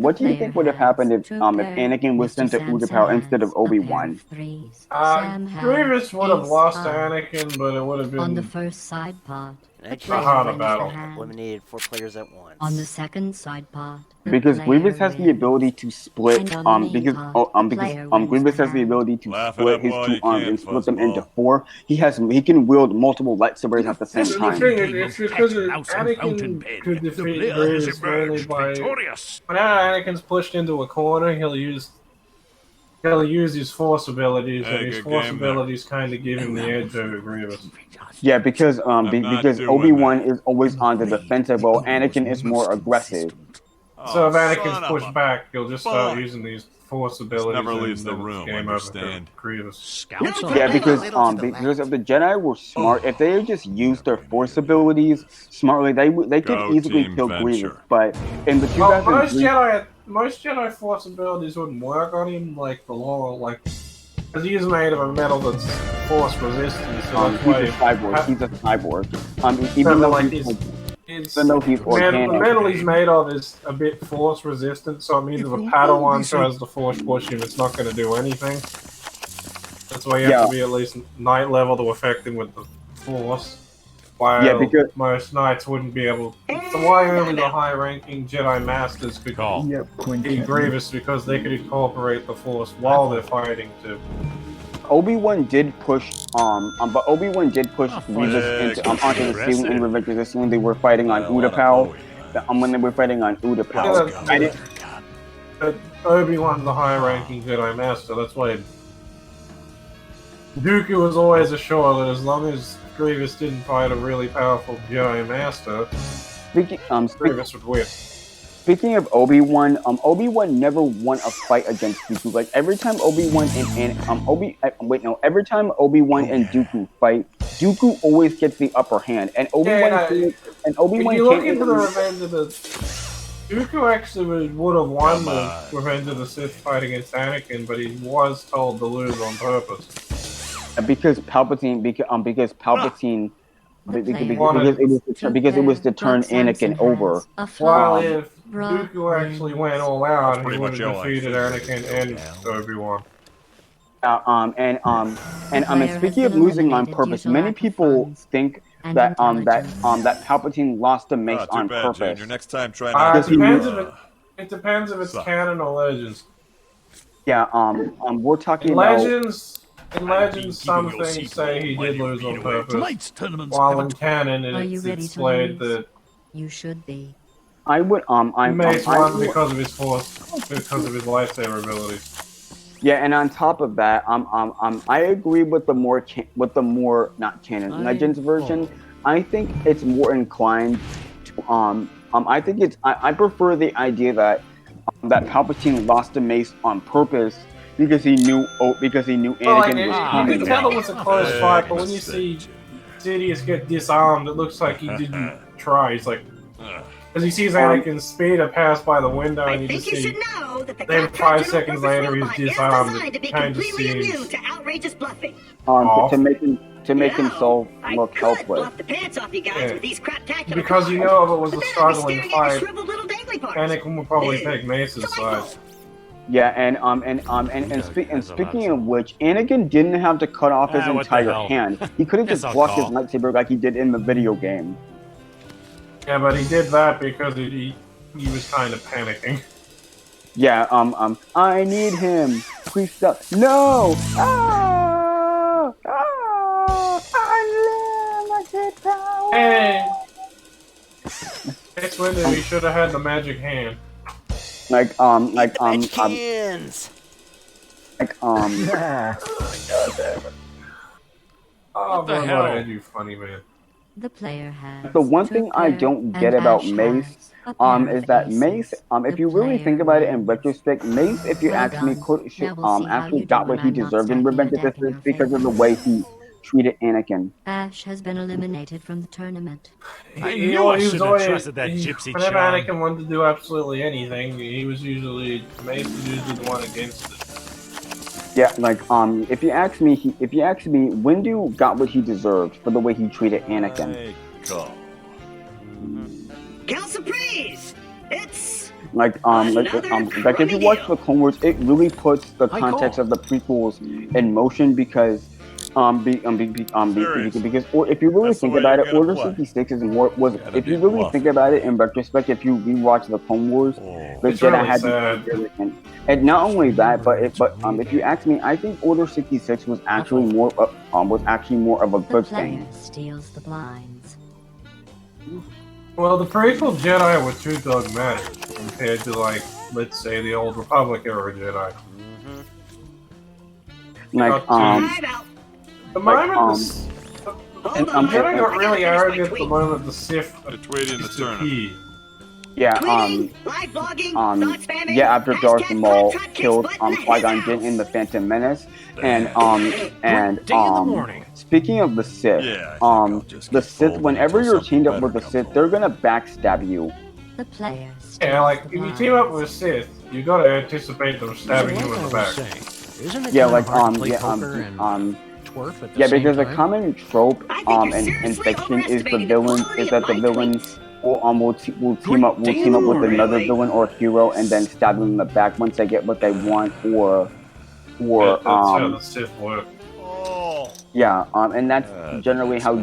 what do you think would have happened if Anakin was sent to Utapau instead of Obi-Wan? Grievous would have lost to Anakin, but it would have been On the first side part, a harder battle. Eliminated 4 players at once. on the second side part, Because Grievous has the ability to split. Grievous has the ability to split his 2 arms and split them into 4. He can wield multiple lightsabers at the same time. It's because Anakin could defeat Grievous mainly by whenever Anakin's pushed into a corner, he'll use his Force abilities, and his Force abilities kind of give him the edge over Grievous. Yeah, because Obi-Wan is always on the defensive, while Anakin is more aggressive. So if Anakin's pushed back, he'll just start using these Force abilities. Never leaves the and room, game understand? over Grievous. Yeah, because if the Jedi were smart, if they had just used their Force abilities smartly, they could easily kill Grievous. But in the 2003, most Jedi Force abilities wouldn't work on him, like the law, like because he is made of a metal that's Force resistant. So that's why he's a cyborg. Even though he's organic, the metal he's made of is a bit Force resistant, so it means if a Padawan tries to Force push him, it's not going to do anything. That's why you have to be at least night level to affect him with the Force. While because most knights wouldn't be able. So why only the high-ranking Jedi Masters could be Grievous, because they could incorporate the Force while they're fighting too. Obi-Wan did push Grievous onto the ceiling in Revenge of the Sith when they were fighting on Utapau. When they were fighting on Utapau. Obi-Wan's the high-ranking Jedi Master. That's why Dooku was always assured that as long as Grievous didn't fight a really powerful Jedi Master, Grievous would win. Speaking of Obi-Wan, Obi-Wan never won a fight against Dooku. Like every time Obi-Wan and Dooku fight, Dooku always gets the upper hand, and Obi-Wan If you look into the Revenge of the Dooku actually would have won the Revenge of the Sith fight against Anakin, but he was told to lose on purpose. Because Palpatine because it was to turn Anakin over. While if Dooku actually went all out, he would have defeated Anakin and Obi-Wan. And speaking of losing on purpose, many people think that Palpatine lost the mace on purpose. Next time, try not to. It depends if it's canon or Legends. Yeah, we're talking Legends. In Legends, some things say he did lose on purpose, while in canon it's displayed that you should be. I would Mace won because of his Force, because of his lightsaber abilities. Yeah, and on top of that, I agree with the more not canon Legends version. I think it's more inclined to I prefer the idea that Palpatine lost the mace on purpose. Because he knew Anakin was coming. You can tell it was a close fight, but when you see Sidious get disarmed, it looks like he didn't try. He's like, because he sees Anakin's speeder pass by the window, and you just see. Then 5 seconds later, he's disarmed. It kind of seems to make himself look helpless. Because you know if it was a struggling fight, Anakin would probably take Mace's side. Yeah, and speaking of which, Anakin didn't have to cut off his Ah, what the entire hell. hand. He could have Guess just I'll blocked his call. lightsaber like he did in the video game. Yeah, but he did that because he was kind of panicking. Yeah, I need him. Please stop. No! Unlimited power! Hey! Next window, he should have had the magic hand. Cans. Oh, What the boy, hell? what did you funny man? The player has The one thing I 2 don't pair, get and about Ash Mace has a pair is of that aces. Mace, if you really think about it in retrospect, Mace, if you Well ask me, done. could Now we'll see how actually you do got when what he I'm not deserved in stacking a Revenge of the deck in Sith your because of the face. way he treated Anakin. Ash has been eliminated from the tournament. I He knew I was shouldn't have always- trusted that gypsy Whenever charm. Anakin wanted to do absolutely anything, he was usually Mace was usually the one against it. Yeah, if you ask me, Windu got what he deserved for the way he treated Anakin. Cal Surprise! It's Like if you watch the Clone Wars, it really puts the context of the prequels in motion because because or if you really think about it, Order 66 is more was if you really think about it in retrospect, if you rewatch the Clone Wars, the It's Jedi really had sad. and not only that, but if you ask me, I think Order 66 was actually more of a The good player thing. steals the blinds. Well, the prequel Jedi were too dogmatic compared to, like, let's say, the old Republic era Jedi. The moment the Jedi got really arrogant the moment the Sith disappeared. Yeah, after Darth Maul killed Qui-Gon Jinn in the Phantom Menace, and speaking of the Sith, the Sith, whenever you're teamed up with the Sith, they're gonna backstab you. The player Yeah, like, if you team up with Sith, you gotta anticipate them stabbing you in the back. Yeah, because a common trope in fiction is that the villain will team up with another villain or hero and then stab them in the back once they get what they want or That's how the Sith work. and that's generally how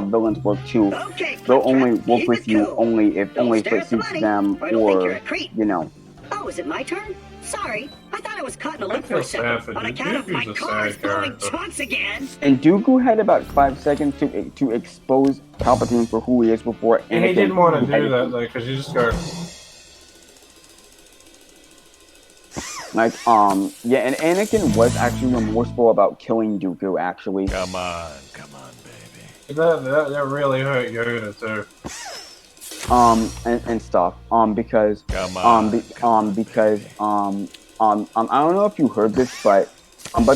villains work too. They'll only work with you only if it suits them or Oh, is it my turn? Sorry, I thought I was caught in a I loop for feel a sad second for on Duke. account of my Dooku's a car's sad throwing character. chunks again. And Dooku had about 5 seconds to expose Palpatine for who he is before Anakin. And he didn't want to do that, though, because you just go... and Anakin was actually remorseful about killing Dooku, actually. Come on, That really hurt Yoda, too. And stuff. Because I don't know if you heard this, but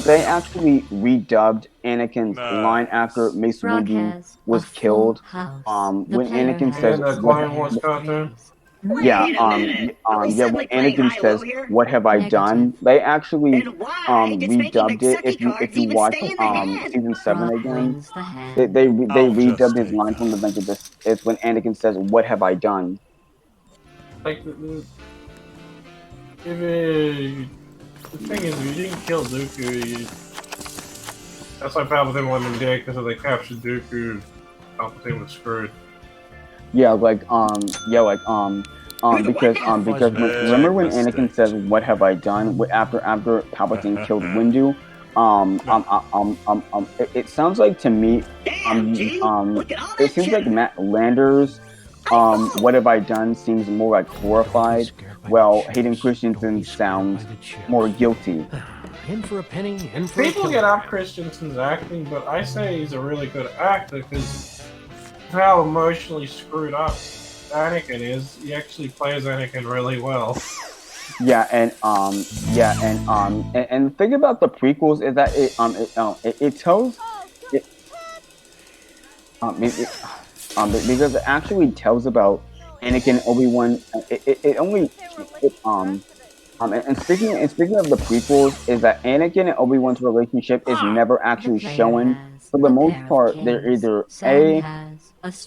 they actually redubbed Anakin's line after Mace Windu was killed. When Anakin says, the Clone Wars cartoon? when Anakin says, "What have I done?" They actually redubbed it. If you watch season 7 again, they redubbed his line from Revenge of the Sith. It's when Anakin says, "What have I done?" Like, the thing is, if you didn't kill Dooku, that's why Palpatine wasn't dead, because if they captured Dooku, Palpatine was screwed. Because remember when Anakin says, "What have I done?" After Palpatine killed Windu, it sounds like to me, it seems like Matt Lander's "What have I done?" seems more like horrified, while Hayden Christensen sounds more guilty. In for a penny, in for a People penny. get up Christensen's acting, but I say he's a really good actor because how emotionally screwed up Anakin is. He actually plays Anakin really well. And the thing about the prequels is that it tells because it actually tells about Anakin, Obi-Wan. And speaking of the prequels, is that Anakin and Obi-Wan's relationship is never actually shown. For the most part, they're either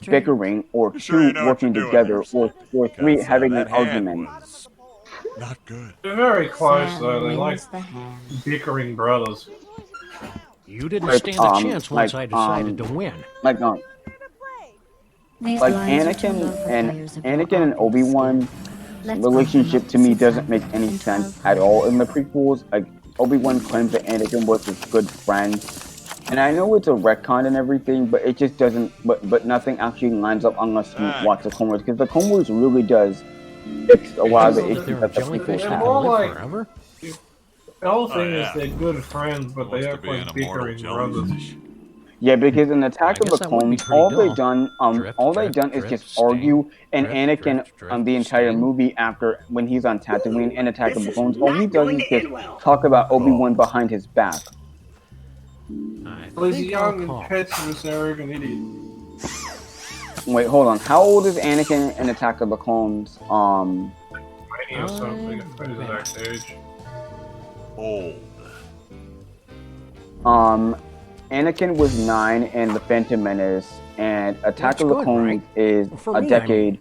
bickering, or 2 working together, or 3 having an argument. Not good. They're very close, though. They're like wins the hand. bickering brothers. You didn't Like, stand a chance once I decided to win. Like, These like lines are too low for Anakin players of and your Obi-Wan Let's relationship bump to them up me to doesn't make any sense at all in the prequels. Like, Obi-Wan claims that Anakin was his good friend. And I know it's a retcon and everything, but it just doesn't. But nothing actually lines up unless you watch the Clone Wars, because the Clone Wars really does fix a lot of the issues that the prequels They're have. more like the whole thing yeah. is they're good friends, but they act like bickering brothers. Yeah, because in Attack of the guess that would be Clones, pretty all they dull. done, is just argue. And Anakin, the entire movie after when he's on Tatooine in Attack of the Clones, all he does is just talk about Obi-Wan behind his back. Well, he's young and impetuous, arrogant idiot. Wait, hold on. How old is Anakin in Attack of the Clones? 20 or something. I forget his exact age. Old. Anakin was 9 in The Phantom Menace, and Attack That's of the good, Clones right? is For a me, decade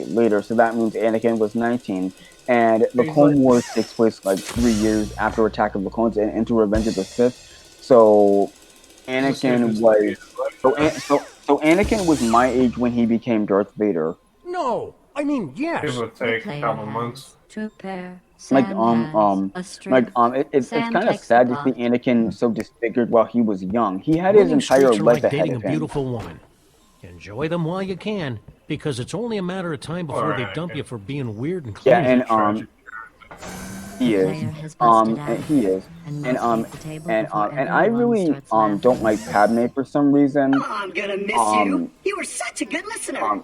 later, so that means Anakin was 19. And the Clone Wars takes place like 3 years after Attack of the Clones and into Revenge of the Sith. So Anakin was so Anakin was my age when he became Darth Vader. No, I mean yes. It would take a couple months. It's kind of sad to see Anakin so disfigured while he was young. He had his Winning entire streaks are life like ahead dating of a him. beautiful woman. Enjoy them while you can, because it's only a matter of time before they dump you for being weird and Yeah, clumsy. and he is. He is. And I really don't like Padme for some reason. Oh, I'm gonna miss you. You were such a good listener.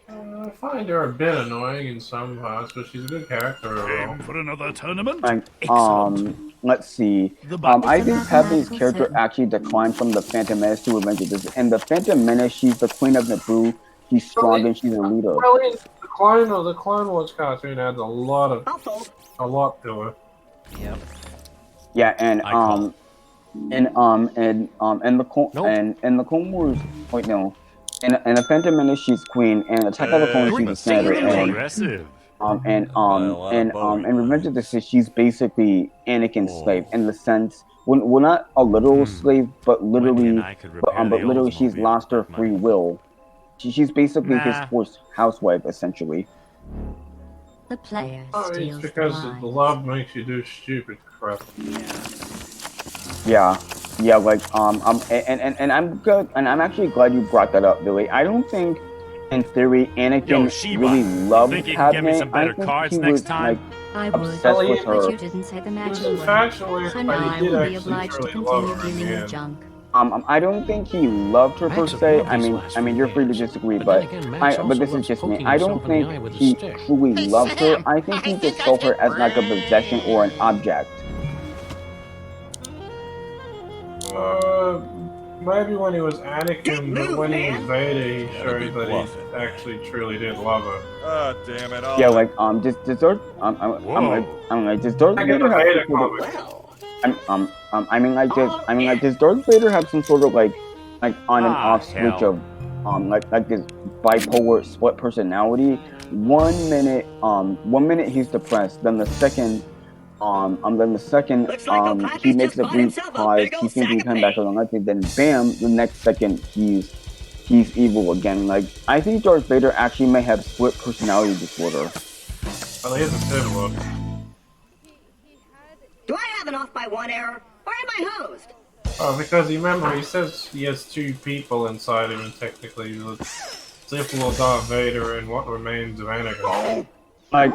I find her a bit annoying in some parts, but she's a good character overall. For another tournament? Let's see. I think Padme's character actually declined from the Phantom Menace to Revenge of the Sith. In the Phantom Menace, she's the Queen of Naboo. She's strong and she's a leader. Well, the Clone Wars cartoon adds a lot to her. Yep. Yeah, and the Clone Wars. Wait, no. In the Phantom Menace, she's queen, and Attack of the Clones, she's a senator, and Revenge of the Sith, she's basically Anakin's slave in the sense, well, not a literal slave, but literally, she's lost her free will. She's basically his forced housewife, essentially. The player It's steals because the the love makes you do stupid crap. Yeah, like and I'm good, and I'm actually glad you brought that up, Billy. I don't think, in theory, Anakin really loved Padme. I think he was like obsessed with her. But you didn't say the magic word. So now I will be obliged to continue dealing with junk. I don't think he loved her per se. I mean, you're free to disagree, but this is just me. I don't think he truly loved her. I think he just saw her as like a possession or an object. Maybe when he was Anakin, but when he was Vader, he showed that he actually truly did love her. Oh, damn it! Yeah, like does Darth Vader have does Darth Vader have some sort of like on and off switch of like this bipolar split personality? One minute he's depressed, then the second he makes a brief pause, he thinks he come back along, then bam, the next second he's evil again. Like, I think Darth Vader actually may have split personality disorder. Well, he is a Sith Lord. Do I have an off by one error, or am I hosed? Oh, because remember, he says he has two people inside him, and technically the Sith Lord Darth Vader and what remains of Anakin. Like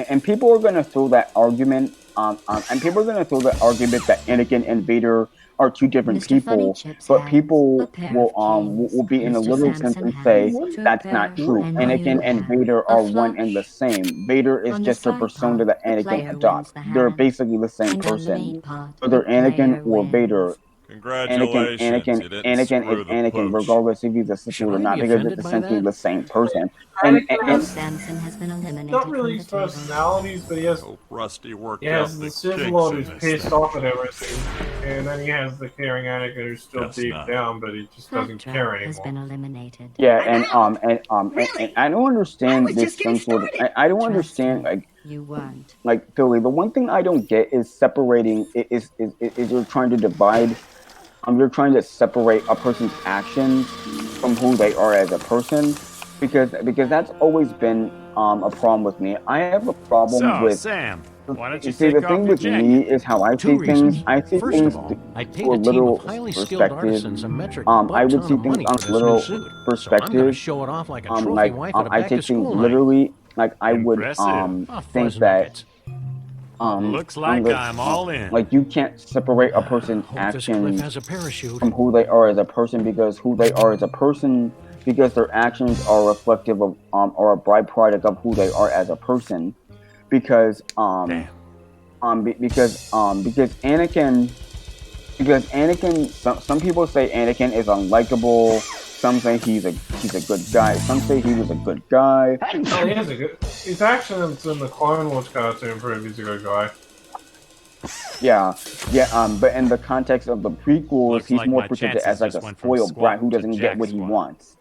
and people are gonna throw that argument and people are gonna throw that argument that Anakin and Vader are two different people, but people will be in a little sense and say that's not true. Anakin and Vader are one and the same. Vader is just a persona that Anakin adopts. They're basically the same person. Whether Anakin or Vader, Congratulations, you didn't Anakin screw is the Anakin, pooch. regardless if he's a Sith Should or I not, be because offended it's by essentially that? the same person. Samson has been eliminated Not really from his the table. personalities, but he has. Hope Rusty worked He out has the the Sith kinks Lord in who's this pissed thing. off at everything, and then he has the caring Anakin who's still Guess deep not. down, but he just doesn't That care trap has anymore. been eliminated. Yeah, and I don't understand this some sort of. I don't Trust understand me, you weren't. like Philly. The one thing I don't get is separating. Is you're trying to divide. You're trying to separate a person's actions from who they are as a person, because that's always been a problem with me. I have a problem So, with. Sam, why don't you See, the take off thing your with jacket? me is how I Two see things. reasons. I see First things of all, I paid through a a team literal of highly skilled perspective. artisans a metric I butt would ton see of things money on for this literal new suit. So I'm gonna perspective. show it off like a trophy Like wife at a I take things back-to-school night. literally. Like I would Impressive. Oh, think fuzz that nuggets. Looks like I'm all in. like you can't separate a person's Hope this cliff actions has a parachute. from who they are as a person, because who they are as a person, because their actions are reflective of or a byproduct of who they are as a person, because because Anakin. Because Anakin, some people say Anakin is unlikable. Some say he's a good guy. Some say he was a good guy. Oh, he is a good. His actions in the Clone Wars cartoon prove he's a good guy. Yeah. But in the context of the prequels, Looks he's like more my presented chances as like just a went from spoiled brat who squat to doesn't get jack what he squat. wants.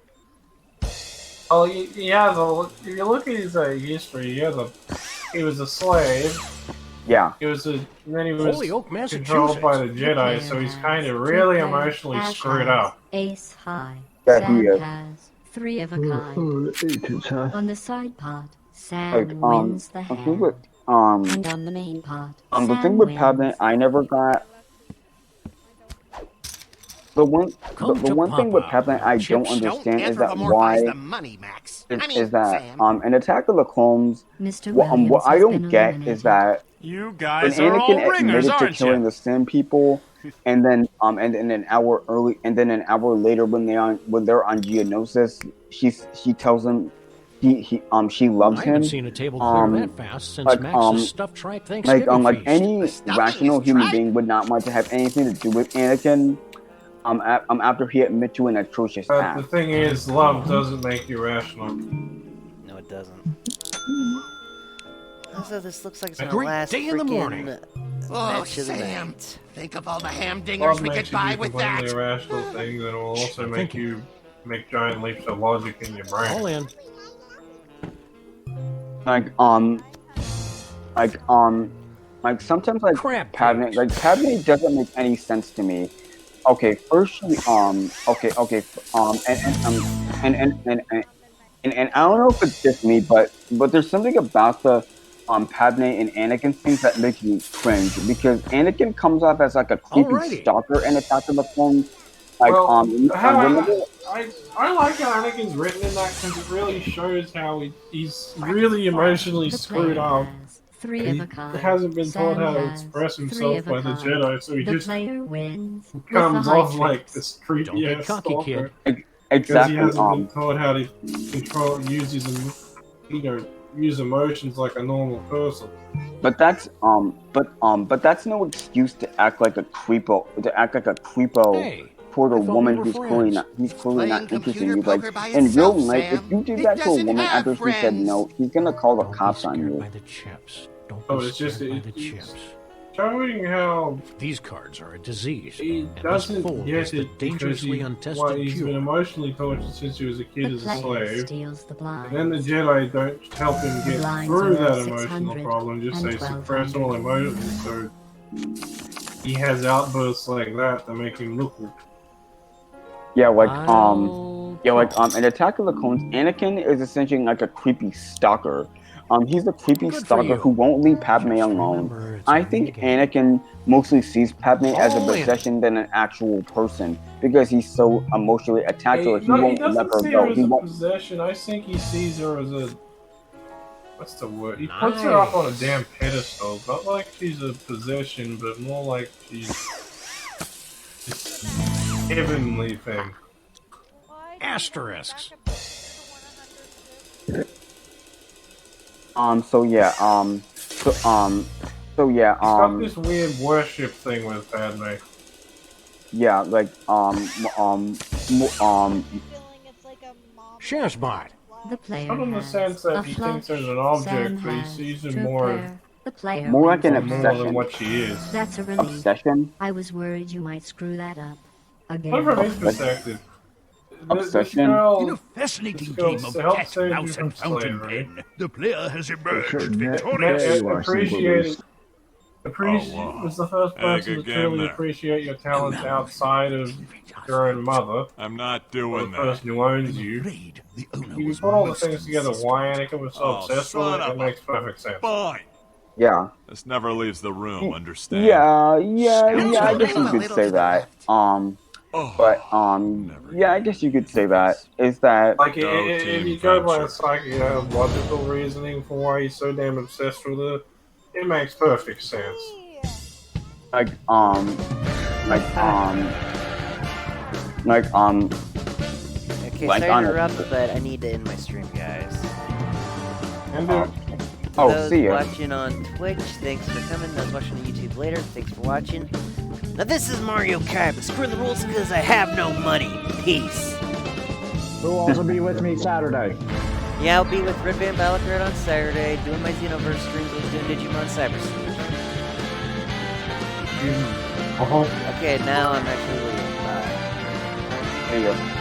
Oh, yeah. If you look at his history, he was a slave. Yeah. And then he was Holyoke, controlled by the Jedi, so he's kind of really emotionally screwed up. Ace high. Yeah, Sam he is. has 3 of a kind. On the side pot, Sam Like wins the the hand. thing with And on the main pot, the Sam thing with wins. Padme, I never got. The one thing with Padme I don't understand is that why the money, Max. is that in Attack of the Clones, Mr. what Williams I has don't been get eliminated. is that You when guys are all Anakin ringers, admitted to aren't killing you? the Sand people, and then an hour early, and then an hour later when they're on Geonosis, she tells him she loves I him. haven't seen a table clear that fast since Max's stuffed tripe Thanksgiving like feast. any rational human being would not want to have anything to do with Anakin. After he admit to an atrocious But act. the thing is, love doesn't make you rational. No, it doesn't. Also, this looks like it's A gonna great last day in the freaking morning. Oh, match of the Sam. night. Think of all the hamdingers Love we makes could you buy do with completely that. irrational things, and it will also make you make giant leaps of logic in your brain. All in. Sometimes Padme doesn't make any sense to me. Okay, first she and I don't know if it's just me, but there's something about the Padme and Anakin scenes that make me cringe, because Anakin comes off as like a creepy Alrighty. stalker in Attack of the Clones. I Remember like how Anakin's written in that because it really shows how he's really emotionally screwed up. Three He of a kind. hasn't been taught Sam how to has express 3 himself of a by the kind. Jedi, so he The just player wins with comes the high off like tricks. this creepy ass cocky, stalker. Because Exactly. he hasn't been taught how to use emotions like a normal person. But that's no excuse to act like a creepo toward a woman who's clearly not interested in you. Like in real life, if you did that to a woman after she said no, she's gonna call the cops on you. It's just showing how these cards are a disease. He and this doesn't fool get is the it because dangerously untested he's cure. been emotionally tortured since he was a kid The as a player slave. steals the And then the Jedi don't help him get Blinds through are that at emotional 600 problem, just and say suppress all 1200. emotions, so he has outbursts like that that make him look. In Attack of the Clones, Anakin is essentially like a creepy stalker. He's a creepy stalker who won't leave Padme alone. I think Anakin mostly sees Padme as a possession than an actual person, because he's so emotionally attached to her. He won't let doesn't her see go. her as He a won't. possession. I think he sees her as a... What's the word? He puts her up on a damn pedestal. Not like she's a possession, but more like she's this heavenly thing. Asterisks. He's got this weird worship thing with Padme. yeah, like Shazbot. The player Not in the has sense that a he flush, thinks there's an Sam object, but he has sees her two more, pair. The player more like an wins more again. than obsession. what she is. That's a relief. Obsession. I was worried you might screw that up. But Again. from his perspective, this Obsession. In girl, a fascinating this girl game of helped cat, save you mouse, from and fountain slavery. pen, the player has emerged admit victorious. they were Appreciating, simple wow. was the first Hey, person good to game truly there. appreciate your talents outside of your own mother, I'm not or doing the that. person who owns you. If you put all the things together, why Anakin was so Oh, obsessed with son it, it of makes perfect sense. Fine. Yeah. This never leaves the room, understand? Yeah, Scouts I will guess move you a could little say to the that. left. But yeah, I guess you could say that. Is that Like, Go if team you go by venture. a logical reasoning for why he's so damn obsessed with her, it makes perfect sense. like Okay, like sorry on to a- interrupt, but I need to end my stream, guys. Oh, Those see ya. watching on Twitch, thanks for coming. Those watching on YouTube later, thanks for watching. Now this is Mario Kaiba. Screw the rules because I have no money. Peace. Who will also be with me Saturday? Yeah, I'll be with RedVampAlucard on Saturday, doing my Xenoverse streams with doing Digimon Cyber Siege. Uh-huh. Okay, now I'm actually leaving. Bye. There you go.